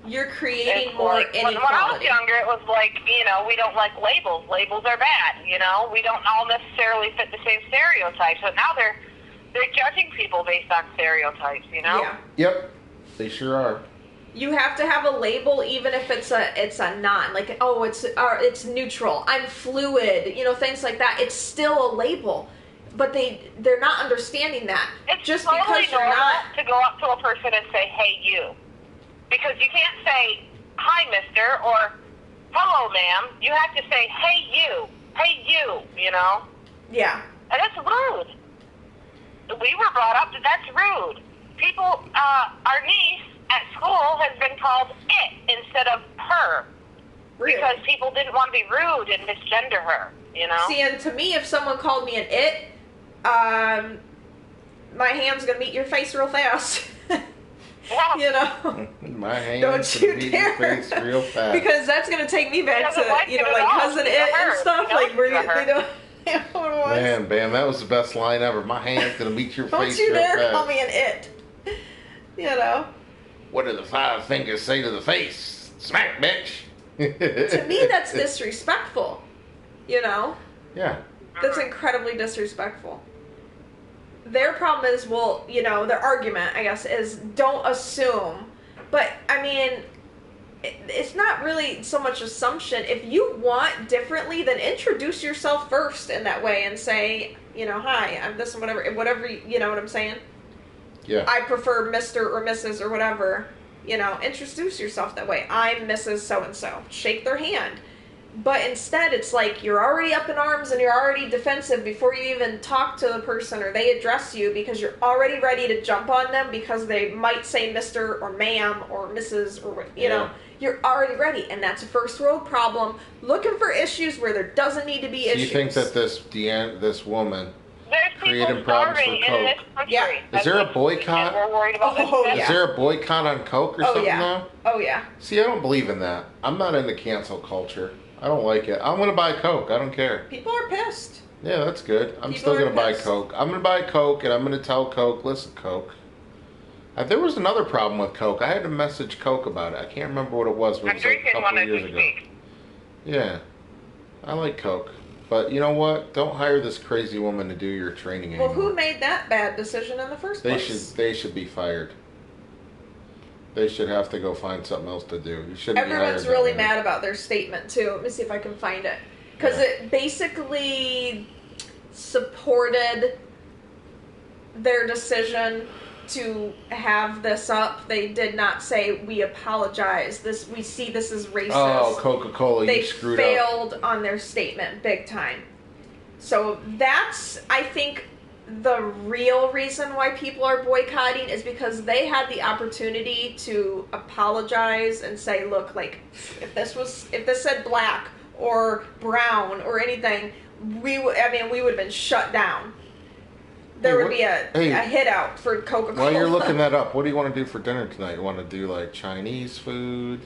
You're creating It's more like, when I was inequality. younger, it was like, you know, we don't like labels. Labels are bad, you know? We don't all necessarily fit the same stereotypes. But now they're judging people based on stereotypes, you know? Yeah. Yep, they sure are. You have to have a label, even if it's a non, like, oh, it's neutral, I'm fluid, things like that. It's still a label, but they're not understanding that. It's just totally because you're normal not to go up to a person and say, hey, you. Because you can't say, hi, mister, or hello, ma'am. You have to say, hey, you, Yeah. And that's rude. We were brought up that that's rude. People, our niece at school has been called it instead of her. Really? Because people didn't want to be rude and misgender her, See, and to me, if someone called me an it, my hand's gonna meet your face real fast. Yeah. My hands Don't you beat dare. your face real fast. Because that's gonna take me back to, like cousin it and stuff. Like, where they don't. Man, Bam, that was the best line ever. My hand's gonna meet your Don't face you real dare fast. call me an it. What do the 5 fingers say to the face? Smack, bitch. To me, that's disrespectful. Yeah. That's incredibly disrespectful. Their problem is, their argument, I guess, is don't assume. But, I mean, it's not really so much assumption. If you want differently, then introduce yourself first in that way and say, hi, I'm this and whatever, you know what I'm saying? Yeah. I prefer Mr. or Mrs. or whatever. Introduce yourself that way. I'm Mrs. So-and-so. Shake their hand. But instead, it's like you're already up in arms and you're already defensive before you even talk to the person or they address you, because you're already ready to jump on them because they might say Mr. or ma'am or Mrs. or, you're already ready. And that's a first world problem. Looking for issues where there doesn't need to be issues. Do you think that this woman There's creating people problems starving for in this Coke? country. Yeah. Is there a boycott? And we're worried about this. Is there a boycott on Coke or something now? Oh, yeah. See, I don't believe in that. I'm not into cancel culture. I don't like it. I'm going to buy Coke. I don't care. People are pissed. Yeah, that's good. I'm People still are going to buy pissed. Coke. I'm going to buy Coke, and I'm going to tell Coke, listen, Coke. There was another problem with Coke. I had to message Coke about it. I can't remember what it was, but it I'm was like a drinking couple one as years we ago. speak. Yeah. I like Coke. But you know what? Don't hire this crazy woman to do your training anymore. Well, who made that bad decision in the first place? They should be fired. They should have to go find something else to do. You shouldn't be Everyone's hired really that way. mad about their statement, too. Let me see if I can find it. Because Yeah. it basically supported their decision to have this up. They did not say, we apologize. We see this as racist. Oh, Coca-Cola, They you screwed up. failed on their statement big time. So that's, I think, the real reason why people are boycotting is because they had the opportunity to apologize and say, look, like, if this said black or brown or anything, we would have been shut down. There would be a hit out for Coca-Cola. While you're looking that up, what do you want to do for dinner tonight? You want to do like Chinese food?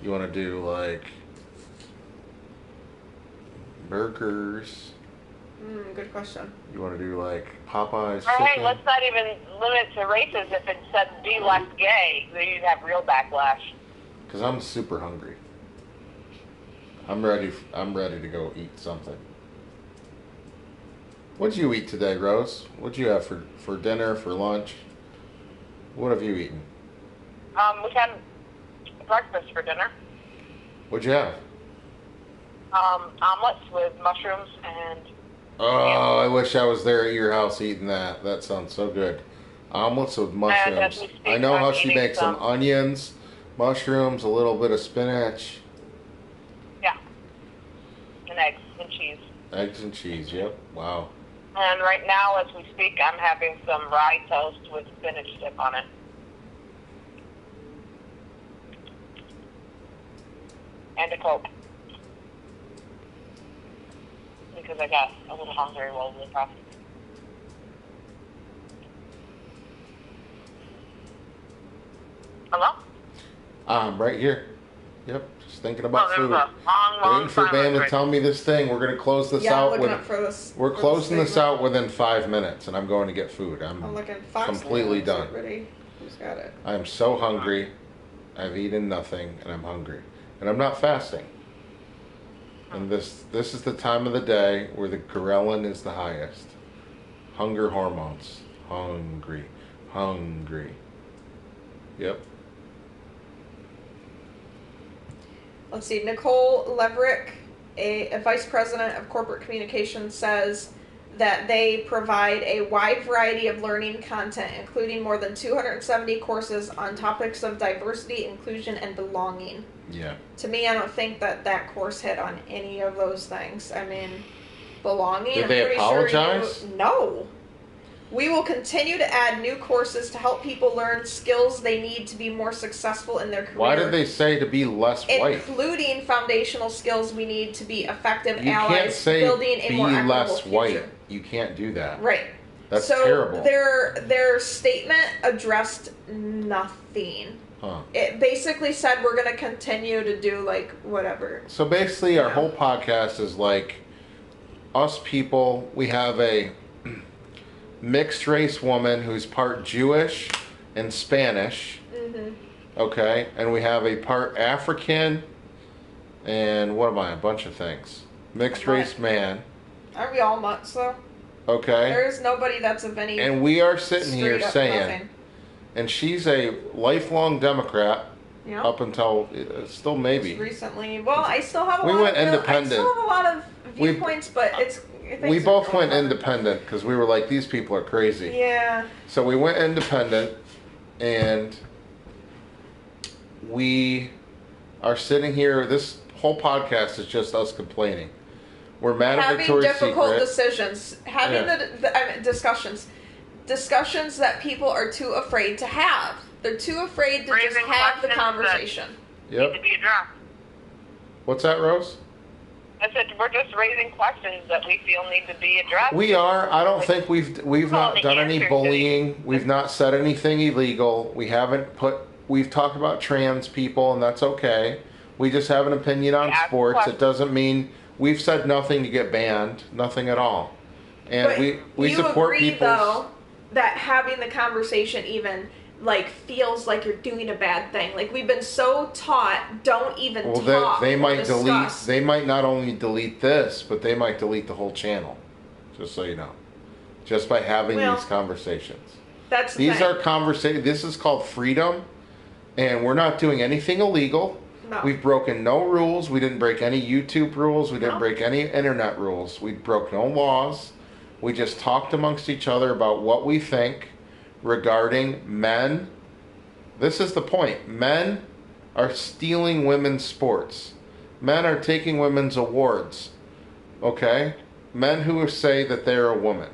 You want to do like burgers? Good question. You want to do like Popeye's All right, chicken? let's not even limit to races. If it said be less gay, then you'd have real backlash. Because I'm super hungry. I'm ready to go eat something. What'd you eat today, Rose? What'd you have for dinner, for lunch? What have you eaten? We had breakfast for dinner. What'd you have? Omelets with mushrooms and... Oh, I wish I was there at your house eating that. That sounds so good. Omelets with mushrooms. as we speak, I know how I'm she eating makes them. some. Onions, mushrooms, a little bit of spinach. Yeah. And eggs and cheese. Eggs and cheese, yep. Wow. And right now, as we speak, I'm having some rye toast with spinach dip on it. And a Coke. Because I got a little hungry while we were talking. Hello? Right here. Yep, just thinking about there's food. a long Waiting for silence Bam to right tell me this thing. We're going to close this Yeah, I'm out. looking up for this. We're for closing this statement. out within 5 minutes, and I'm going to get food. I'm looking. Fox completely News, done. everybody. Who's got it? I'm so hungry. I've eaten nothing, and I'm hungry. And I'm not fasting. And this is the time of the day where the ghrelin is the highest. Hunger hormones. Hungry. Hungry. Yep. Let's see. Nicole Leverick, a vice president of corporate communications, says that they provide a wide variety of learning content, including more than 270 courses on topics of diversity, inclusion, and belonging. Yeah. To me, I don't think that course hit on any of those things. I mean, belonging. Did I'm they pretty apologize? Sure no. We will continue to add new courses to help people learn skills they need to be more successful in their career. Why did they say to be less white? Including foundational skills we need to be effective You allies, can't say building a be more equitable less future. white. You can't do that. Right. That's so terrible. Their statement addressed nothing. Huh. It basically said we're going to continue to do like whatever. So basically, our whole podcast is like us people. We have a mixed race woman who's part Jewish and Spanish. Mm-hmm. Okay, and we have a part African and what am I? A bunch of things. Mixed race man. Aren't we all mutts though? Okay. There's nobody that's of any. And we are sitting here saying, nothing. and she's a lifelong Democrat. Yeah. Up until still maybe. Just recently. Well, I still have a We lot went of independent. I still have a lot of viewpoints, but it's. We both went independent because we were like, these people are crazy. Yeah. So we went independent, and we are sitting here. This whole podcast is just us complaining. We're mad at having Victoria's difficult Secret. decisions, having discussions that people are too afraid to have. They're too afraid to just have the conversation. Yep. Need to be addressed. What's that, Rose? I said we're just raising questions that we feel need to be addressed. We are. I don't think we've not done any bullying. We've not said anything illegal. We've talked about trans people, and that's okay. We just have an opinion on sports. It doesn't mean we've said nothing to get banned. Nothing at all. And but we you support agree, people. Though, that having the conversation even like feels like you're doing a bad thing. Like we've been so taught, don't even talk. They or might discuss. delete. They might not only delete this, but they might delete the whole channel. Just so you know, just by having these conversations. That's the these thing. are conversations. This is called freedom, and we're not doing anything illegal. No. We've broken no rules. We didn't break any YouTube rules. We didn't break any internet rules. We broke no laws. We just talked amongst each other about what we think regarding men. This is the point. Men are stealing women's sports. Men are taking women's awards. Okay? Men who say that they're a woman.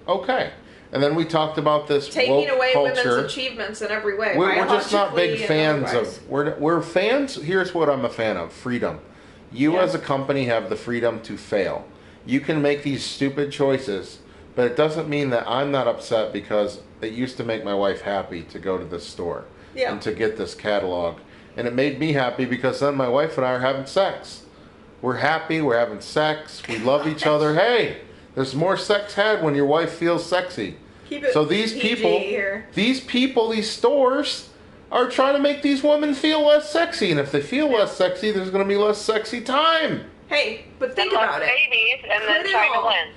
Okay. And then we talked about this taking woke away culture. women's achievements in every way. We're just not big fans otherwise. of. We're fans. Here's what I'm a fan of: freedom. You as a company have the freedom to fail. You can make these stupid choices, but it doesn't mean that I'm not upset because it used to make my wife happy to go to this store and to get this catalog, and it made me happy because then my wife and I are having sex. We're happy. We're having sex. We love each other. Hey. There's more sex had when your wife feels sexy. So these people, these stores are trying to make these women feel less sexy. And if they feel less sexy, there's going to be less sexy time. Hey, but think about it. Babies and then China wins.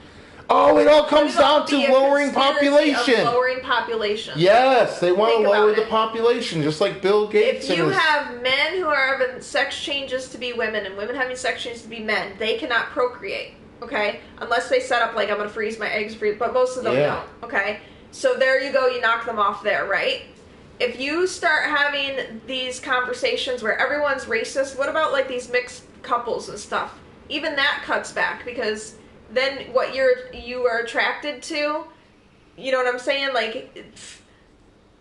Oh, it all comes down to lowering population. Lowering population. Yes, they want to lower the population, just like Bill Gates. If you have men who are having sex changes to be women and women having sex changes to be men, they cannot procreate. Okay? Unless they set up like I'm going to freeze my eggs, but most of them don't. Okay? So there you go, you knock them off there, right? If you start having these conversations where everyone's racist, what about like these mixed couples and stuff? Even that cuts back because then what you are attracted to, you know what I'm saying? Like,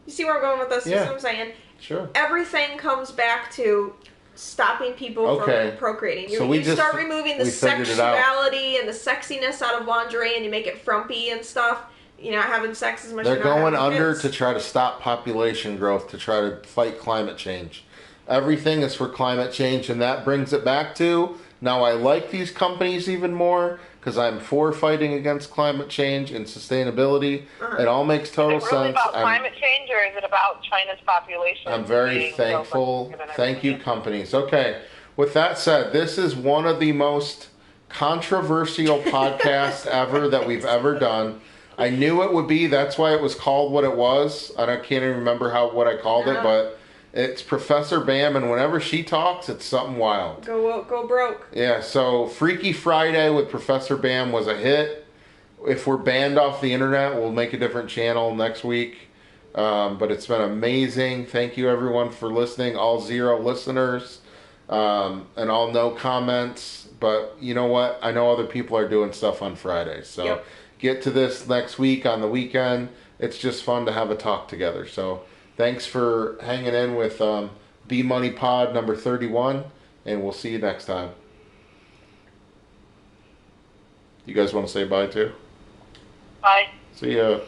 you see where I'm going with this? Yeah. You see what I'm saying? Sure. Everything comes back to stopping people from procreating. You start removing the sexuality and the sexiness out of lingerie and you make it frumpy and stuff. You're not having sex as much. They're going under to try to stop population growth, to try to fight climate change. Everything is for climate change, and that brings it back to, now I like these companies even more because I'm for fighting against climate change and sustainability. It all makes total sense. Is it really about climate change, or is it about China's population? I'm very thankful. Thank you, companies. Okay, with that said, this is one of the most controversial podcasts ever that we've ever done. I knew it would be. That's why it was called what it was. Can't even remember what I called it, but it's Professor Bam, and whenever she talks, it's something wild. Go woke, go broke. Yeah, so Freaky Friday with Professor Bam was a hit. If we're banned off the internet, we'll make a different channel next week. But it's been amazing. Thank you, everyone, for listening. All 0 listeners and all no comments. But you know what? I know other people are doing stuff on Fridays. So get to this next week on the weekend. It's just fun to have a talk together. So thanks for hanging in with B Money Pod number 31. And we'll see you next time. You guys want to say bye too? Bye. See ya.